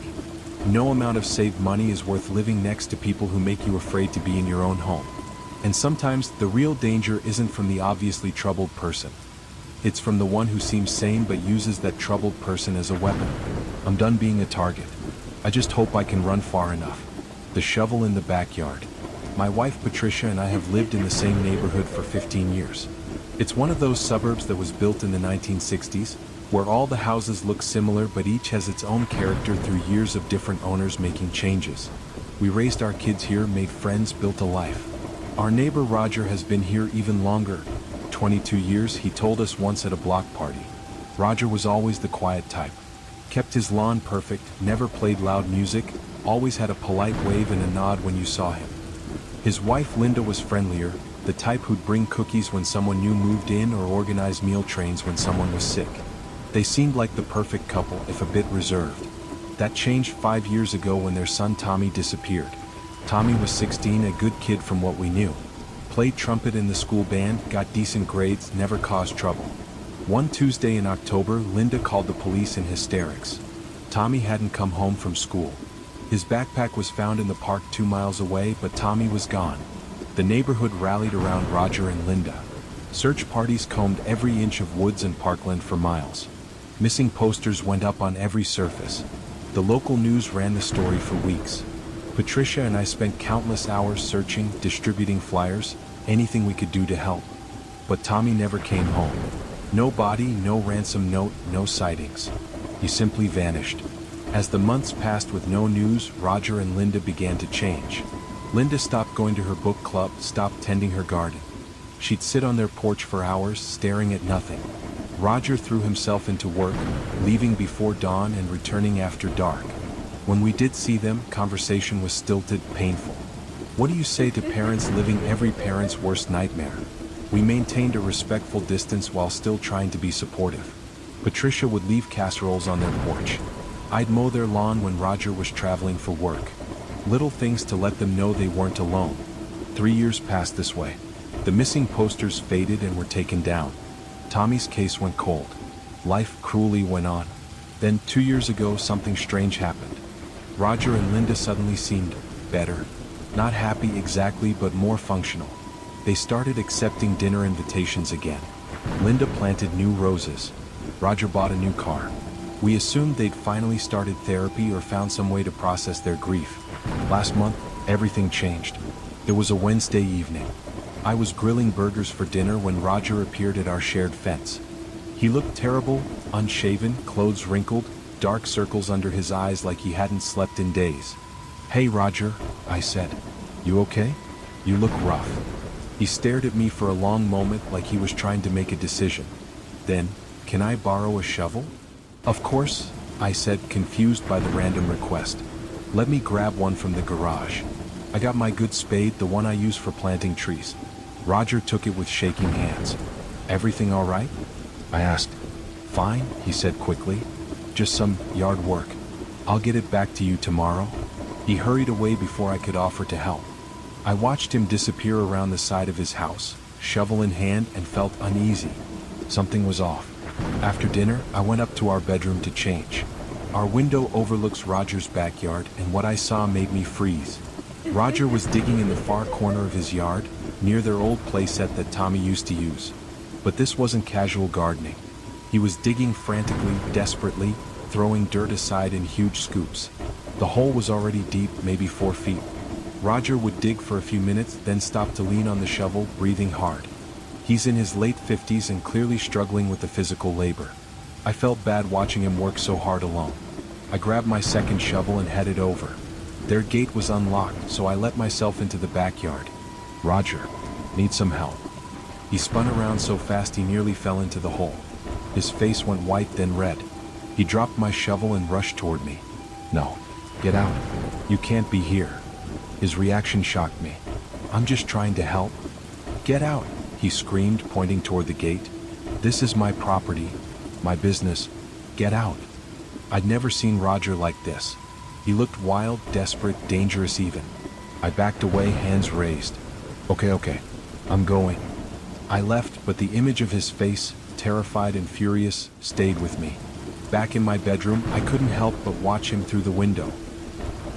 No amount of saved money is worth living next to people who make you afraid to be in your own home. And sometimes the real danger isn't from the obviously troubled person. It's from the one who seems sane but uses that troubled person as a weapon. I'm done being a target. I just hope I can run far enough. The shovel in the backyard. My wife Patricia and I have lived in the same neighborhood for 15 years. It's one of those suburbs that was built in the 1960s, where all the houses look similar but each has its own character through years of different owners making changes. We raised our kids here, made friends, built a life. Our neighbor Roger has been here even longer, 22 years, he told us once at a block party. Roger was always the quiet type. Kept his lawn perfect, never played loud music, always had a polite wave and a nod when you saw him. His wife Linda was friendlier, the type who'd bring cookies when someone new moved in or organize meal trains when someone was sick. They seemed like the perfect couple, if a bit reserved. That changed 5 years ago when their son Tommy disappeared. Tommy was 16, a good kid from what we knew. Played trumpet in the school band, got decent grades, never caused trouble. One Tuesday in October, Linda called the police in hysterics. Tommy hadn't come home from school. His backpack was found in the park 2 miles away, but Tommy was gone. The neighborhood rallied around Roger and Linda. Search parties combed every inch of woods and parkland for miles. Missing posters went up on every surface. The local news ran the story for weeks. Patricia and I spent countless hours searching, distributing flyers, anything we could do to help. But Tommy never came home. No body, no ransom note, no sightings. He simply vanished. As the months passed with no news, Roger and Linda began to change. Linda stopped going to her book club, stopped tending her garden. She'd sit on their porch for hours, staring at nothing. Roger threw himself into work, leaving before dawn and returning after dark. When we did see them, conversation was stilted, painful. What do you say to parents living every parent's worst nightmare? We maintained a respectful distance while still trying to be supportive. Patricia would leave casseroles on their porch. I'd mow their lawn when Roger was traveling for work. Little things to let them know they weren't alone. 3 years passed this way. The missing posters faded and were taken down. Tommy's case went cold. Life cruelly went on. Then 2 years ago, something strange happened. Roger and Linda suddenly seemed better. Not happy exactly, but more functional. They started accepting dinner invitations again. Linda planted new roses. Roger bought a new car. We assumed they'd finally started therapy or found some way to process their grief. Last month, everything changed. It was a Wednesday evening. I was grilling burgers for dinner when Roger appeared at our shared fence. He looked terrible, unshaven, clothes wrinkled, dark circles under his eyes like he hadn't slept in days. "Hey Roger," I said. "You okay? You look rough." He stared at me for a long moment like he was trying to make a decision. Then, "Can I borrow a shovel?" "Of course," I said, confused by the random request. "Let me grab one from the garage. I got my good spade, the one I use for planting trees." Roger took it with shaking hands. "Everything all right?" I asked. "Fine," he said quickly. "Just some yard work. I'll get it back to you tomorrow." He hurried away before I could offer to help. I watched him disappear around the side of his house, shovel in hand, and felt uneasy. Something was off. After dinner, I went up to our bedroom to change. Our window overlooks Roger's backyard, and what I saw made me freeze. Roger was digging in the far corner of his yard, near their old playset that Tommy used to use. But this wasn't casual gardening. He was digging frantically, desperately, throwing dirt aside in huge scoops. The hole was already deep, maybe 4 feet. Roger would dig for a few minutes, then stop to lean on the shovel, breathing hard. He's in his late 50s and clearly struggling with the physical labor. I felt bad watching him work so hard alone. I grabbed my second shovel and headed over. Their gate was unlocked, so I let myself into the backyard. "Roger, need some help." He spun around so fast he nearly fell into the hole. His face went white, then red. He dropped my shovel and rushed toward me. "No, get out. You can't be here." His reaction shocked me. "I'm just trying to help." "Get out," he screamed, pointing toward the gate. "This is my property, my business. Get out." I'd never seen Roger like this. He looked wild, desperate, dangerous even. I backed away, hands raised. Okay, I'm going." I left, but the image of his face, terrified and furious, stayed with me. Back in my bedroom, I couldn't help but watch him through the window.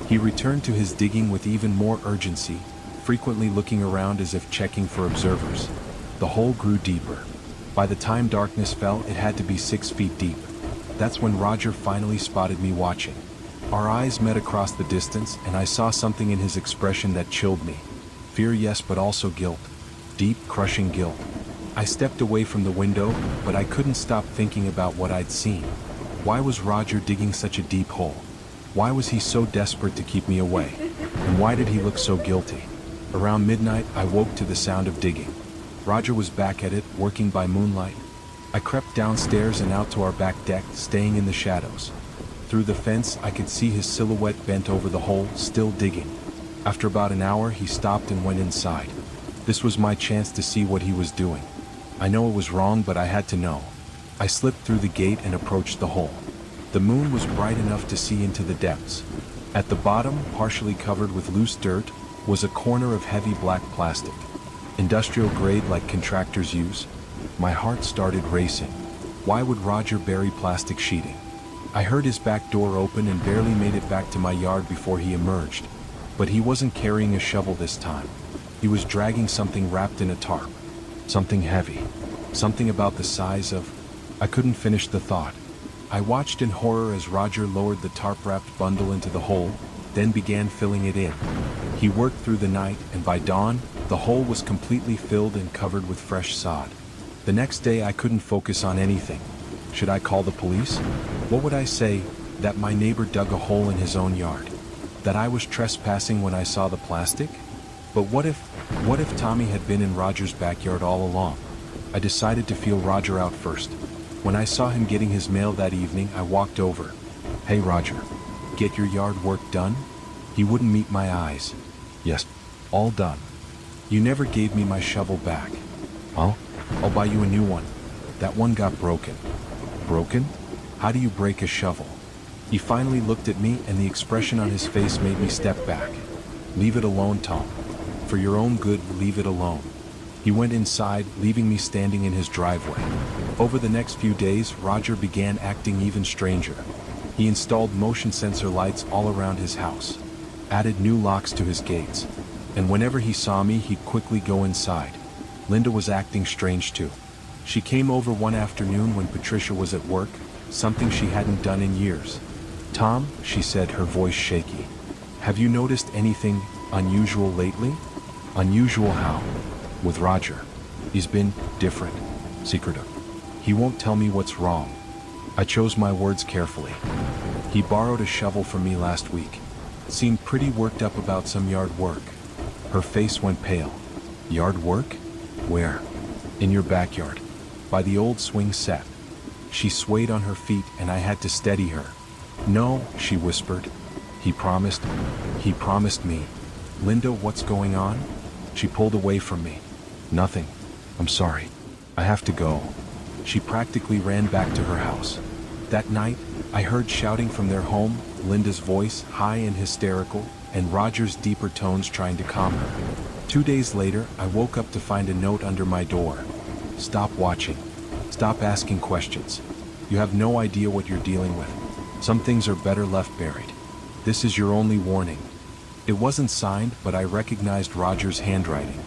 He returned to his digging with even more urgency, frequently looking around as if checking for observers. The hole grew deeper. By the time darkness fell, it had to be 6 feet deep. That's when Roger finally spotted me watching. Our eyes met across the distance, and I saw something in his expression that chilled me. Fear, yes, but also guilt. Deep, crushing guilt. I stepped away from the window, but I couldn't stop thinking about what I'd seen. Why was Roger digging such a deep hole? Why was he so desperate to keep me away? And why did he look so guilty? Around midnight, I woke to the sound of digging. Roger was back at it, working by moonlight. I crept downstairs and out to our back deck, staying in the shadows. Through the fence, I could see his silhouette bent over the hole, still digging. After about an hour, he stopped and went inside. This was my chance to see what he was doing. I know it was wrong, but I had to know. I slipped through the gate and approached the hole. The moon was bright enough to see into the depths. At the bottom, partially covered with loose dirt, was a corner of heavy black plastic. Industrial grade like contractors use. My heart started racing. Why would Roger bury plastic sheeting? I heard his back door open and barely made it back to my yard before he emerged. But he wasn't carrying a shovel this time. He was dragging something wrapped in a tarp. Something heavy. Something about the size of... I couldn't finish the thought. I watched in horror as Roger lowered the tarp-wrapped bundle into the hole, then began filling it in. He worked through the night, and by dawn, the hole was completely filled and covered with fresh sod. The next day I couldn't focus on anything. Should I call the police? What would I say? That my neighbor dug a hole in his own yard? That I was trespassing when I saw the plastic? But what if Tommy had been in Roger's backyard all along? I decided to feel Roger out first. When I saw him getting his mail that evening, I walked over. "Hey Roger, get your yard work done?" He wouldn't meet my eyes. "Yes, all done." "You never gave me my shovel back." "Well, I'll buy you a new one. That one got broken." "Broken? How do you break a shovel?" He finally looked at me, and the expression on his face made me step back. "Leave it alone, Tom. For your own good, leave it alone." He went inside, leaving me standing in his driveway. Over the next few days, Roger began acting even stranger. He installed motion sensor lights all around his house, added new locks to his gates, and whenever he saw me, he'd quickly go inside. Linda was acting strange too. She came over one afternoon when Patricia was at work, something she hadn't done in years. "Tom," she said, her voice shaky, "have you noticed anything unusual lately?" "Unusual how?" "With Roger. He's been different, secretive. He won't tell me what's wrong." I chose my words carefully. "He borrowed a shovel from me last week. Seemed pretty worked up about some yard work." Her face went pale. "Yard work? Where?" "In your backyard. By the old swing set." She swayed on her feet and I had to steady her. "No," she whispered. He promised me." "Linda, what's going on?" She pulled away from me. "Nothing. I'm sorry. I have to go." She practically ran back to her house. That night, I heard shouting from their home, Linda's voice, high and hysterical, and Roger's deeper tones trying to calm her. 2 days later, I woke up to find a note under my door. "Stop watching. Stop asking questions. You have no idea what you're dealing with. Some things are better left buried. This is your only warning." It wasn't signed, but I recognized Roger's handwriting.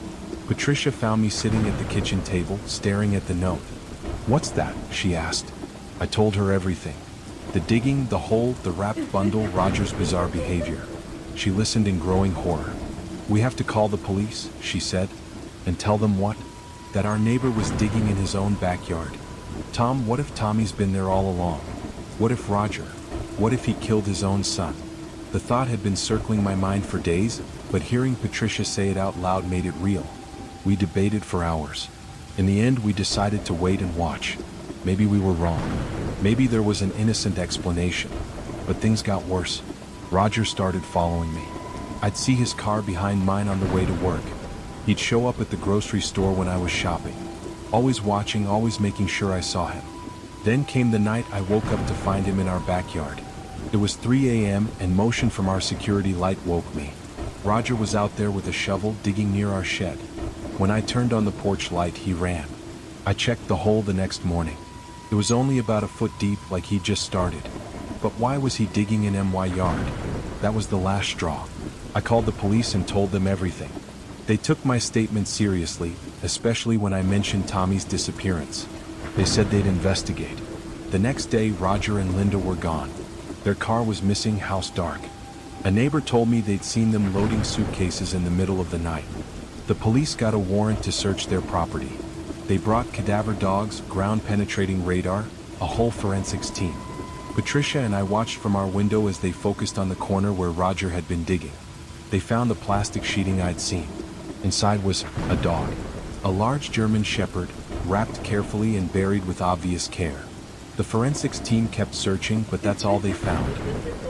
Patricia found me sitting at the kitchen table, staring at the note. "What's that?" she asked. I told her everything. The digging, the hole, the wrapped bundle, Roger's bizarre behavior. She listened in growing horror. "We have to call the police," she said. "And tell them what?" "That our neighbor was digging in his own backyard." "Tom, what if Tommy's been there all along? What if Roger? What if he killed his own son?" The thought had been circling my mind for days, but hearing Patricia say it out loud made it real. We debated for hours. In the end, we decided to wait and watch. Maybe we were wrong. Maybe there was an innocent explanation. But things got worse. Roger started following me. I'd see his car behind mine on the way to work. He'd show up at the grocery store when I was shopping. Always watching, always making sure I saw him. Then came the night I woke up to find him in our backyard. It was 3 a.m. and motion from our security light woke me. Roger was out there with a shovel digging near our shed. When I turned on the porch light, he ran. I checked the hole the next morning. It was only about a foot deep, like he'd just started. But why was he digging in my yard? That was the last straw. I called the police and told them everything. They took my statement seriously, especially when I mentioned Tommy's disappearance. They said they'd investigate. The next day, Roger and Linda were gone. Their car was missing, house dark. A neighbor told me they'd seen them loading suitcases in the middle of the night. The police got a warrant to search their property. They brought cadaver dogs, ground-penetrating radar, a whole forensics team. Patricia and I watched from our window as they focused on the corner where Roger had been digging. They found the plastic sheeting I'd seen. Inside was a dog, a large German shepherd, wrapped carefully and buried with obvious care. The forensics team kept searching, but that's all they found.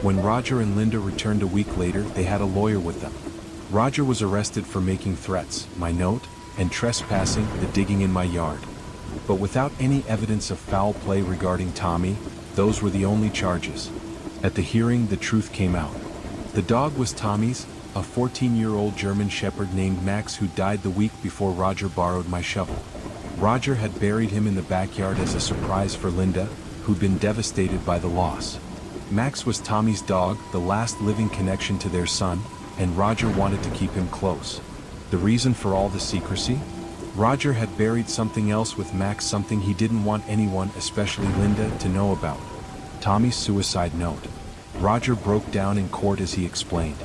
When Roger and Linda returned a week later, they had a lawyer with them. Roger was arrested for making threats, my note, and trespassing, the digging in my yard. But without any evidence of foul play regarding Tommy, those were the only charges. At the hearing, the truth came out. The dog was Tommy's, a 14-year-old German shepherd named Max who died the week before Roger borrowed my shovel. Roger had buried him in the backyard as a surprise for Linda, who'd been devastated by the loss. Max was Tommy's dog, the last living connection to their son, and Roger wanted to keep him close. The reason for all the secrecy? Roger had buried something else with Max, something he didn't want anyone, especially Linda, to know about. Tommy's suicide note. Roger broke down in court as he explained.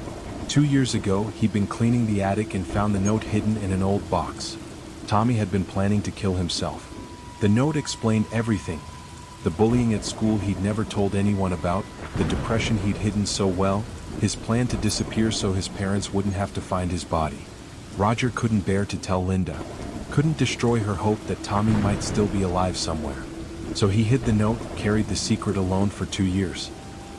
2 years ago, he'd been cleaning the attic and found the note hidden in an old box. Tommy had been planning to kill himself. The note explained everything. The bullying at school he'd never told anyone about, the depression he'd hidden so well, his plan to disappear so his parents wouldn't have to find his body. Roger couldn't bear to tell Linda, couldn't destroy her hope that Tommy might still be alive somewhere. So he hid the note, carried the secret alone for 2 years.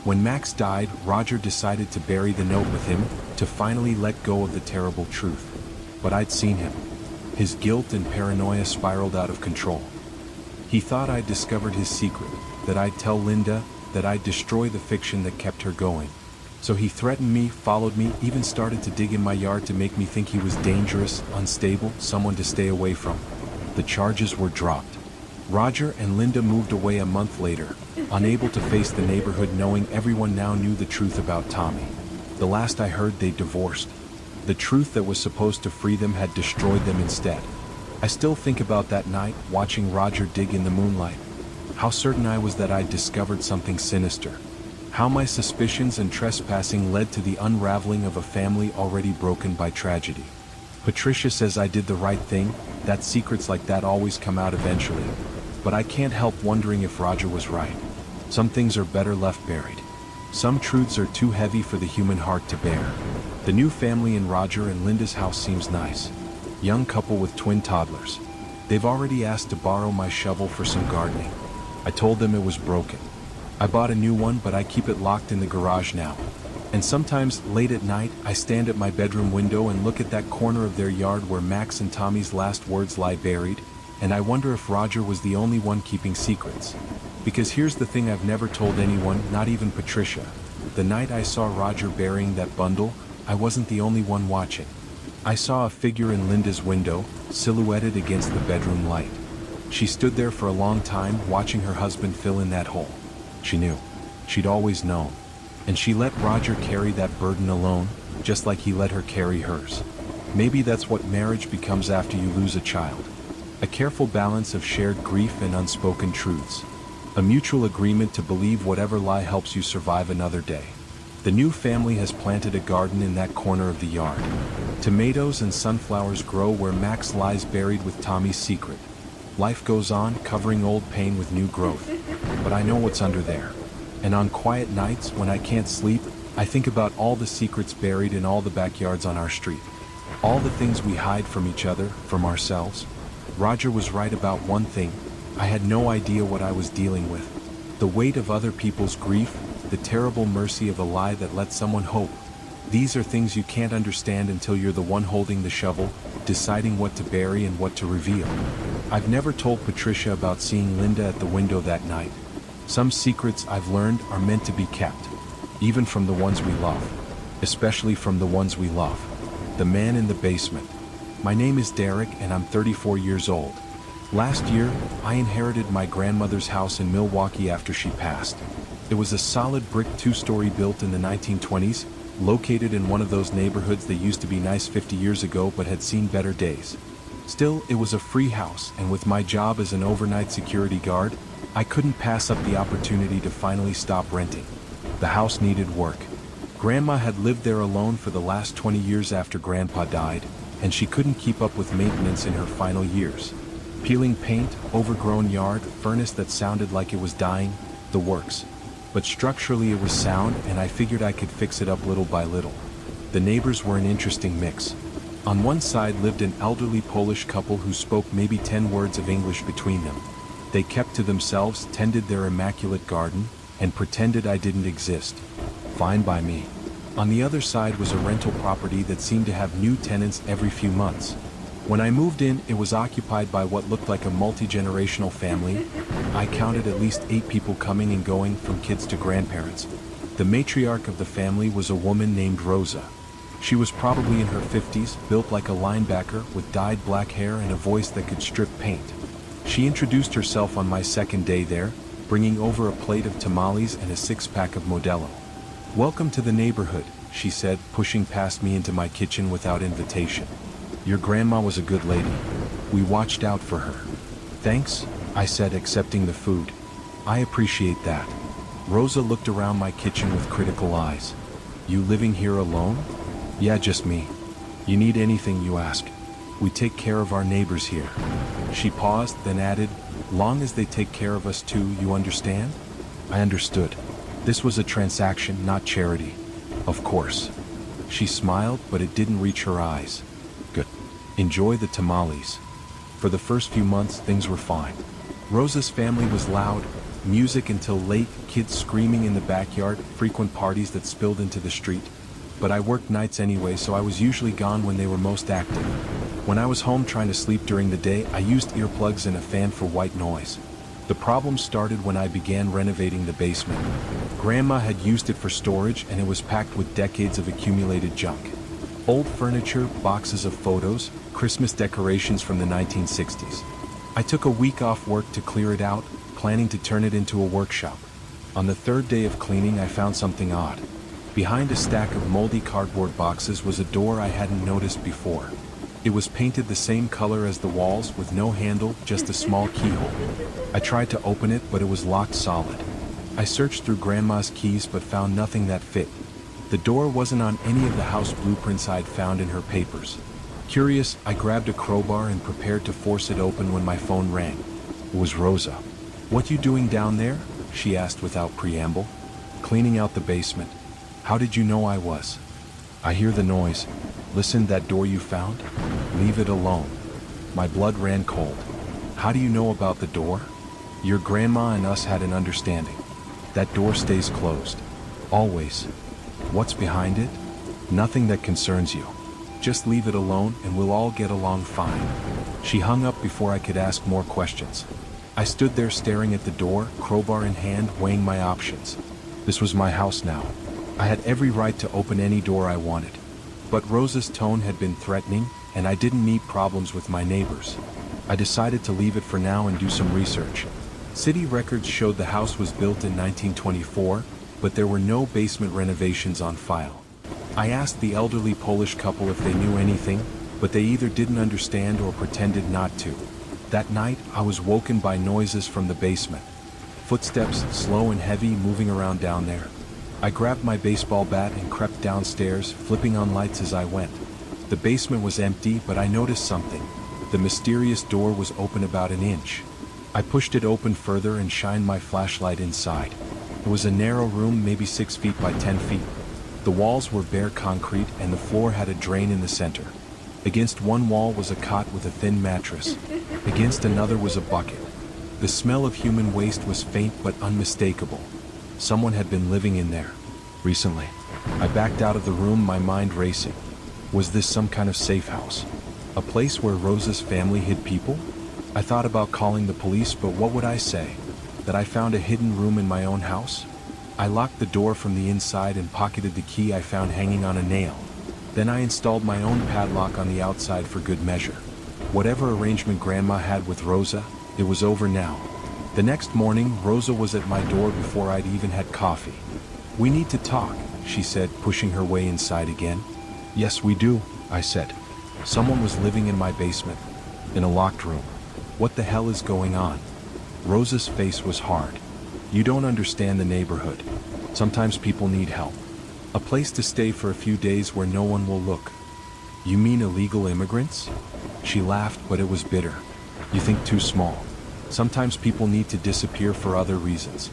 When Max died, Roger decided to bury the note with him, to finally let go of the terrible truth. But I'd seen him. His guilt and paranoia spiraled out of control. He thought I'd discovered his secret, that I'd tell Linda, that I'd destroy the fiction that kept her going. So he threatened me, followed me, even started to dig in my yard to make me think he was dangerous, unstable, someone to stay away from. The charges were dropped. Roger and Linda moved away a month later, unable to face the neighborhood knowing everyone now knew the truth about Tommy. The last I heard, they divorced. The truth that was supposed to free them had destroyed them instead. I still think about that night, watching Roger dig in the moonlight. How certain I was that I'd discovered something sinister. How my suspicions and trespassing led to the unraveling of a family already broken by tragedy. Patricia says I did the right thing, that secrets like that always come out eventually. But I can't help wondering if Roger was right. Some things are better left buried. Some truths are too heavy for the human heart to bear. The new family in Roger and Linda's house seems nice. Young couple with twin toddlers. They've already asked to borrow my shovel for some gardening. I told them it was broken. I bought a new one, but I keep it locked in the garage now. And sometimes, late at night, I stand at my bedroom window and look at that corner of their yard where Max and Tommy's last words lie buried, and I wonder if Roger was the only one keeping secrets. Because here's the thing I've never told anyone, not even Patricia. The night I saw Roger burying that bundle, I wasn't the only one watching. I saw a figure in Linda's window, silhouetted against the bedroom light. She stood there for a long time, watching her husband fill in that hole. She knew. She'd always known. And she let Roger carry that burden alone, just like he let her carry hers. Maybe that's what marriage becomes after you lose a child. A careful balance of shared grief and unspoken truths. A mutual agreement to believe whatever lie helps you survive another day. The new family has planted a garden in that corner of the yard. Tomatoes and sunflowers grow where Max lies buried with Tommy's secret. Life goes on, covering old pain with new growth. But I know what's under there. And on quiet nights, when I can't sleep, I think about all the secrets buried in all the backyards on our street. All the things we hide from each other, from ourselves. Roger was right about one thing. I had no idea what I was dealing with. The weight of other people's grief, the terrible mercy of a lie that lets someone hope. These are things you can't understand until you're the one holding the shovel, deciding what to bury and what to reveal. I've never told Patricia about seeing Linda at the window that night. Some secrets I've learned are meant to be kept, even from the ones we love, especially from the ones we love. The man in the basement. My name is Derek and I'm 34 years old. Last year, I inherited my grandmother's house in Milwaukee after she passed. It was a solid brick 2-story built in the 1920s, located in one of those neighborhoods that used to be nice 50 years ago but had seen better days. Still, it was a free house, and with my job as an overnight security guard, I couldn't pass up the opportunity to finally stop renting. The house needed work. Grandma had lived there alone for the last 20 years after Grandpa died, and she couldn't keep up with maintenance in her final years. Peeling paint, overgrown yard, furnace that sounded like it was dying, the works. But structurally it was sound, and I figured I could fix it up little by little. The neighbors were an interesting mix. On one side lived an elderly Polish couple who spoke maybe 10 words of English between them. They kept to themselves, tended their immaculate garden, and pretended I didn't exist. Fine by me. On the other side was a rental property that seemed to have new tenants every few months. When I moved in, it was occupied by what looked like a multi-generational family. I counted at least 8 people coming and going, from kids to grandparents. The matriarch of the family was a woman named Rosa. She was probably in her 50s, built like a linebacker, with dyed black hair and a voice that could strip paint. She introduced herself on my second day there, bringing over a plate of tamales and a 6-pack of Modelo. "Welcome to the neighborhood," she said, pushing past me into my kitchen without invitation. "Your grandma was a good lady. We watched out for her." "Thanks," I said, accepting the food. "I appreciate that." Rosa looked around my kitchen with critical eyes. You living here alone? Yeah, just me. You need anything, you ask. We take care of our neighbors here. She paused, then added, long as they take care of us too, you understand? I understood. This was a transaction, not charity. Of course. She smiled, but it didn't reach her eyes. Good. Enjoy the tamales. For the first few months, things were fine. Rosa's family was loud, music until late, kids screaming in the backyard, frequent parties that spilled into the street. But I worked nights anyway, so I was usually gone when they were most active. When I was home trying to sleep during the day, I used earplugs and a fan for white noise. The problem started when I began renovating the basement. Grandma had used it for storage, and it was packed with decades of accumulated junk. Old furniture, boxes of photos, Christmas decorations from the 1960s. I took a week off work to clear it out, planning to turn it into a workshop. On the third day of cleaning, I found something odd. Behind a stack of moldy cardboard boxes was a door I hadn't noticed before. It was painted the same color as the walls, with no handle, just a small keyhole. I tried to open it, but it was locked solid. I searched through Grandma's keys but found nothing that fit. The door wasn't on any of the house blueprints I'd found in her papers. Curious, I grabbed a crowbar and prepared to force it open when my phone rang. It was Rosa. What you doing down there? She asked without preamble. Cleaning out the basement. How did you know I was? I hear the noise. Listen, that door you found? Leave it alone. My blood ran cold. How do you know about the door? Your grandma and us had an understanding. That door stays closed. Always. What's behind it? Nothing that concerns you. Just leave it alone and we'll all get along fine. She hung up before I could ask more questions. I stood there staring at the door, crowbar in hand, weighing my options. This was my house now. I had every right to open any door I wanted. But Rosa's tone had been threatening, and I didn't need problems with my neighbors. I decided to leave it for now and do some research. City records showed the house was built in 1924, but there were no basement renovations on file. I asked the elderly Polish couple if they knew anything, but they either didn't understand or pretended not to. That night, I was woken by noises from the basement. Footsteps, slow and heavy, moving around down there. I grabbed my baseball bat and crept downstairs, flipping on lights as I went. The basement was empty, but I noticed something. The mysterious door was open about an inch. I pushed it open further and shined my flashlight inside. It was a narrow room, maybe 6 feet by 10 feet. The walls were bare concrete and the floor had a drain in the center. Against one wall was a cot with a thin mattress. Against another was a bucket. The smell of human waste was faint but unmistakable. Someone had been living in there. Recently. I backed out of the room, my mind racing. Was this some kind of safe house? A place where Rosa's family hid people? I thought about calling the police, but what would I say? That I found a hidden room in my own house? I locked the door from the inside and pocketed the key I found hanging on a nail. Then I installed my own padlock on the outside for good measure. Whatever arrangement Grandma had with Rosa, it was over now. The next morning, Rosa was at my door before I'd even had coffee. We need to talk, she said, pushing her way inside again. Yes, we do, I said. Someone was living in my basement, in a locked room. What the hell is going on? Rosa's face was hard. You don't understand the neighborhood. Sometimes people need help. A place to stay for a few days where no one will look. You mean illegal immigrants? She laughed, but it was bitter. You think too small. Sometimes people need to disappear for other reasons.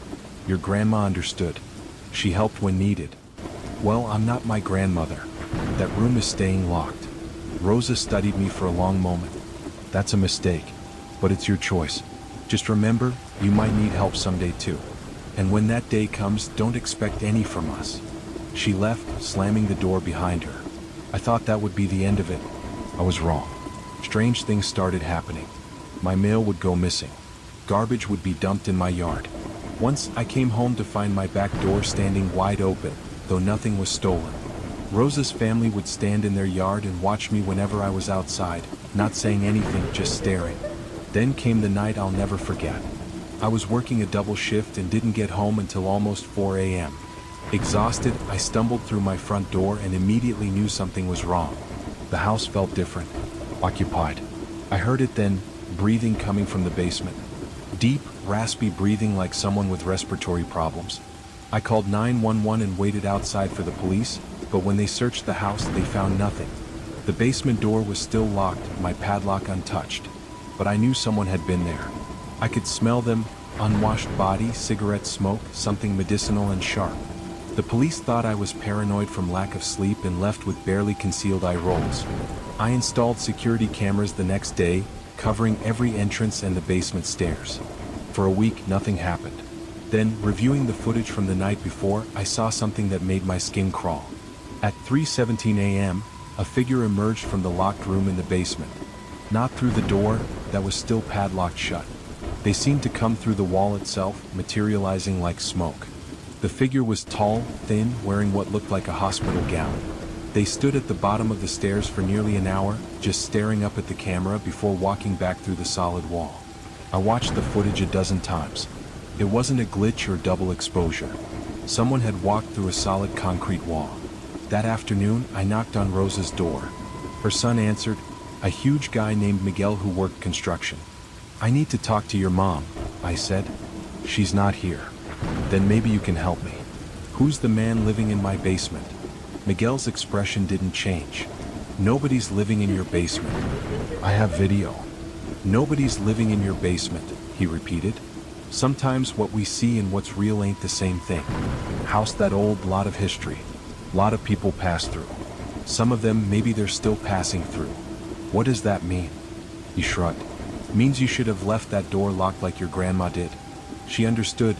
Your grandma understood. She helped when needed. Well, I'm not my grandmother. That room is staying locked. Rosa studied me for a long moment. That's a mistake, but it's your choice. Just remember, you might need help someday too. And when that day comes, don't expect any from us. She left, slamming the door behind her. I thought that would be the end of it. I was wrong. Strange things started happening. My mail would go missing. Garbage would be dumped in my yard. Once I came home to find my back door standing wide open, though nothing was stolen. Rosa's family would stand in their yard and watch me whenever I was outside, not saying anything, just staring. Then came the night I'll never forget. I was working a double shift and didn't get home until almost 4 a.m. Exhausted, I stumbled through my front door and immediately knew something was wrong. The house felt different, occupied. I heard it then, breathing coming from the basement. Deep, raspy breathing like someone with respiratory problems. I called 911 and waited outside for the police, but when they searched the house, they found nothing. The basement door was still locked, my padlock untouched. But I knew someone had been there. I could smell them, unwashed body, cigarette smoke, something medicinal and sharp. The police thought I was paranoid from lack of sleep and left with barely concealed eye rolls. I installed security cameras the next day, covering every entrance and the basement stairs. For a week, nothing happened. Then, reviewing the footage from the night before, I saw something that made my skin crawl. At 3:17 a.m., a figure emerged from the locked room in the basement. Not through the door, that was still padlocked shut. They seemed to come through the wall itself, materializing like smoke. The figure was tall, thin, wearing what looked like a hospital gown. They stood at the bottom of the stairs for nearly an hour, just staring up at the camera before walking back through the solid wall. I watched the footage a dozen times. It wasn't a glitch or double exposure. Someone had walked through a solid concrete wall. That afternoon, I knocked on Rosa's door. Her son answered, a huge guy named Miguel who worked construction. I need to talk to your mom, I said. She's not here. Then maybe you can help me. Who's the man living in my basement? Miguel's expression didn't change. Nobody's living in your basement. I have video. Nobody's living in your basement, he repeated. Sometimes what we see and what's real ain't the same thing. House that old, lot of history. Lot of people pass through. Some of them, maybe they're still passing through. What does that mean? He shrugged. Means you should have left that door locked like your grandma did. She understood.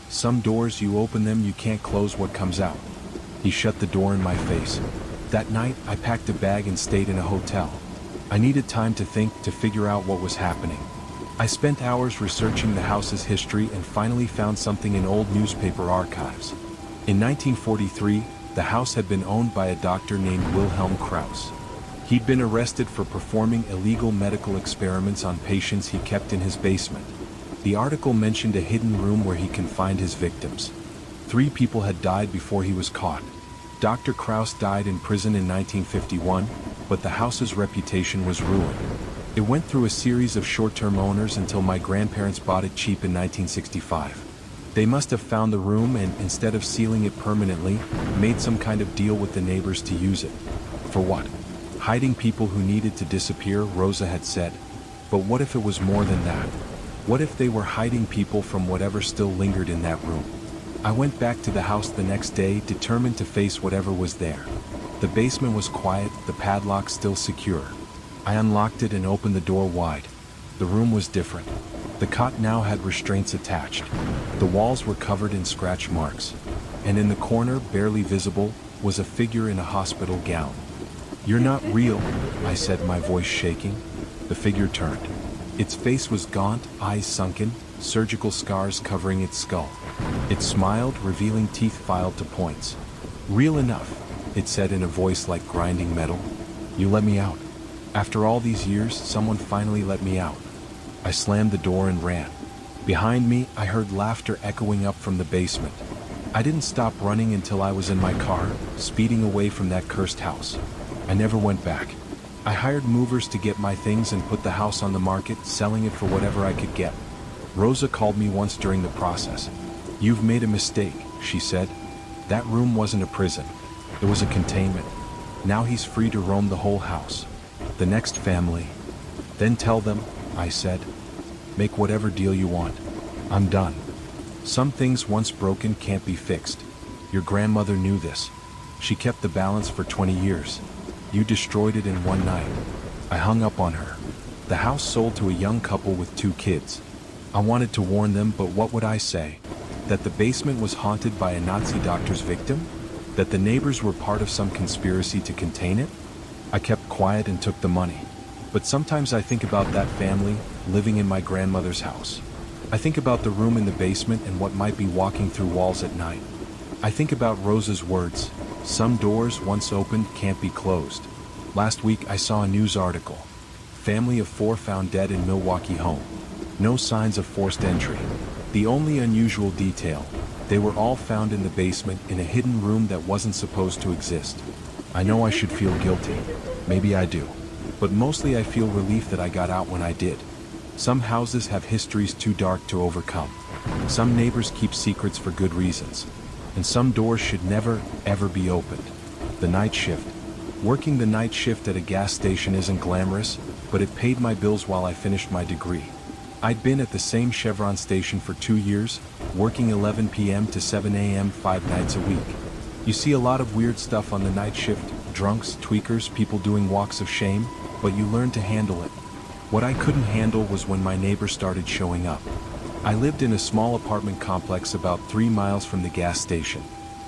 Some doors, you open them, you can't close what comes out. He shut the door in my face. That night, I packed a bag and stayed in a hotel. I needed time to think, to figure out what was happening. I spent hours researching the house's history and finally found something in old newspaper archives. In 1943, the house had been owned by a doctor named Wilhelm Krauss. He'd been arrested for performing illegal medical experiments on patients he kept in his basement. The article mentioned a hidden room where he confined his victims. 3 people had died before he was caught. Dr. Krauss died in prison in 1951, but the house's reputation was ruined. It went through a series of short-term owners until my grandparents bought it cheap in 1965. They must have found the room and, instead of sealing it permanently, made some kind of deal with the neighbors to use it. For what? Hiding people who needed to disappear, Rosa had said. But what if it was more than that? What if they were hiding people from whatever still lingered in that room? I went back to the house the next day, determined to face whatever was there. The basement was quiet, the padlock still secure. I unlocked it and opened the door wide. The room was different. The cot now had restraints attached. The walls were covered in scratch marks. And in the corner, barely visible, was a figure in a hospital gown. "You're not real," I said, my voice shaking. The figure turned. Its face was gaunt, eyes sunken, surgical scars covering its skull. It smiled, revealing teeth filed to points. "Real enough," it said in a voice like grinding metal. "You let me out. After all these years, someone finally let me out." I slammed the door and ran. Behind me, I heard laughter echoing up from the basement. I didn't stop running until I was in my car, speeding away from that cursed house. I never went back. I hired movers to get my things and put the house on the market, selling it for whatever I could get. Rosa called me once during the process. "You've made a mistake," she said. "That room wasn't a prison. It was a containment. Now he's free to roam the whole house. The next family." "Then tell them," I said. "Make whatever deal you want. I'm done. Some things once broken can't be fixed. Your grandmother knew this. She kept the balance for 20 years. You destroyed it in one night." I hung up on her. The house sold to a young couple with 2 kids. I wanted to warn them, but what would I say? That the basement was haunted by a Nazi doctor's victim? That the neighbors were part of some conspiracy to contain it? I kept quiet and took the money. But sometimes I think about that family, living in my grandmother's house. I think about the room in the basement and what might be walking through walls at night. I think about Rosa's words. Some doors, once opened, can't be closed. Last week I saw a news article. Family of 4 found dead in Milwaukee home. No signs of forced entry. The only unusual detail, they were all found in the basement in a hidden room that wasn't supposed to exist. I know I should feel guilty. Maybe I do. But mostly I feel relief that I got out when I did. Some houses have histories too dark to overcome. Some neighbors keep secrets for good reasons. and some doors should never, ever be opened. The night shift. Working the night shift at a gas station isn't glamorous, but it paid my bills while I finished my degree. I'd been at the same Chevron station for 2 years, working 11 p.m. to 7 a.m. 5 nights a week. You see a lot of weird stuff on the night shift, drunks, tweakers, people doing walks of shame, but you learn to handle it. What I couldn't handle was when my neighbor started showing up. I lived in a small apartment complex about 3 miles from the gas station.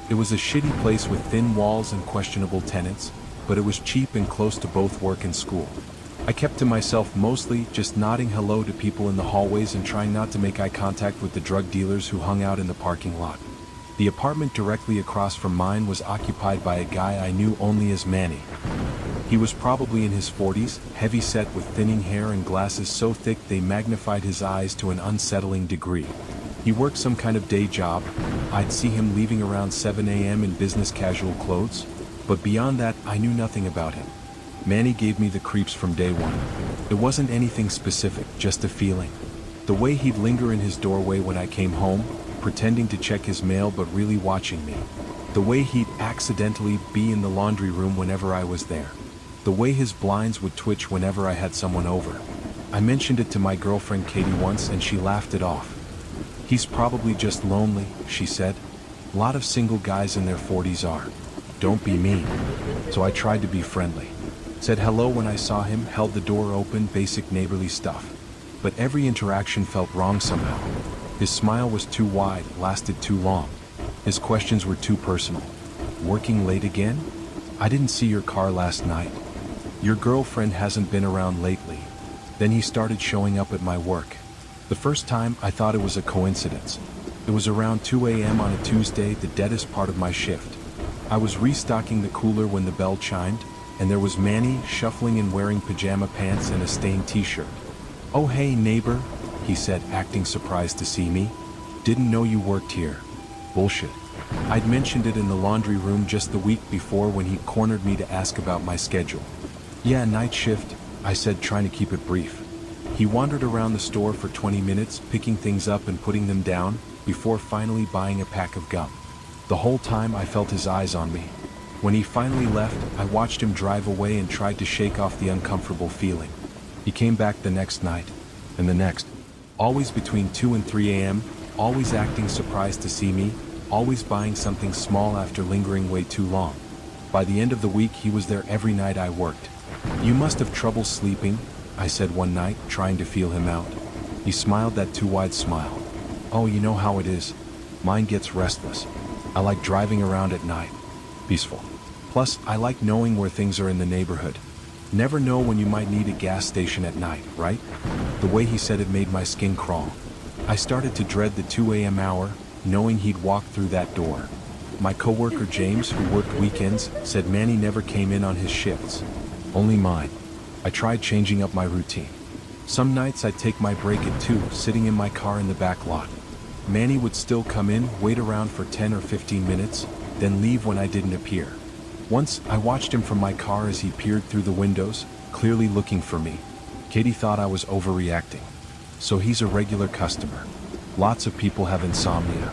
It was a shitty place with thin walls and questionable tenants, but it was cheap and close to both work and school. I kept to myself mostly, just nodding hello to people in the hallways and trying not to make eye contact with the drug dealers who hung out in the parking lot. The apartment directly across from mine was occupied by a guy I knew only as Manny. He was probably in his 40s, heavy-set with thinning hair and glasses so thick they magnified his eyes to an unsettling degree. He worked some kind of day job. I'd see him leaving around 7 a.m. in business casual clothes, but beyond that, I knew nothing about him. Manny gave me the creeps from day one. It wasn't anything specific, just a feeling. The way he'd linger in his doorway when I came home, pretending to check his mail but really watching me. The way he'd accidentally be in the laundry room whenever I was there. The way his blinds would twitch whenever I had someone over. I mentioned it to my girlfriend Katie once and she laughed it off. "He's probably just lonely," she said. "A lot of single guys in their 40s are. Don't be mean." So I tried to be friendly. Said hello when I saw him, held the door open, basic neighborly stuff. But every interaction felt wrong somehow. His smile was too wide, lasted too long. His questions were too personal. "Working late again? I didn't see your car last night. Your girlfriend hasn't been around lately." Then he started showing up at my work. The first time I thought it was a coincidence. It was around 2 a.m. on a Tuesday, the deadest part of my shift. I was restocking the cooler when the bell chimed, and there was Manny shuffling and wearing pajama pants and a stained t-shirt. "Oh hey neighbor," he said, acting surprised to see me. "Didn't know you worked here." Bullshit. I'd mentioned it in the laundry room just the week before when he cornered me to ask about my schedule. "Yeah, night shift," I said, trying to keep it brief. He wandered around the store for 20 minutes, picking things up and putting them down, before finally buying a pack of gum. The whole time I felt his eyes on me. When he finally left, I watched him drive away and tried to shake off the uncomfortable feeling. He came back the next night, and the next. Always between 2 and 3 a.m., always acting surprised to see me, always buying something small after lingering way too long. By the end of the week, he was there every night I worked. "You must have trouble sleeping," I said one night, trying to feel him out. He smiled that too wide smile. "Oh, you know how it is. Mine gets restless. I like driving around at night. Peaceful. Plus, I like knowing where things are in the neighborhood. Never know when you might need a gas station at night, right?" The way he said it made my skin crawl. I started to dread the 2 a.m. hour, knowing he'd walk through that door. My coworker James, who worked weekends, said Manny never came in on his shifts. Only mine. I tried changing up my routine. Some nights I'd take my break at 2, sitting in my car in the back lot. Manny would still come in, wait around for 10 or 15 minutes, then leave when I didn't appear. Once, I watched him from my car as he peered through the windows, clearly looking for me. Katie thought I was overreacting. So he's a regular customer. Lots of people have insomnia.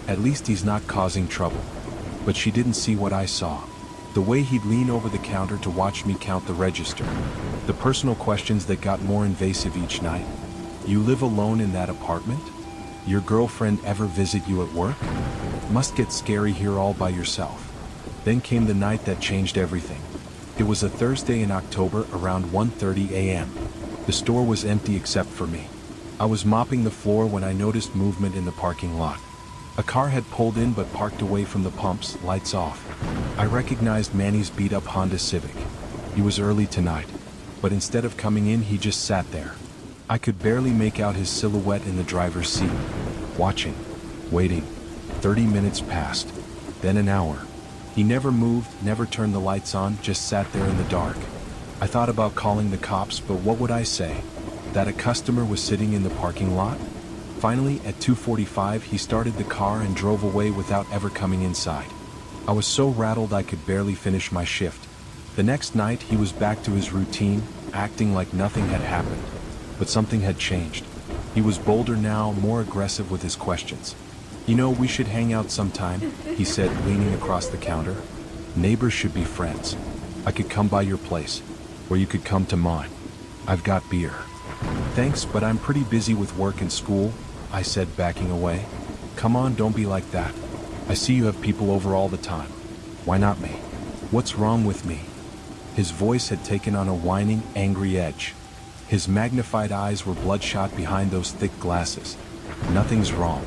At least he's not causing trouble. But she didn't see what I saw. The way he'd lean over the counter to watch me count the register. The personal questions that got more invasive each night. "You live alone in that apartment? Your girlfriend ever visit you at work? Must get scary here all by yourself." Then came the night that changed everything. It was a Thursday in October around 1:30 a.m. The store was empty except for me. I was mopping the floor when I noticed movement in the parking lot. A car had pulled in but parked away from the pumps, lights off. I recognized Manny's beat-up Honda Civic. He was early tonight, but instead of coming in, he just sat there. I could barely make out his silhouette in the driver's seat. Watching. Waiting. 30 minutes passed. Then an hour. He never moved, never turned the lights on, just sat there in the dark. I thought about calling the cops, but what would I say? That a customer was sitting in the parking lot? Finally, at 2:45, he started the car and drove away without ever coming inside. I was so rattled I could barely finish my shift. The next night, he was back to his routine, acting like nothing had happened. But something had changed. He was bolder now, more aggressive with his questions. You know, we should hang out sometime, he said, leaning across the counter. Neighbors should be friends. I could come by your place, or you could come to mine. I've got beer. Thanks, but I'm pretty busy with work and school, I said, backing away. Come on, don't be like that. I see you have people over all the time. Why not me? What's wrong with me? His voice had taken on a whining, angry edge. His magnified eyes were bloodshot behind those thick glasses. Nothing's wrong.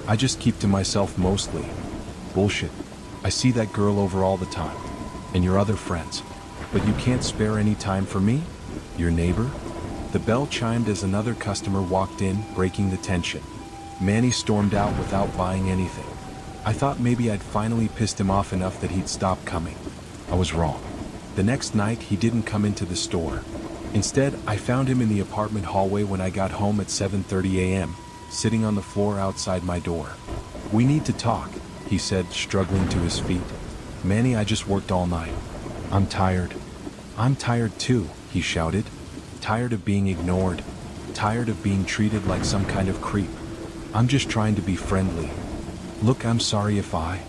I just keep to myself mostly. Bullshit. I see that girl over all the time. And your other friends. But you can't spare any time for me? Your neighbor? The bell chimed as another customer walked in, breaking the tension. Manny stormed out without buying anything. I thought maybe I'd finally pissed him off enough that he'd stop coming. I was wrong. The next night, he didn't come into the store. Instead, I found him in the apartment hallway when I got home at 7:30 a.m., sitting on the floor outside my door. We need to talk, he said, struggling to his feet. Manny, I just worked all night. I'm tired. I'm tired too, he shouted. Tired of being ignored. Tired of being treated like some kind of creep. I'm just trying to be friendly. Look, I'm sorry if I...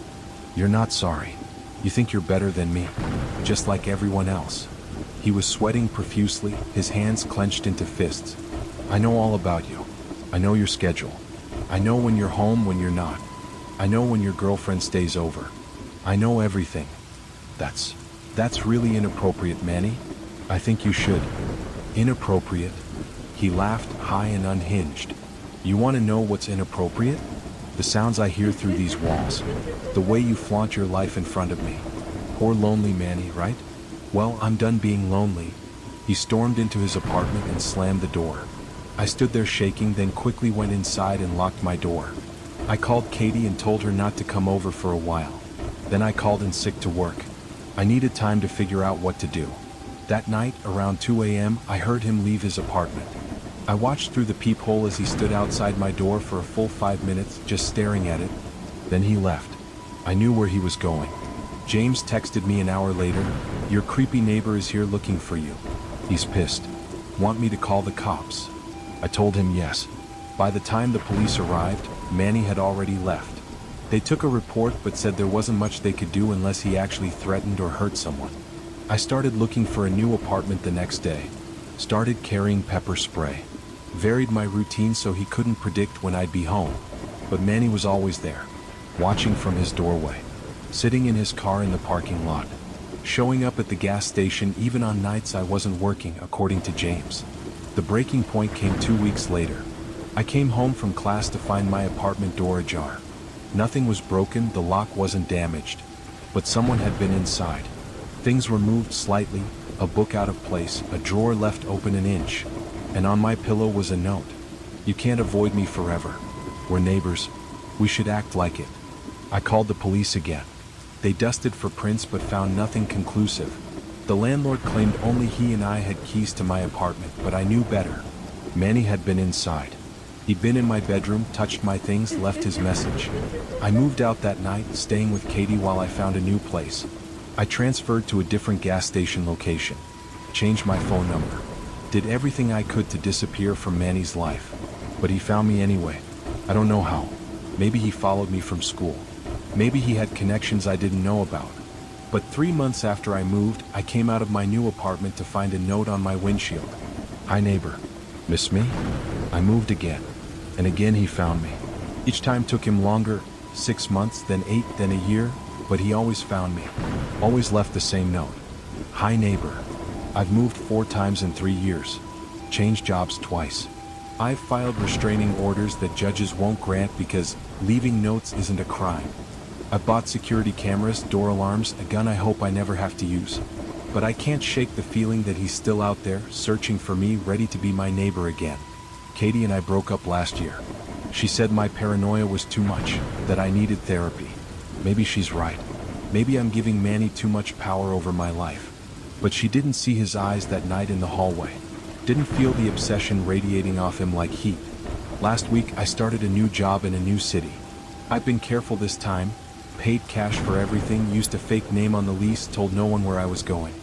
You're not sorry. You think you're better than me, just like everyone else. He was sweating profusely, his hands clenched into fists. I know all about you. I know your schedule. I know when you're home, when you're not. I know when your girlfriend stays over. I know everything. That's really inappropriate, Manny. I think you should. Inappropriate? He laughed, high and unhinged. You want to know what's inappropriate? The sounds I hear through these walls. The way you flaunt your life in front of me. Poor lonely Manny, right? Well, I'm done being lonely. He stormed into his apartment and slammed the door. I stood there shaking, then quickly went inside and locked my door. I called Katie and told her not to come over for a while. Then I called in sick to work. I needed time to figure out what to do. That night, around 2 a.m., I heard him leave his apartment. I watched through the peephole as he stood outside my door for a full 5 minutes, just staring at it. Then he left. I knew where he was going. James texted me an hour later, "Your creepy neighbor is here looking for you. He's pissed. Want me to call the cops?" I told him yes. By the time the police arrived, Manny had already left. They took a report but said there wasn't much they could do unless he actually threatened or hurt someone. I started looking for a new apartment the next day. Started carrying pepper spray. Varied my routine so he couldn't predict when I'd be home. But Manny was always there, watching from his doorway, sitting in his car in the parking lot, showing up at the gas station even on nights I wasn't working, according to James. The breaking point came 2 weeks later. I came home from class to find my apartment door ajar. Nothing was broken, the lock wasn't damaged, but someone had been inside. Things were moved slightly, a book out of place, a drawer left open an inch, and on my pillow was a note. "You can't avoid me forever. We're neighbors. We should act like it." I called the police again. They dusted for prints but found nothing conclusive. The landlord claimed only he and I had keys to my apartment, but I knew better. Manny had been inside. He'd been in my bedroom, touched my things, left his message. I moved out that night, staying with Katie while I found a new place. I transferred to a different gas station location, changed my phone number, did everything I could to disappear from Manny's life. But he found me anyway. I don't know how. Maybe he followed me from school. Maybe he had connections I didn't know about. But 3 months after I moved, I came out of my new apartment to find a note on my windshield. "Hi neighbor. Miss me?" I moved again. And again he found me. Each time took him longer, 6 months, then 8, then a year, but he always found me. Always left the same note. "Hi neighbor. I've moved 4 times in 3 years. Changed jobs twice. I've filed restraining orders that judges won't grant because leaving notes isn't a crime. I've bought security cameras, door alarms, a gun I hope I never have to use. But I can't shake the feeling that he's still out there, searching for me, ready to be my neighbor again." Katie and I broke up last year. She said my paranoia was too much, that I needed therapy. Maybe she's right. Maybe I'm giving Manny too much power over my life. But she didn't see his eyes that night in the hallway. Didn't feel the obsession radiating off him like heat. Last week, I started a new job in a new city. I've been careful this time. Paid cash for everything, used a fake name on the lease, told no one where I was going.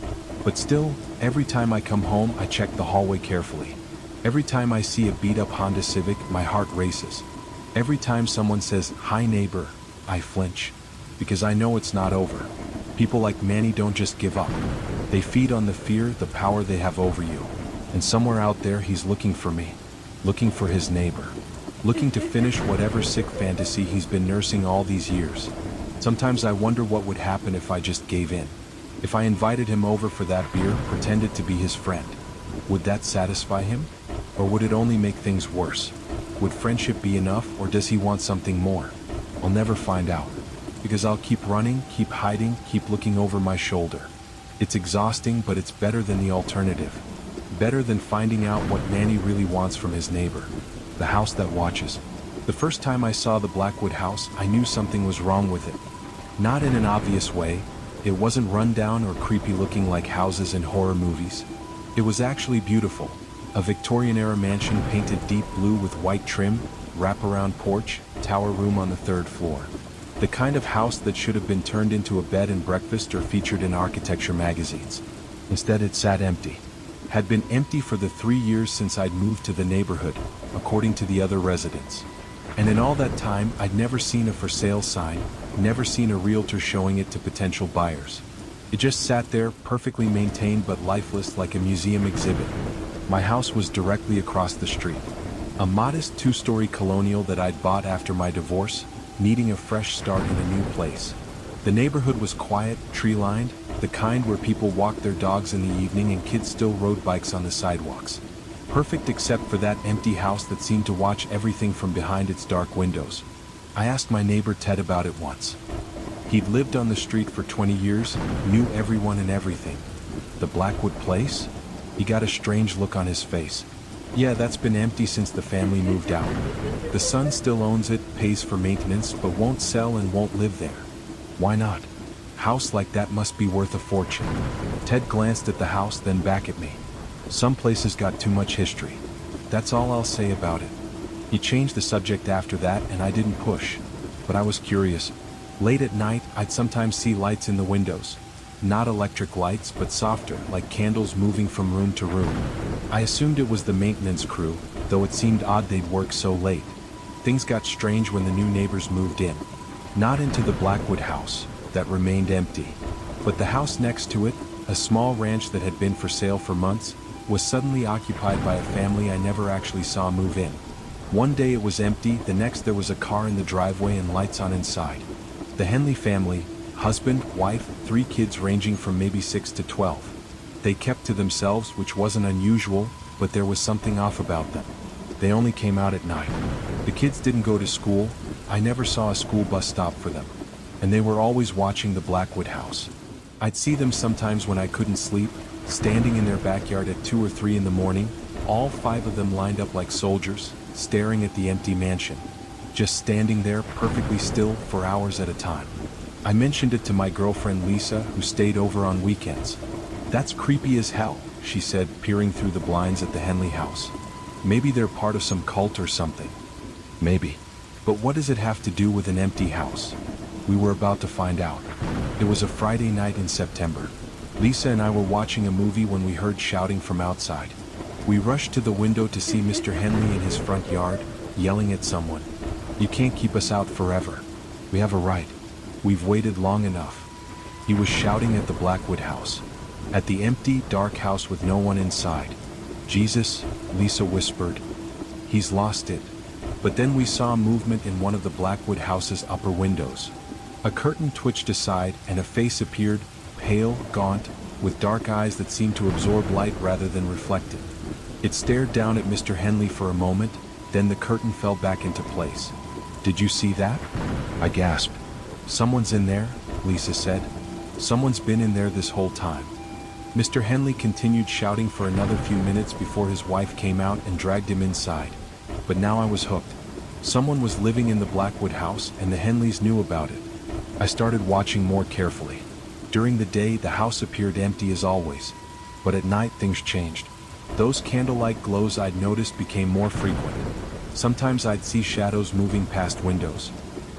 But still, every time I come home, I check the hallway carefully. Every time I see a beat-up Honda Civic, my heart races. Every time someone says, "Hi neighbor," I flinch. Because I know it's not over. People like Manny don't just give up. They feed on the fear, the power they have over you. And somewhere out there he's looking for me. Looking for his neighbor. Looking to finish whatever sick fantasy he's been nursing all these years. Sometimes I wonder what would happen if I just gave in. If I invited him over for that beer, pretended to be his friend. Would that satisfy him? Or would it only make things worse? Would friendship be enough, or does he want something more? I'll never find out. Because I'll keep running, keep hiding, keep looking over my shoulder. It's exhausting, but it's better than the alternative. Better than finding out what Manny really wants from his neighbor. The house that watches. The first time I saw the Blackwood house, I knew something was wrong with it. Not in an obvious way. It wasn't run down or creepy looking like houses in horror movies. It was actually beautiful. A Victorian-era mansion painted deep blue with white trim, wraparound porch, tower room on the 3rd floor. The kind of house that should have been turned into a bed and breakfast or featured in architecture magazines. Instead it sat empty. Had been empty for the 3 years since I'd moved to the neighborhood, according to the other residents. And in all that time, I'd never seen a for sale sign, never seen a realtor showing it to potential buyers. It just sat there, perfectly maintained but lifeless like a museum exhibit. My house was directly across the street. A modest 2-story colonial that I'd bought after my divorce, needing a fresh start in a new place. The neighborhood was quiet, tree-lined, the kind where people walked their dogs in the evening and kids still rode bikes on the sidewalks. Perfect except for that empty house that seemed to watch everything from behind its dark windows. I asked my neighbor Ted about it once. He'd lived on the street for 20 years, knew everyone and everything. The Blackwood place? He got a strange look on his face. Yeah, that's been empty since the family moved out. The son still owns it, pays for maintenance, but won't sell and won't live there. Why not? House like that must be worth a fortune. Ted glanced at the house, then back at me. Some places got too much history. That's all I'll say about it. He changed the subject after that, and I didn't push. But I was curious. Late at night, I'd sometimes see lights in the windows. Not electric lights, but softer, like candles moving from room to room. I assumed it was the maintenance crew, though it seemed odd they'd work so late. Things got strange when the new neighbors moved in. Not into the Blackwood house, that remained empty. But the house next to it, a small ranch that had been for sale for months, was suddenly occupied by a family I never actually saw move in. One day it was empty, the next there was a car in the driveway and lights on inside. The Henley family, husband, wife, 3 kids ranging from maybe 6 to 12. They kept to themselves, which wasn't unusual, but there was something off about them. They only came out at night. The kids didn't go to school, I never saw a school bus stop for them. And they were always watching the Blackwood house. I'd see them sometimes when I couldn't sleep, standing in their backyard at 2 or 3 in the morning, all 5 of them lined up like soldiers, staring at the empty mansion. Just standing there, perfectly still, for hours at a time. I mentioned it to my girlfriend Lisa, who stayed over on weekends. "That's creepy as hell," she said, peering through the blinds at the Henley house. "Maybe they're part of some cult or something." Maybe. But what does it have to do with an empty house? We were about to find out. It was a Friday night in September. Lisa and I were watching a movie when we heard shouting from outside. We rushed to the window to see Mr. Henley in his front yard, yelling at someone. "You can't keep us out forever. We have a right. We've waited long enough." He was shouting at the Blackwood house. At the empty, dark house with no one inside. "Jesus," Lisa whispered. "He's lost it." But then we saw movement in one of the Blackwood house's upper windows. A curtain twitched aside and a face appeared, pale, gaunt, with dark eyes that seemed to absorb light rather than reflect it. It stared down at Mr. Henley for a moment, then the curtain fell back into place. "Did you see that?" I gasped. "Someone's in there," Lisa said. "Someone's been in there this whole time." Mr. Henley continued shouting for another few minutes before his wife came out and dragged him inside. But now I was hooked. Someone was living in the Blackwood house, and the Henleys knew about it. I started watching more carefully. During the day, the house appeared empty as always. But at night, things changed. Those candlelight glows I'd noticed became more frequent. Sometimes I'd see shadows moving past windows.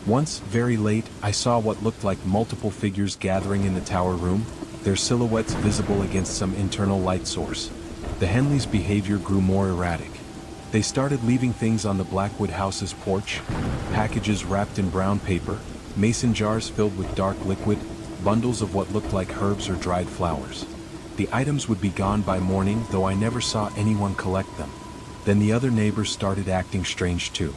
Once, very late, I saw what looked like multiple figures gathering in the tower room, their silhouettes visible against some internal light source. The Henleys' behavior grew more erratic. They started leaving things on the Blackwood house's porch, packages wrapped in brown paper, mason jars filled with dark liquid, bundles of what looked like herbs or dried flowers. The items would be gone by morning, though I never saw anyone collect them. Then the other neighbors started acting strange too.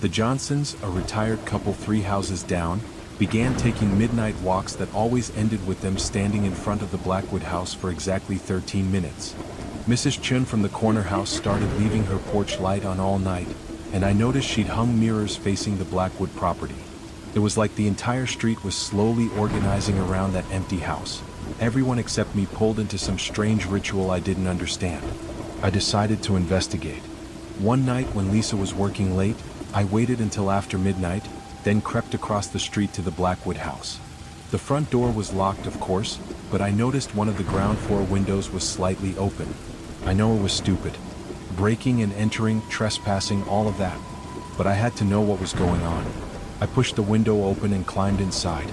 The Johnsons, a retired couple 3 houses down, began taking midnight walks that always ended with them standing in front of the Blackwood house for exactly 13 minutes. Mrs. Chun from the corner house started leaving her porch light on all night, and I noticed she'd hung mirrors facing the Blackwood property. It was like the entire street was slowly organizing around that empty house. Everyone except me pulled into some strange ritual I didn't understand. I decided to investigate. One night when Lisa was working late, I waited until after midnight, then crept across the street to the Blackwood house. The front door was locked, of course, but I noticed one of the ground floor windows was slightly open. I know it was stupid. Breaking and entering, trespassing, all of that. But I had to know what was going on. I pushed the window open and climbed inside.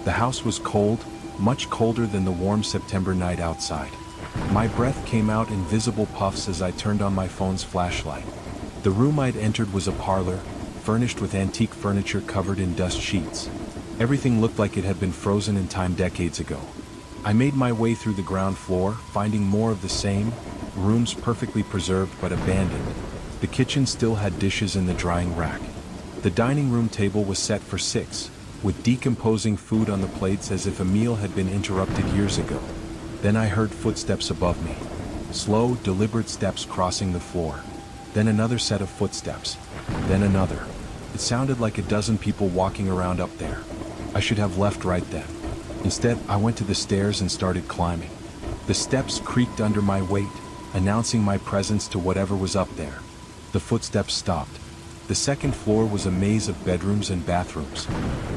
The house was cold, much colder than the warm September night outside. My breath came out in visible puffs as I turned on my phone's flashlight. The room I'd entered was a parlor, furnished with antique furniture covered in dust sheets. Everything looked like it had been frozen in time decades ago. I made my way through the ground floor, finding more of the same, rooms perfectly preserved but abandoned. The kitchen still had dishes in the drying rack. The dining room table was set for 6, with decomposing food on the plates as if a meal had been interrupted years ago. Then I heard footsteps above me. Slow, deliberate steps crossing the floor. Then another set of footsteps. Then another. It sounded like a dozen people walking around up there. I should have left right then. Instead, I went to the stairs and started climbing. The steps creaked under my weight, announcing my presence to whatever was up there. The footsteps stopped. The second floor was a maze of bedrooms and bathrooms.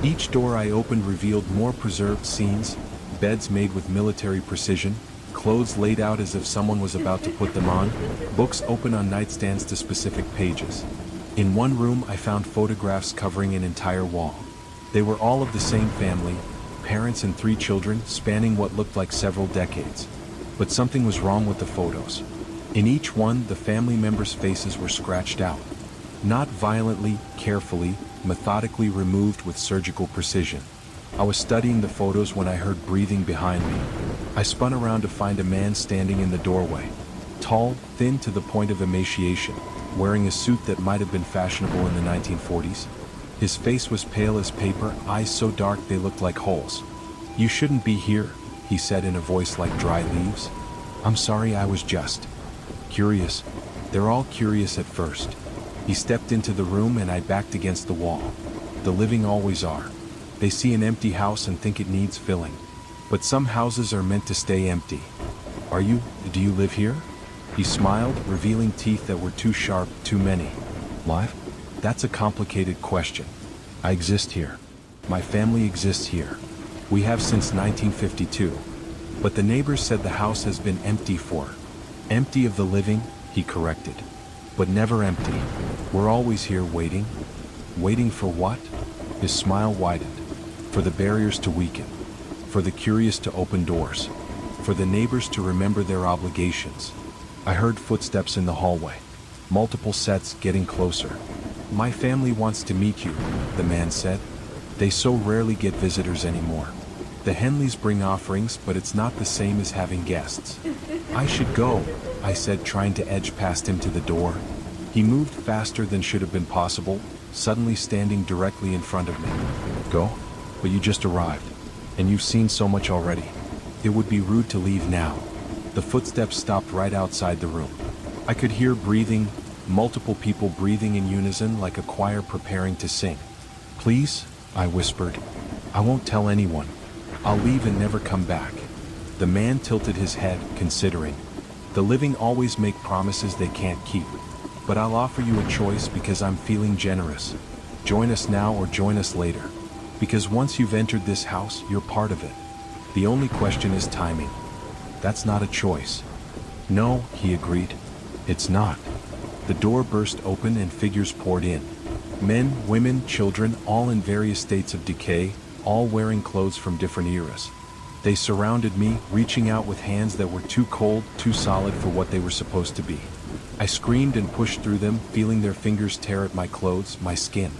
Each door I opened revealed more preserved scenes, beds made with military precision, clothes laid out as if someone was about to put them on, books open on nightstands to specific pages. In one room I found photographs covering an entire wall. They were all of the same family, parents and 3 children, spanning what looked like several decades. But something was wrong with the photos. In each one, the family members' faces were scratched out. Not violently, carefully, methodically removed with surgical precision. I was studying the photos when I heard breathing behind me. I spun around to find a man standing in the doorway. Tall, thin to the point of emaciation, wearing a suit that might have been fashionable in the 1940s. His face was pale as paper, eyes so dark they looked like holes. "You shouldn't be here," he said in a voice like dry leaves. "I'm sorry, I was just curious." They're all curious at first. He stepped into the room and I backed against the wall. The living always are. They see an empty house and think it needs filling. But some houses are meant to stay empty. Do you live here?" He smiled, revealing teeth that were too sharp, too many. "Live? That's a complicated question. I exist here. My family exists here. We have since 1952. But the neighbors said the house has been empty for. Empty of the living," he corrected. "But never empty. We're always here waiting." "Waiting for what?" His smile widened. "For the barriers to weaken. For the curious to open doors. For the neighbors to remember their obligations." I heard footsteps in the hallway. Multiple sets getting closer. "My family wants to meet you," the man said. "They so rarely get visitors anymore. The Henleys bring offerings, but it's not the same as having guests." "I should go," I said, trying to edge past him to the door. He moved faster than should have been possible, suddenly standing directly in front of me. "Go? But you just arrived. And you've seen so much already. It would be rude to leave now." The footsteps stopped right outside the room. I could hear breathing, multiple people breathing in unison like a choir preparing to sing. "Please," I whispered. "I won't tell anyone. I'll leave and never come back." The man tilted his head, considering. "The living always make promises they can't keep. But I'll offer you a choice because I'm feeling generous. Join us now or join us later. Because once you've entered this house, you're part of it. The only question is timing." "That's not a choice." "No," he agreed. "It's not." The door burst open and figures poured in. Men, women, children, all in various states of decay, all wearing clothes from different eras. They surrounded me, reaching out with hands that were too cold, too solid for what they were supposed to be. I screamed and pushed through them, feeling their fingers tear at my clothes, my skin.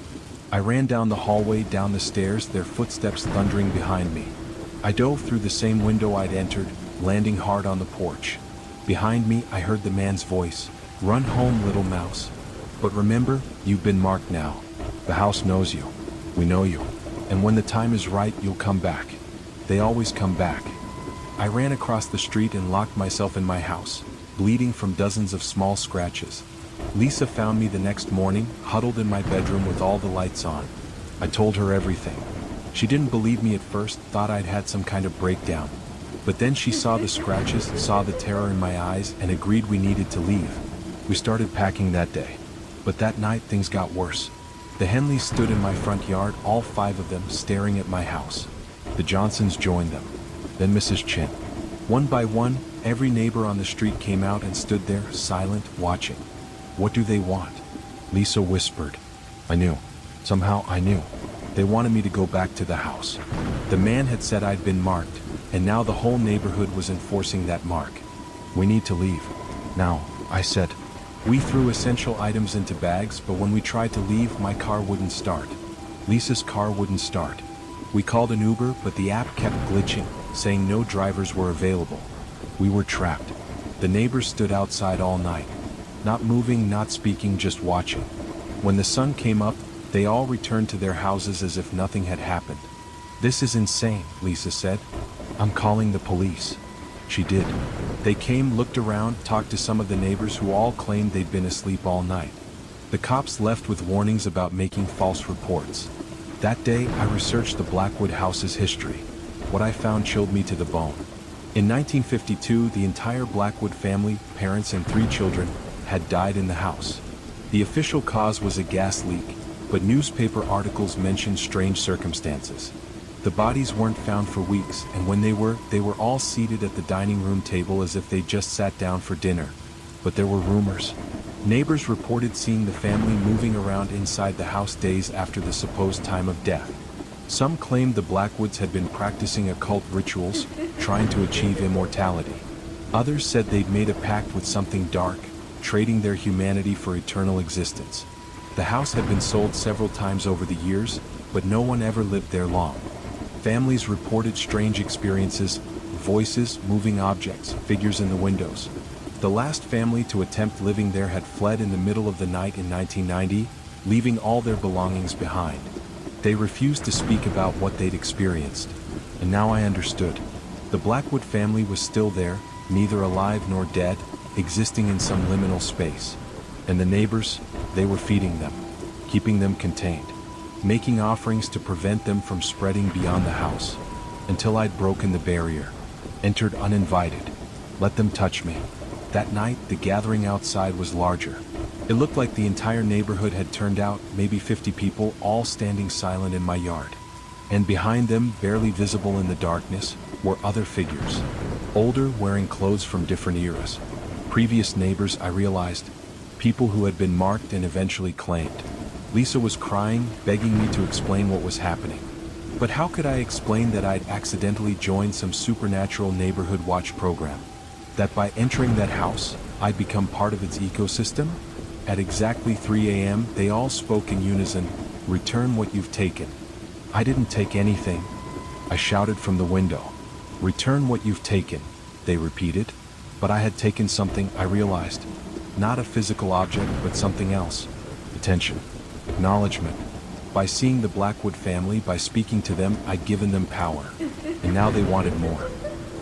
I ran down the hallway, down the stairs, their footsteps thundering behind me. I dove through the same window I'd entered, landing hard on the porch. Behind me, I heard the man's voice. "Run home, little mouse. But remember, you've been marked now. The house knows you. We know you. And when the time is right, you'll come back. They always come back." I ran across the street and locked myself in my house, bleeding from dozens of small scratches. Lisa found me the next morning, huddled in my bedroom with all the lights on. I told her everything. She didn't believe me at first, thought I'd had some kind of breakdown. But then she saw the scratches, saw the terror in my eyes, and agreed we needed to leave. We started packing that day. But that night things got worse. The Henleys stood in my front yard, all 5 of them, staring at my house. The Johnsons joined them. Then Mrs. Chin. One by one, every neighbor on the street came out and stood there, silent, watching. "What do they want?" Lisa whispered. I knew. Somehow I knew. They wanted me to go back to the house. The man had said I'd been marked, and now the whole neighborhood was enforcing that mark. "We need to leave. Now," I said. We threw essential items into bags, but when we tried to leave, my car wouldn't start. Lisa's car wouldn't start. We called an Uber, but the app kept glitching, saying no drivers were available. We were trapped. The neighbors stood outside all night. Not moving, not speaking, just watching. When the sun came up, they all returned to their houses as if nothing had happened. "This is insane," Lisa said. "I'm calling the police." She did. They came, looked around, talked to some of the neighbors who all claimed they'd been asleep all night. The cops left with warnings about making false reports. That day, I researched the Blackwood house's history. What I found chilled me to the bone. In 1952, the entire Blackwood family, parents and 3 children, had died in the house. The official cause was a gas leak, but newspaper articles mentioned strange circumstances. The bodies weren't found for weeks, and when they were all seated at the dining room table as if they just sat down for dinner. But there were rumors. Neighbors reported seeing the family moving around inside the house days after the supposed time of death. Some claimed the Blackwoods had been practicing occult rituals, trying to achieve immortality. Others said they'd made a pact with something dark, trading their humanity for eternal existence. The house had been sold several times over the years, but no one ever lived there long. Families reported strange experiences, voices, moving objects, figures in the windows. The last family to attempt living there had fled in the middle of the night in 1990, leaving all their belongings behind. They refused to speak about what they'd experienced. And now I understood. The Blackwood family was still there, neither alive nor dead, existing in some liminal space. And the neighbors, they were feeding them, keeping them contained, making offerings to prevent them from spreading beyond the house. Until I'd broken the barrier, entered uninvited, let them touch me. That night, the gathering outside was larger. It looked like the entire neighborhood had turned out, maybe 50 people, all standing silent in my yard. And behind them, barely visible in the darkness, were other figures. Older, wearing clothes from different eras. Previous neighbors, I realized. People who had been marked and eventually claimed. Lisa was crying, begging me to explain what was happening. But how could I explain that I'd accidentally joined some supernatural neighborhood watch program? That by entering that house, I'd become part of its ecosystem? At exactly 3 a.m., they all spoke in unison, "Return what you've taken." I didn't take anything. I shouted from the window. "Return what you've taken," they repeated. But I had taken something, I realized. Not a physical object, but something else. Attention. Acknowledgement. By seeing the Blackwood family, by speaking to them, I'd given them power. And now they wanted more.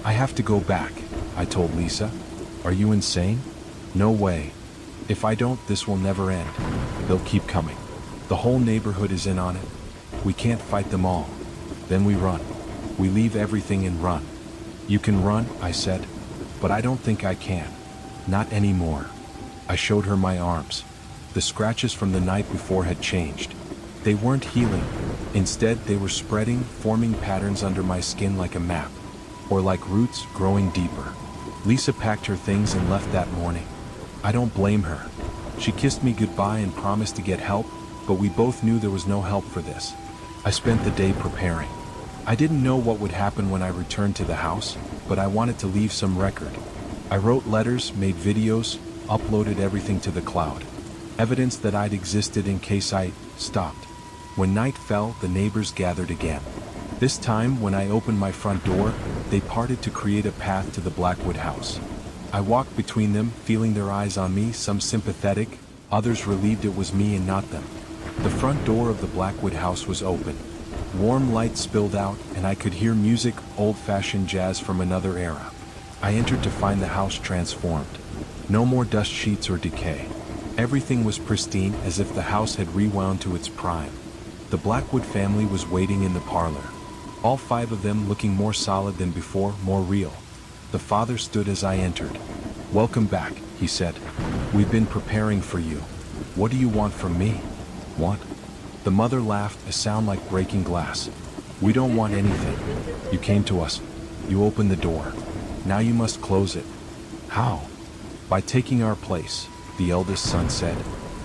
"I have to go back," I told Lisa. "Are you insane?" "No way. If I don't, this will never end. They'll keep coming. The whole neighborhood is in on it. We can't fight them all." Then we run. We leave everything and run. "You can run," I said. "But I don't think I can. Not anymore." I showed her my arms. The scratches from the night before had changed. They weren't healing. Instead, they were spreading, forming patterns under my skin like a map. Or like roots growing deeper. Lisa packed her things and left that morning. I don't blame her. She kissed me goodbye and promised to get help, but we both knew there was no help for this. I spent the day preparing. I didn't know what would happen when I returned to the house, but I wanted to leave some record. I wrote letters, made videos, uploaded everything to the cloud. Evidence that I'd existed in case I stopped. When night fell, the neighbors gathered again. This time, when I opened my front door, they parted to create a path to the Blackwood house. I walked between them, feeling their eyes on me, some sympathetic, others relieved it was me and not them. The front door of the Blackwood house was open. Warm light spilled out, and I could hear music, old-fashioned jazz from another era. I entered to find the house transformed. No more dust sheets or decay. Everything was pristine, as if the house had rewound to its prime. The Blackwood family was waiting in the parlor. All 5 of them looking more solid than before, more real. The father stood as I entered. "Welcome back," he said. "We've been preparing for you. What do you want from me?" "What?" The mother laughed, a sound like breaking glass. "We don't want anything. You came to us. You opened the door. Now you must close it." "How?" "By taking our place," the eldest son said.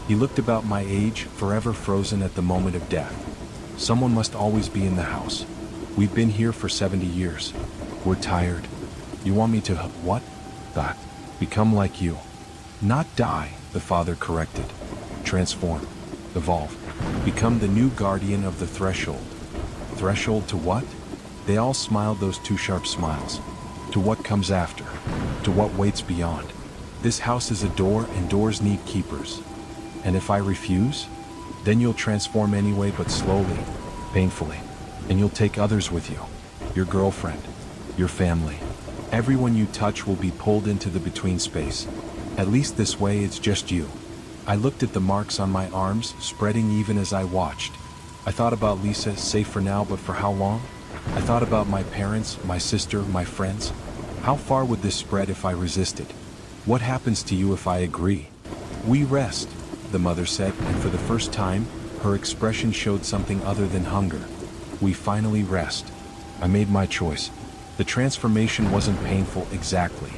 He looked about my age, forever frozen at the moment of death. "Someone must always be in the house. We've been here for 70 years. We're tired. You want me to what?" "That. Become like you." "Not die," the father corrected. "Transform. Evolve. Become the new guardian of the threshold." "Threshold to what?" They all smiled, those 2 sharp smiles. "To what comes after. To what waits beyond. This house is a door, and doors need keepers. And if I refuse? Then you'll transform anyway, but slowly, painfully. And you'll take others with you. Your girlfriend. Your family. Everyone you touch will be pulled into the between space. At least this way it's just you." I looked at the marks on my arms, spreading even as I watched. I thought about Lisa, safe for now, but for how long? I thought about my parents, my sister, my friends. How far would this spread if I resisted? What happens to you if I agree? "We rest," the mother said, and for the first time, her expression showed something other than hunger. "We finally rest." I made my choice. The transformation wasn't painful exactly.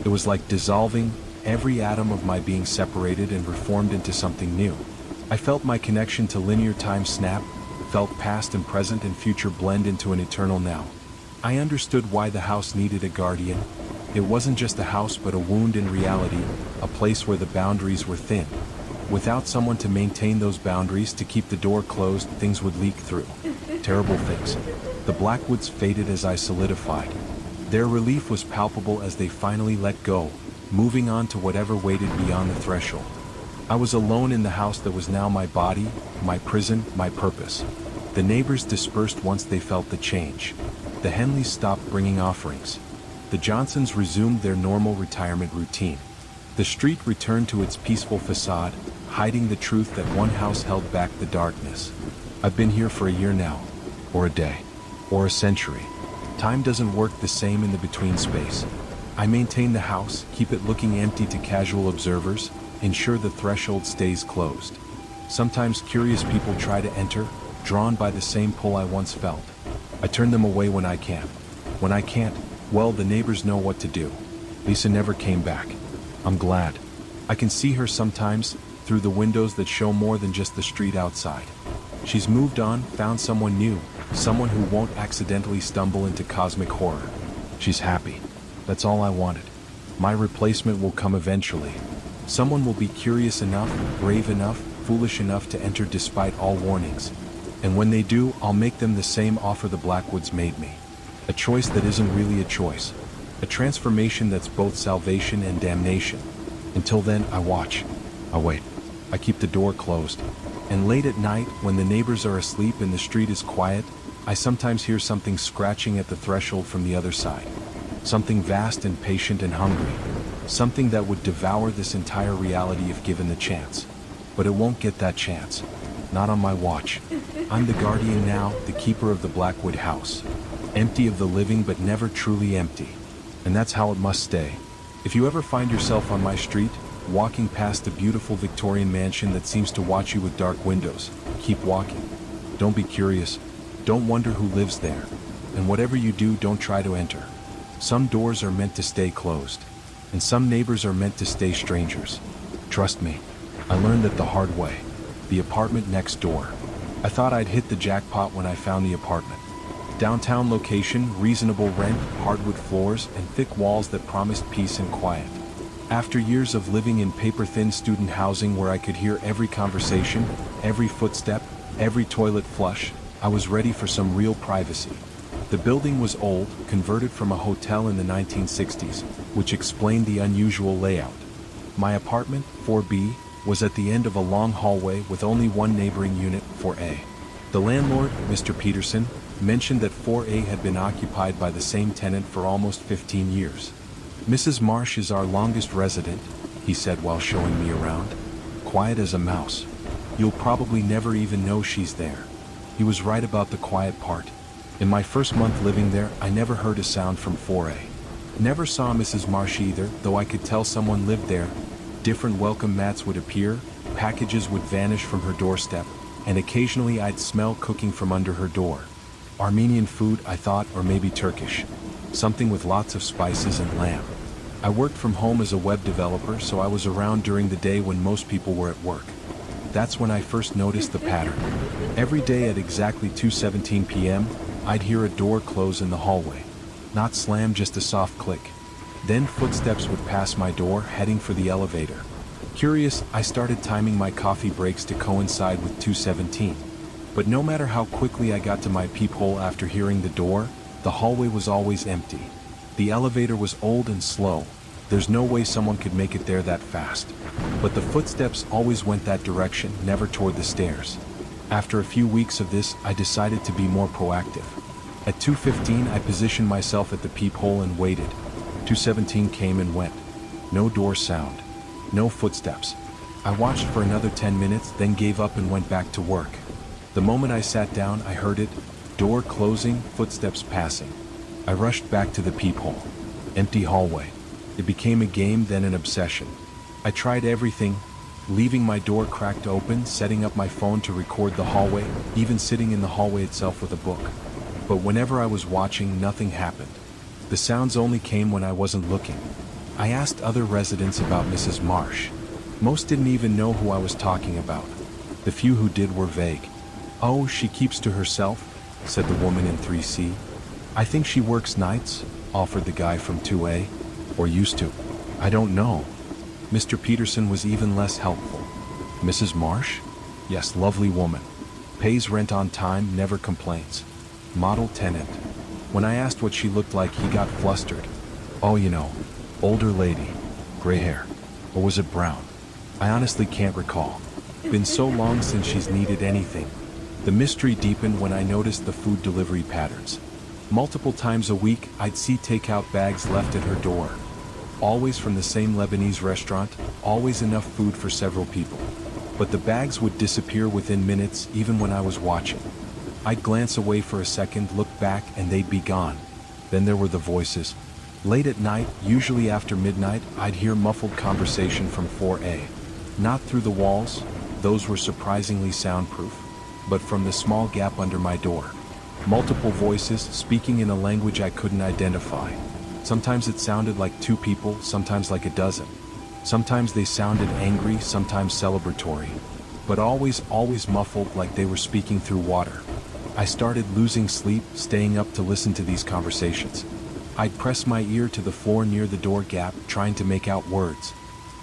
It was like dissolving, every atom of my being separated and reformed into something new. I felt my connection to linear time snap, felt past and present and future blend into an eternal now. I understood why the house needed a guardian. It wasn't just a house but a wound in reality, a place where the boundaries were thin. Without someone to maintain those boundaries, to keep the door closed, things would leak through. Terrible things. The Blackwoods faded as I solidified. Their relief was palpable as they finally let go, moving on to whatever waited beyond the threshold. I was alone in the house that was now my body, my prison, my purpose. The neighbors dispersed once they felt the change. The Henleys stopped bringing offerings. The Johnsons resumed their normal retirement routine. The street returned to its peaceful facade, hiding the truth that one house held back the darkness. I've been here for a year now, or a day, or a century. Time doesn't work the same in the between space. I maintain the house, keep it looking empty to casual observers, ensure the threshold stays closed. Sometimes curious people try to enter, drawn by the same pull I once felt. I turn them away when I can. When I can't, well, the neighbors know what to do. Lisa never came back. I'm glad. I can see her sometimes, through the windows that show more than just the street outside. She's moved on, found someone new, someone who won't accidentally stumble into cosmic horror. She's happy. That's all I wanted. My replacement will come eventually. Someone will be curious enough, brave enough, foolish enough to enter despite all warnings. And when they do, I'll make them the same offer the Blackwoods made me. A choice that isn't really a choice. A transformation that's both salvation and damnation. Until then, I watch. I wait. I keep the door closed. And late at night, when the neighbors are asleep and the street is quiet, I sometimes hear something scratching at the threshold from the other side. Something vast and patient and hungry. Something that would devour this entire reality if given the chance. But it won't get that chance. Not on my watch. I'm the guardian now, the keeper of the Blackwood house. Empty of the living but never truly empty. And that's how it must stay. If you ever find yourself on my street, walking past a beautiful Victorian mansion that seems to watch you with dark windows, keep walking. Don't be curious. Don't wonder who lives there. And whatever you do, don't try to enter. Some doors are meant to stay closed. And some neighbors are meant to stay strangers. Trust me. I learned that the hard way. The apartment next door. I thought I'd hit the jackpot when I found the apartment. Downtown location, reasonable rent, hardwood floors, and thick walls that promised peace and quiet. After years of living in paper-thin student housing where I could hear every conversation, every footstep, every toilet flush, I was ready for some real privacy. The building was old, converted from a hotel in the 1960s, which explained the unusual layout. My apartment, 4B, was at the end of a long hallway with only one neighboring unit, 4A. The landlord, Mr. Peterson, mentioned that 4A had been occupied by the same tenant for almost 15 years. "Mrs. Marsh is our longest resident," he said while showing me around. "Quiet as a mouse. You'll probably never even know she's there." He was right about the quiet part. In my first month living there, I never heard a sound from 4A. Never saw Mrs. Marsh either, though I could tell someone lived there. Different welcome mats would appear, packages would vanish from her doorstep, and occasionally I'd smell cooking from under her door. Armenian food, I thought, or maybe Turkish. Something with lots of spices and lamb. I worked from home as a web developer, so I was around during the day when most people were at work. That's when I first noticed the pattern. Every day at exactly 2:17 p.m., I'd hear a door close in the hallway. Not slam, just a soft click. Then footsteps would pass my door, heading for the elevator. Curious, I started timing my coffee breaks to coincide with 2:17. But no matter how quickly I got to my peephole after hearing the door, the hallway was always empty. The elevator was old and slow. There's no way someone could make it there that fast. But the footsteps always went that direction, never toward the stairs. After a few weeks of this, I decided to be more proactive. At 2:15, I positioned myself at the peephole and waited. 2:17 came and went. No door sound. No footsteps. I watched for another 10 minutes, then gave up and went back to work. The moment I sat down, I heard it. Door closing, footsteps passing. I rushed back to the peephole. Empty hallway. It became a game, then an obsession. I tried everything, leaving my door cracked open, setting up my phone to record the hallway, even sitting in the hallway itself with a book. But whenever I was watching, nothing happened. The sounds only came when I wasn't looking. I asked other residents about Mrs. Marsh. Most didn't even know who I was talking about. The few who did were vague. "Oh, she keeps to herself," said the woman in 3C. "I think she works nights," offered the guy from 2A. "Or used to. I don't know." Mr. Peterson was even less helpful. "Mrs. Marsh? Yes, lovely woman. Pays rent on time, never complains. Model tenant." When I asked what she looked like, he got flustered. "Oh, you know, older lady, gray hair. Or was it brown? I honestly can't recall. Been so long since she's needed anything." The mystery deepened when I noticed the food delivery patterns. Multiple times a week, I'd see takeout bags left at her door. Always from the same Lebanese restaurant, always enough food for several people. But the bags would disappear within minutes, even when I was watching. I'd glance away for a second, look back, and they'd be gone. Then there were the voices. Late at night, usually after midnight, I'd hear muffled conversation from 4A. Not through the walls, those were surprisingly soundproof, but from the small gap under my door. Multiple voices, speaking in a language I couldn't identify. Sometimes it sounded like two people, sometimes like a dozen. Sometimes they sounded angry, sometimes celebratory. But always muffled, like they were speaking through water. I started losing sleep, staying up to listen to these conversations. I'd press my ear to the floor near the door gap, trying to make out words.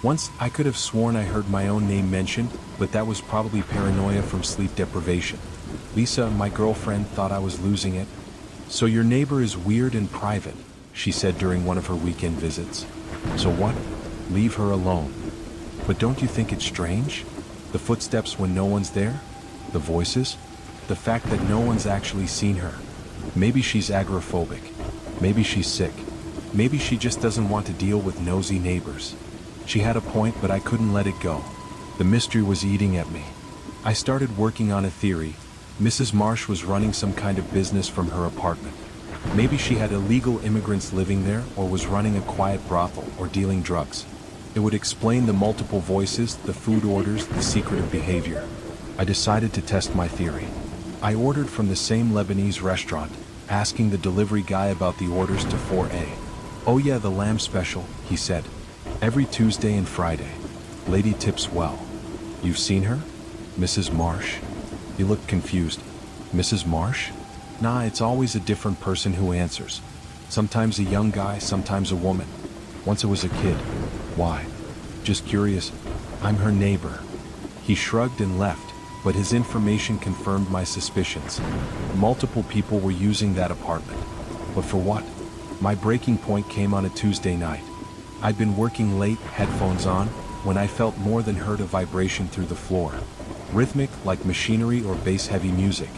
Once, I could have sworn I heard my own name mentioned, but that was probably paranoia from sleep deprivation. Lisa, my girlfriend, thought I was losing it. "So your neighbor is weird and private," she said during one of her weekend visits. "So what? Leave her alone." "But don't you think it's strange? The footsteps when no one's there? The voices? The fact that no one's actually seen her. Maybe she's agoraphobic. Maybe she's sick. Maybe she just doesn't want to deal with nosy neighbors." She had a point, but I couldn't let it go. The mystery was eating at me. I started working on a theory. Mrs. Marsh was running some kind of business from her apartment. Maybe she had illegal immigrants living there, or was running a quiet brothel, or dealing drugs. It would explain the multiple voices, the food orders, the secretive behavior. I decided to test my theory. I ordered from the same Lebanese restaurant, asking the delivery guy about the orders to 4A. "Oh yeah, the lamb special," he said. "Every Tuesday and Friday. Lady tips well." "You've seen her? Mrs. Marsh?" He looked confused. "Mrs. Marsh? Nah, it's always a different person who answers. Sometimes a young guy, sometimes a woman. Once it was a kid. Why? Just curious. I'm her neighbor. He shrugged and left, but his information confirmed my suspicions. Multiple people were using that apartment. But for what? My breaking point came on a Tuesday night. I'd been working late, headphones on, when I felt more than heard a vibration through the floor. Rhythmic, like machinery or bass-heavy music.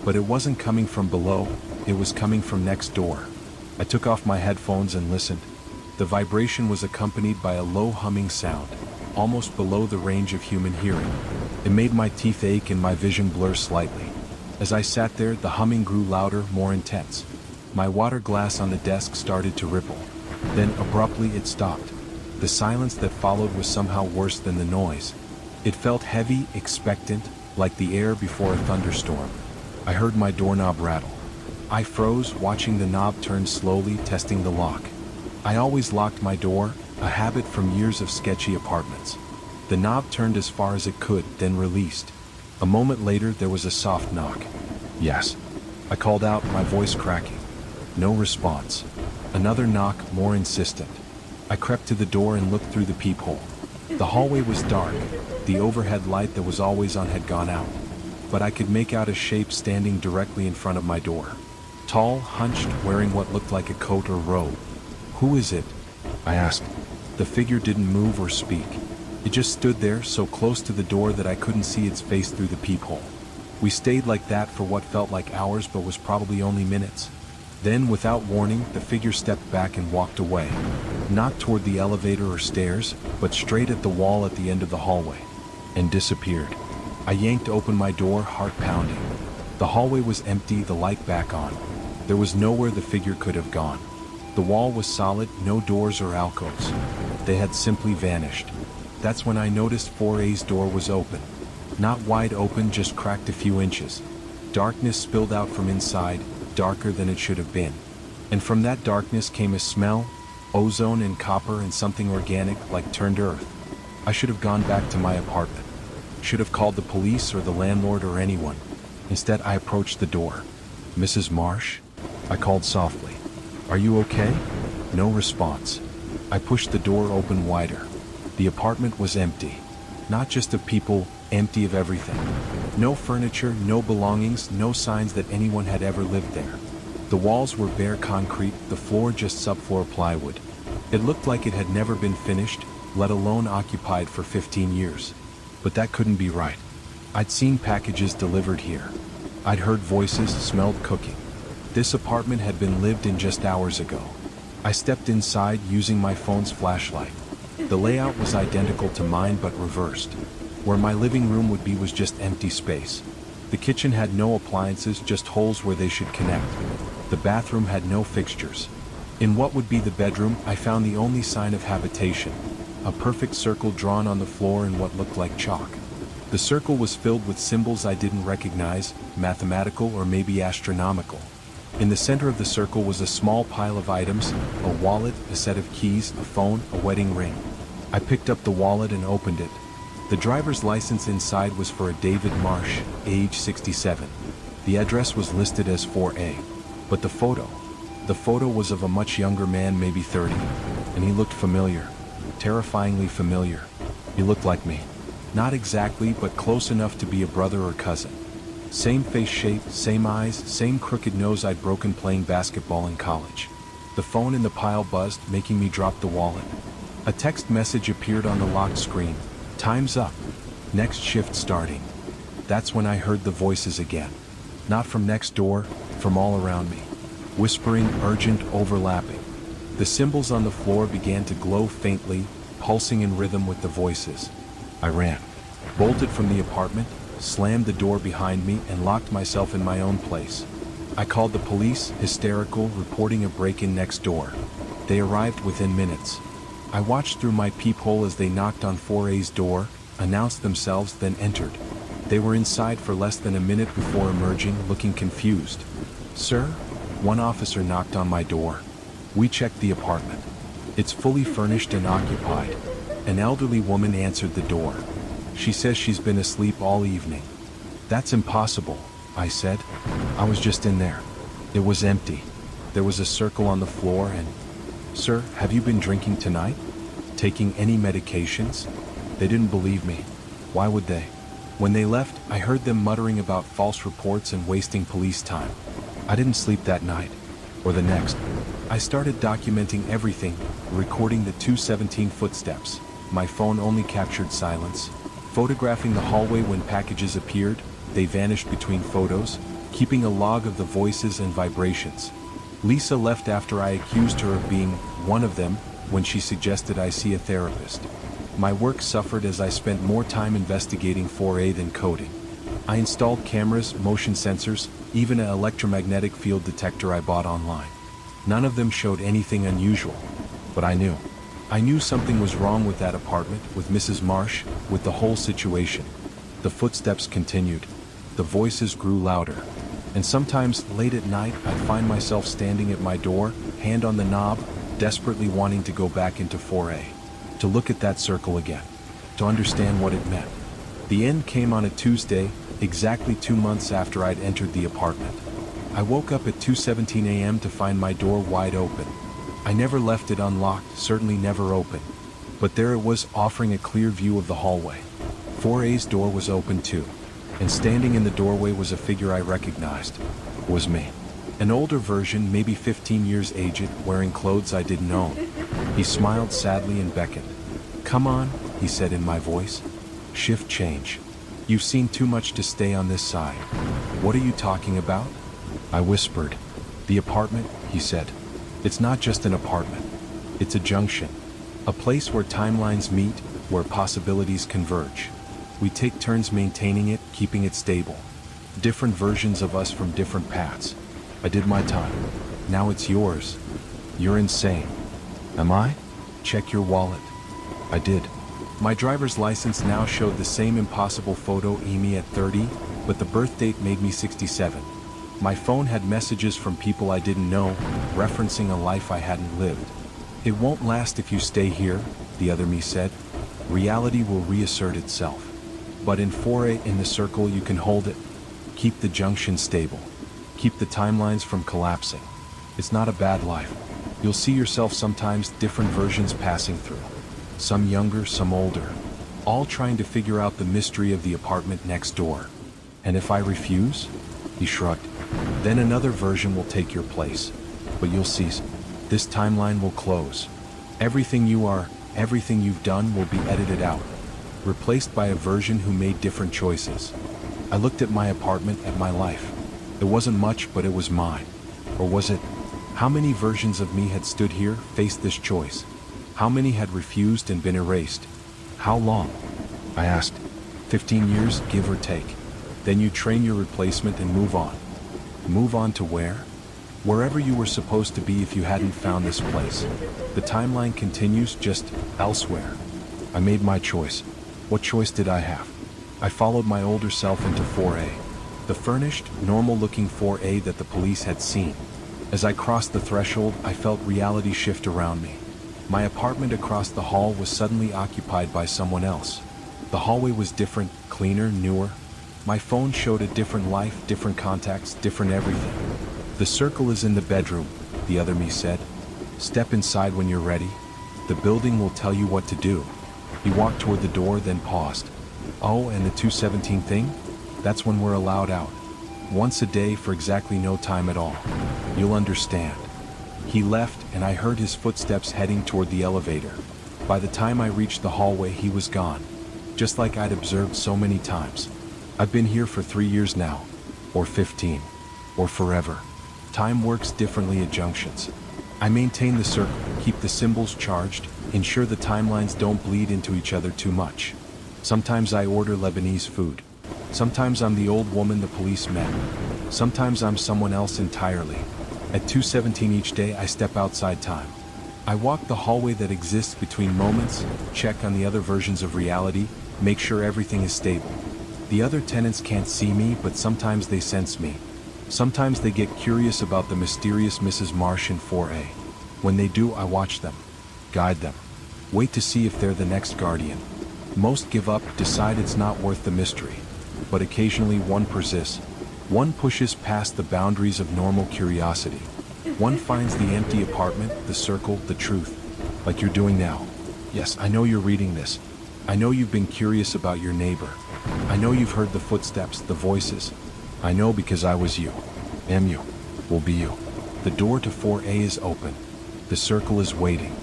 But it wasn't coming from below, it was coming from next door. I took off my headphones and listened. The vibration was accompanied by a low humming sound, almost below the range of human hearing. It made my teeth ache and my vision blur slightly. As I sat there, the humming grew louder, more intense. My water glass on the desk started to ripple. Then abruptly it stopped. The silence that followed was somehow worse than the noise. It felt heavy, expectant, like the air before a thunderstorm. I heard my doorknob rattle. I froze, watching the knob turn slowly, testing the lock. I always locked my door, a habit from years of sketchy apartments. The knob turned as far as it could, then released. A moment later, there was a soft knock. Yes. I called out, my voice cracking. No response. Another knock, more insistent. I crept to the door and looked through the peephole. The hallway was dark. The overhead light that was always on had gone out. But I could make out a shape standing directly in front of my door. Tall, hunched, wearing what looked like a coat or robe. Who is it? I asked. The figure didn't move or speak. It just stood there, so close to the door that I couldn't see its face through the peephole. We stayed like that for what felt like hours but was probably only minutes. Then, without warning, the figure stepped back and walked away. Not toward the elevator or stairs, but straight at the wall at the end of the hallway. And disappeared. I yanked open my door, heart pounding. The hallway was empty, the light back on. There was nowhere the figure could have gone. The wall was solid, no doors or alcoves. They had simply vanished. That's when I noticed 4A's door was open. Not wide open, just cracked a few inches. Darkness spilled out from inside, darker than it should have been. And from that darkness came a smell, ozone and copper and something organic like turned earth. I should have gone back to my apartment. Should have called the police or the landlord or anyone. Instead, I approached the door. Mrs. Marsh? I called softly. Are you okay? No response. I pushed the door open wider. The apartment was empty. Not just of people, empty of everything. No furniture, no belongings, no signs that anyone had ever lived there. The walls were bare concrete, the floor just subfloor plywood. It looked like it had never been finished, let alone occupied for 15 years. But that couldn't be right. I'd seen packages delivered here. I'd heard voices, smelled cooking. This apartment had been lived in just hours ago. I stepped inside using my phone's flashlight. The layout was identical to mine but reversed. Where my living room would be was just empty space. The kitchen had no appliances, just holes where they should connect. The bathroom had no fixtures. In what would be the bedroom, I found the only sign of habitation. A perfect circle drawn on the floor in what looked like chalk. The circle was filled with symbols I didn't recognize, mathematical or maybe astronomical. In the center of the circle was a small pile of items, a wallet, a set of keys, a phone, a wedding ring. I picked up the wallet and opened it. The driver's license inside was for a David Marsh, age 67. The address was listed as 4A. But the photo was of a much younger man, maybe 30. And he looked familiar. Terrifyingly familiar. He looked like me. Not exactly, but close enough to be a brother or cousin. Same face shape, same eyes, same crooked nose I'd broken playing basketball in college. The phone in the pile buzzed, making me drop the wallet. A text message appeared on the locked screen. Time's up. Next shift starting. That's when I heard the voices again. Not from next door, from all around me. Whispering, urgent, overlapping. The symbols on the floor began to glow faintly, pulsing in rhythm with the voices. I ran. Bolted from the apartment, slammed the door behind me, and locked myself in my own place. I called the police, hysterical, reporting a break-in next door. They arrived within minutes. I watched through my peephole as they knocked on 4A's door, announced themselves, then entered. They were inside for less than a minute before emerging, looking confused. Sir? One officer knocked on my door. We checked the apartment. It's fully furnished and occupied. An elderly woman answered the door. She says she's been asleep all evening. That's impossible, I said. I was just in there. It was empty. There was a circle on the floor and... Sir, have you been drinking tonight? Taking any medications? They didn't believe me. Why would they? When they left, I heard them muttering about false reports and wasting police time. I didn't sleep that night, or the next. I started documenting everything, recording the 217 footsteps. My phone only captured silence. Photographing the hallway when packages appeared, they vanished between photos, keeping a log of the voices and vibrations. Lisa left after I accused her of being one of them when she suggested I see a therapist. My work suffered as I spent more time investigating 4A than coding. I installed cameras, motion sensors, even an electromagnetic field detector I bought online. None of them showed anything unusual, but I knew. I knew something was wrong with that apartment, with Mrs. Marsh, with the whole situation. The footsteps continued. The voices grew louder. And sometimes, late at night, I'd find myself standing at my door, hand on the knob, desperately wanting to go back into 4A. To look at that circle again. To understand what it meant. The end came on a Tuesday, exactly 2 months after I'd entered the apartment. I woke up at 2:17 a.m. to find my door wide open. I never left it unlocked, certainly never open. But there it was, offering a clear view of the hallway. 4A's door was open too. And standing in the doorway was a figure I recognized. It was me. An older version, maybe 15 years aged, wearing clothes I didn't own. He smiled sadly and beckoned. "Come on," he said in my voice. "Shift change. You've seen too much to stay on this side." "What are you talking about?" I whispered. "The apartment," he said. "It's not just an apartment. It's a junction. A place where timelines meet, where possibilities converge. We take turns maintaining it, keeping it stable. Different versions of us from different paths. I did my time. Now it's yours. You're insane." "Am I?" "Check your wallet." I did. My driver's license now showed the same impossible photo me at 30, but the birth date made me 67. My phone had messages from people I didn't know, referencing a life I hadn't lived. "It won't last if you stay here," the other me said. "Reality will reassert itself. But in 4A, in the circle, you can hold it. Keep the junction stable. Keep the timelines from collapsing. It's not a bad life. You'll see yourself sometimes, different versions passing through. Some younger, some older. All trying to figure out the mystery of the apartment next door. And if I refuse?" He shrugged. "Then another version will take your place. But you'll see, this timeline will close. Everything you are, everything you've done will be edited out. Replaced by a version who made different choices." I looked at my apartment, at my life. It wasn't much, but it was mine. Or was it? How many versions of me had stood here, faced this choice? How many had refused and been erased? How long? I asked. 15 years, give or take. Then you train your replacement and move on. Move on to where? Wherever you were supposed to be if you hadn't found this place. The timeline continues, just elsewhere. I made my choice. What choice did I have? I followed my older self into 4A. The furnished, normal-looking 4A that the police had seen. As I crossed the threshold, I felt reality shift around me. My apartment across the hall was suddenly occupied by someone else. The hallway was different, cleaner, newer. My phone showed a different life, different contacts, different everything. "The circle is in the bedroom," the other me said. "Step inside when you're ready. The building will tell you what to do." He walked toward the door, then paused. "Oh, and the 217 thing? That's when we're allowed out. Once a day for exactly no time at all. You'll understand." He left, and I heard his footsteps heading toward the elevator. By the time I reached the hallway, he was gone. Just like I'd observed so many times. I've been here for 3 years now. Or 15. Or forever. Time works differently at junctions. I maintain the circle, keep the symbols charged, ensure the timelines don't bleed into each other too much. Sometimes I order Lebanese food. Sometimes I'm the old woman the police met. Sometimes I'm someone else entirely. At 2:17 each day I step outside time. I walk the hallway that exists between moments, check on the other versions of reality, make sure everything is stable. The other tenants can't see me, but sometimes they sense me. Sometimes they get curious about the mysterious Mrs. Marsh in 4A. When they do, I watch them, guide them, wait to see if they're the next guardian. Most give up, decide it's not worth the mystery. But occasionally one persists. One pushes past the boundaries of normal curiosity. One finds the empty apartment, the circle, the truth, like you're doing now. Yes, I know you're reading this. I know you've been curious about your neighbor. I know you've heard the footsteps, the voices. I know because I was you. Am you. Will be you. The door to 4A is open. The circle is waiting.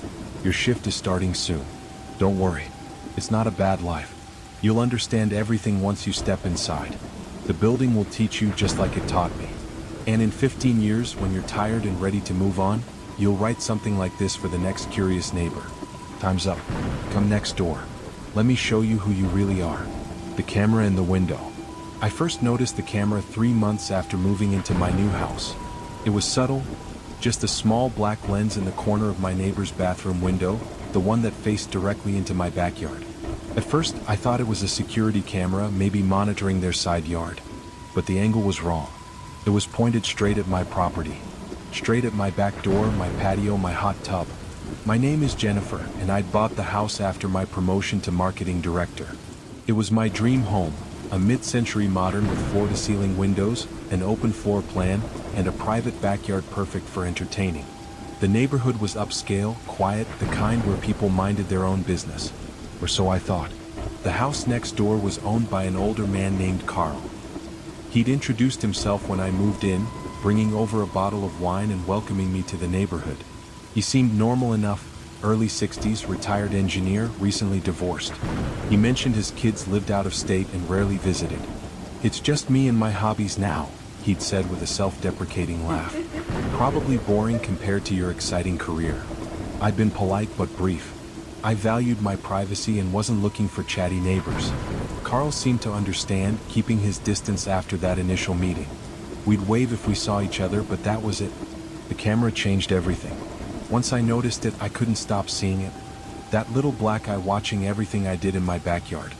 Your shift is starting soon. Don't worry. It's not a bad life. You'll understand everything once you step inside. The building will teach you just like it taught me. And in 15 years, when you're tired and ready to move on, you'll write something like this for the next curious neighbor. Time's up. Come next door. Let me show you who you really are. The camera in the window. I first noticed the camera 3 months after moving into my new house. It was subtle, just a small black lens in the corner of my neighbor's bathroom window, the one that faced directly into my backyard. At first, I thought it was a security camera, maybe monitoring their side yard. But the angle was wrong. It was pointed straight at my property. Straight at my back door, my patio, my hot tub. My name is Jennifer, and I'd bought the house after my promotion to marketing director. It was my dream home, a mid-century modern with floor-to-ceiling windows, an open floor plan, and a private backyard perfect for entertaining. The neighborhood was upscale, quiet, the kind where people minded their own business. Or so I thought. The house next door was owned by an older man named Carl. He'd introduced himself when I moved in, bringing over a bottle of wine and welcoming me to the neighborhood. He seemed normal enough, early 60s, retired engineer, recently divorced. He mentioned his kids lived out of state and rarely visited. "It's just me and my hobbies now," he'd said with a self-deprecating laugh. "Probably boring compared to your exciting career." I'd been polite but brief. I valued my privacy and wasn't looking for chatty neighbors. Carl seemed to understand, keeping his distance after that initial meeting. We'd wave if we saw each other, but that was it. The camera changed everything. Once I noticed it, I couldn't stop seeing it. That little black eye watching everything I did in my backyard.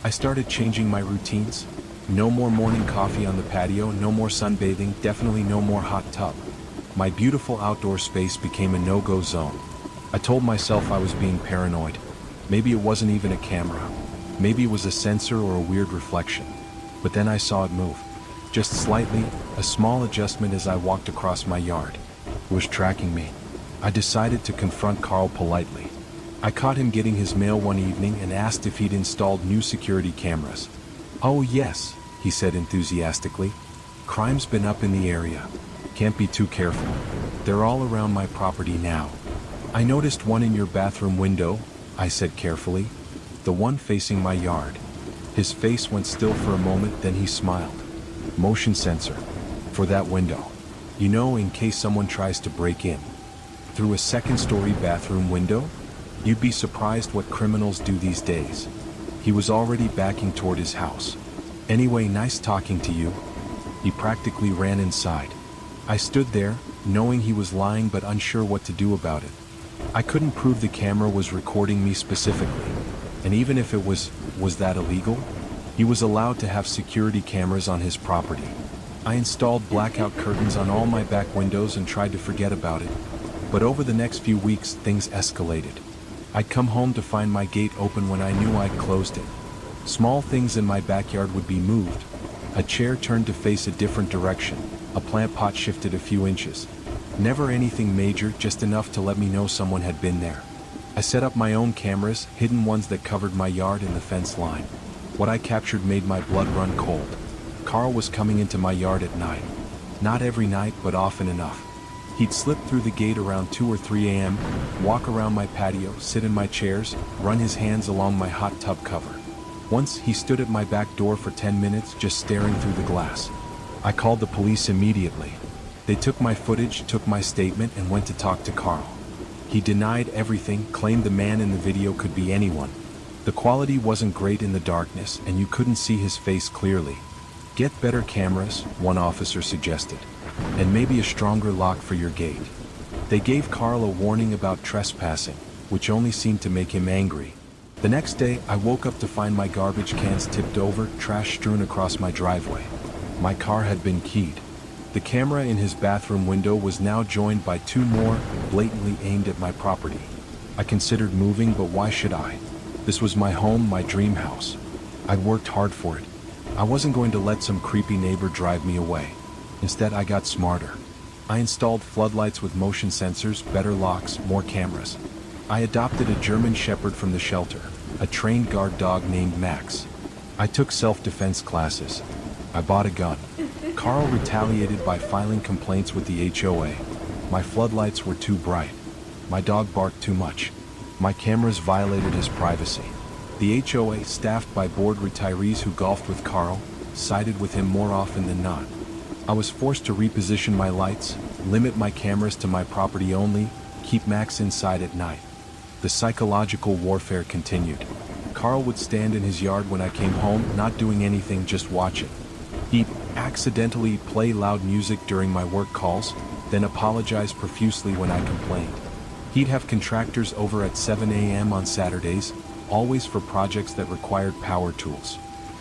I started changing my routines. No more morning coffee on the patio, no more sunbathing, definitely no more hot tub. My beautiful outdoor space became a no-go zone. I told myself I was being paranoid. Maybe it wasn't even a camera. Maybe it was a sensor or a weird reflection. But then I saw it move. Just slightly, a small adjustment as I walked across my yard. It was tracking me. I decided to confront Carl politely. I caught him getting his mail one evening and asked if he'd installed new security cameras. "Oh yes," he said enthusiastically. "Crime's been up in the area. Can't be too careful. They're all around my property now." "I noticed one in your bathroom window," I said carefully. "The one facing my yard." His face went still for a moment, then he smiled. "Motion sensor. For that window. You know, in case someone tries to break in. Through a second-story bathroom window? You'd be surprised what criminals do these days." He was already backing toward his house. "Anyway, nice talking to you." He practically ran inside. I stood there, knowing he was lying but unsure what to do about it. I couldn't prove the camera was recording me specifically. And even if it was that illegal? He was allowed to have security cameras on his property. I installed blackout curtains on all my back windows and tried to forget about it. But over the next few weeks, things escalated. I'd come home to find my gate open when I knew I'd closed it. Small things in my backyard would be moved. A chair turned to face a different direction. A plant pot shifted a few inches. Never anything major, just enough to let me know someone had been there. I set up my own cameras, hidden ones that covered my yard and the fence line. What I captured made my blood run cold. Carl was coming into my yard at night. Not every night, but often enough. He'd slip through the gate around 2 or 3 a.m., walk around my patio, sit in my chairs, run his hands along my hot tub cover. Once, he stood at my back door for 10 minutes, just staring through the glass. I called the police immediately. They took my footage, took my statement, and went to talk to Carl. He denied everything, claimed the man in the video could be anyone. The quality wasn't great in the darkness, and you couldn't see his face clearly. "Get better cameras," one officer suggested. "And maybe a stronger lock for your gate." They gave Carl a warning about trespassing, which only seemed to make him angry. The next day, I woke up to find my garbage cans tipped over, trash strewn across my driveway. My car had been keyed. The camera in his bathroom window was now joined by 2 more, blatantly aimed at my property. I considered moving, but why should I? This was my home, my dream house. I'd worked hard for it. I wasn't going to let some creepy neighbor drive me away. Instead, I got smarter. I installed floodlights with motion sensors, better locks, more cameras. I adopted a German Shepherd from the shelter, a trained guard dog named Max. I took self-defense classes. I bought a gun. Carl retaliated by filing complaints with the HOA. My floodlights were too bright. My dog barked too much. My cameras violated his privacy. The HOA, staffed by bored retirees who golfed with Carl, sided with him more often than not. I was forced to reposition my lights, limit my cameras to my property only, keep Max inside at night. The psychological warfare continued. Carl would stand in his yard when I came home, not doing anything, just watching. He'd accidentally play loud music during my work calls, then apologize profusely when I complained. He'd have contractors over at 7 a.m. on Saturdays, always for projects that required power tools.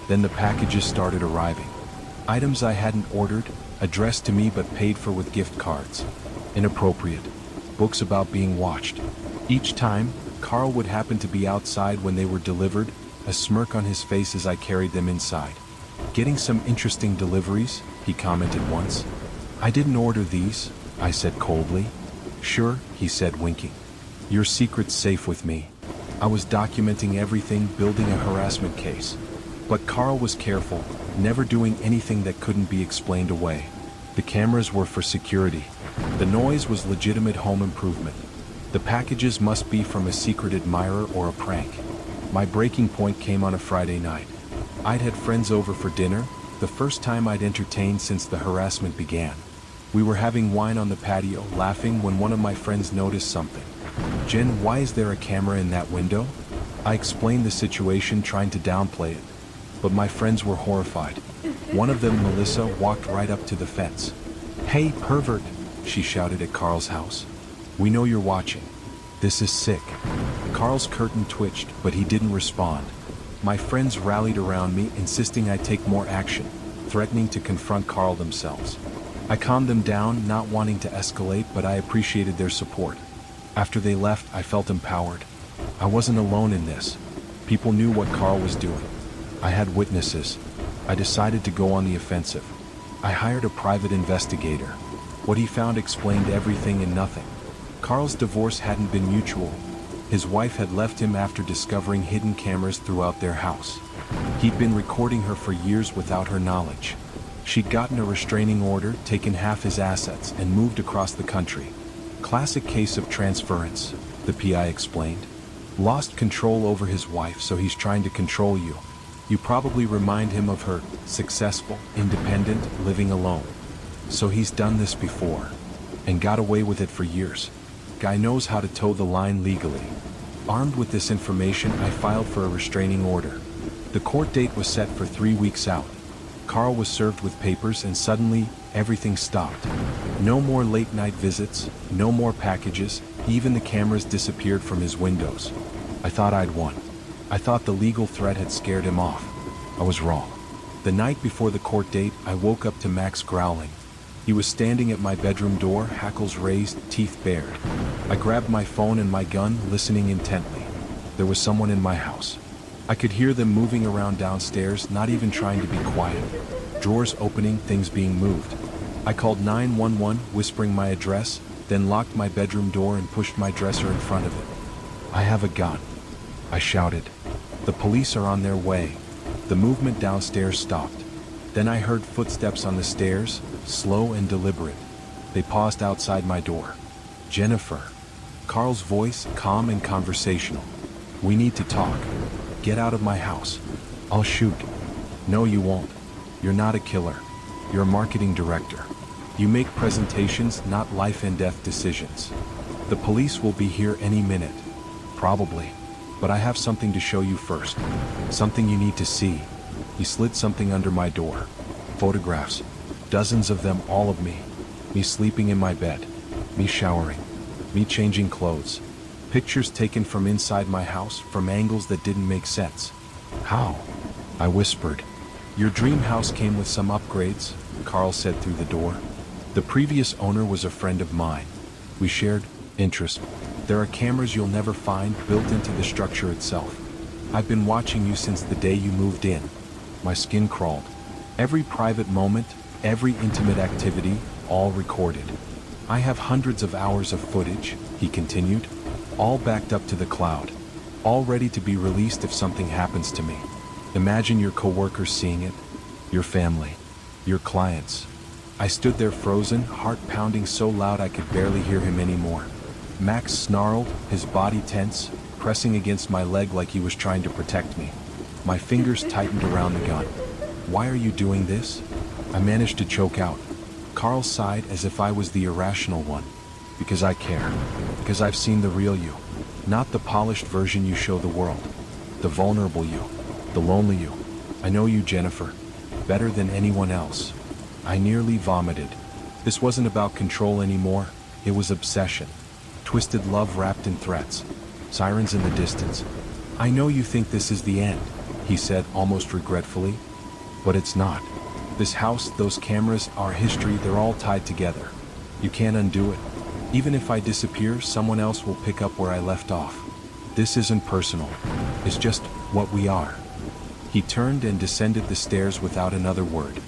Then the packages started arriving. Items I hadn't ordered, addressed to me but paid for with gift cards. Inappropriate. Books about being watched. Each time, Carl would happen to be outside when they were delivered, a smirk on his face as I carried them inside. "Getting some interesting deliveries," he commented once. "I didn't order these," I said coldly. "Sure," he said, winking. "Your secret's safe with me." I was documenting everything, building a harassment case. But Carl was careful, never doing anything that couldn't be explained away. The cameras were for security. The noise was legitimate home improvement. The packages must be from a secret admirer or a prank. My breaking point came on a Friday night. I'd had friends over for dinner, the first time I'd entertained since the harassment began. We were having wine on the patio, laughing, when one of my friends noticed something. "Jen, why is there a camera in that window?" I explained the situation, trying to downplay it. But my friends were horrified. One of them, Melissa, walked right up to the fence. "Hey, pervert," she shouted at Carl's house. "We know you're watching. This is sick." Carl's curtain twitched, but he didn't respond. My friends rallied around me, insisting I take more action, threatening to confront Carl themselves. I calmed them down, not wanting to escalate, but I appreciated their support. After they left, I felt empowered. I wasn't alone in this. People knew what Carl was doing. I had witnesses. I decided to go on the offensive. I hired a private investigator. What he found explained everything and nothing. Carl's divorce hadn't been mutual. His wife had left him after discovering hidden cameras throughout their house. He'd been recording her for years without her knowledge. She'd gotten a restraining order, taken half his assets, and moved across the country. Classic case of transference, the PI explained. Lost control over his wife, so he's trying to control you. You probably remind him of her, successful, independent, living alone. So he's done this before, and got away with it for years. Guy knows how to toe the line legally. Armed with this information, I filed for a restraining order. The court date was set for 3 weeks out. Carl was served with papers, and suddenly, everything stopped. No more late-night visits, no more packages, even the cameras disappeared from his windows. I thought I'd won. I thought the legal threat had scared him off. I was wrong. The night before the court date, I woke up to Max growling. He was standing at my bedroom door, hackles raised, teeth bared. I grabbed my phone and my gun, listening intently. There was someone in my house. I could hear them moving around downstairs, not even trying to be quiet. Drawers opening, things being moved. I called 911, whispering my address, then locked my bedroom door and pushed my dresser in front of it. "I have a gun," I shouted. "The police are on their way." The movement downstairs stopped. Then I heard footsteps on the stairs, slow and deliberate. They paused outside my door. "Jennifer." Carl's voice, calm and conversational. "We need to talk. Get out of my house. I'll shoot." "No, you won't. You're not a killer. You're a marketing director. You make presentations, not life and death decisions. The police will be here any minute. Probably. But I have something to show you first. Something you need to see." He slid something under my door. Photographs. Dozens of them, all of me. Me sleeping in my bed. Me showering. Me changing clothes. Pictures taken from inside my house, from angles that didn't make sense. "How?" I whispered. "Your dream house came with some upgrades," Carl said through the door. "The previous owner was a friend of mine. We shared interests. There are cameras you'll never find built into the structure itself. I've been watching you since the day you moved in." My skin crawled. Every private moment, every intimate activity, all recorded. "I have hundreds of hours of footage," he continued. all backed up to the cloud, all ready to be released if something happens to me. Imagine your coworkers seeing it, your family, your clients. I stood there frozen, heart pounding so loud I could barely hear him anymore. Max snarled, his body tense, pressing against my leg like he was trying to protect me. My fingers tightened around the gun. "Why are you doing this?" I managed to choke out. Carl sighed as if I was the irrational one. "Because I care. Because I've seen the real you. Not the polished version you show the world. The vulnerable you. The lonely you. I know you, Jennifer. Better than anyone else." I nearly vomited. This wasn't about control anymore. It was obsession. Twisted love wrapped in threats. Sirens in the distance. "I know you think this is the end," he said almost regretfully. "But it's not. This house, those cameras, our history, they're all tied together. You can't undo it. Even if I disappear, someone else will pick up where I left off. This isn't personal. It's just what we are." He turned and descended the stairs without another word.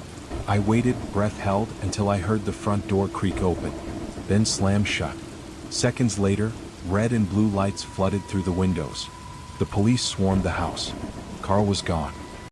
I waited, breath held, until I heard the front door creak open, then slam shut. Seconds later, red and blue lights flooded through the windows. The police swarmed the house. Carl was gone.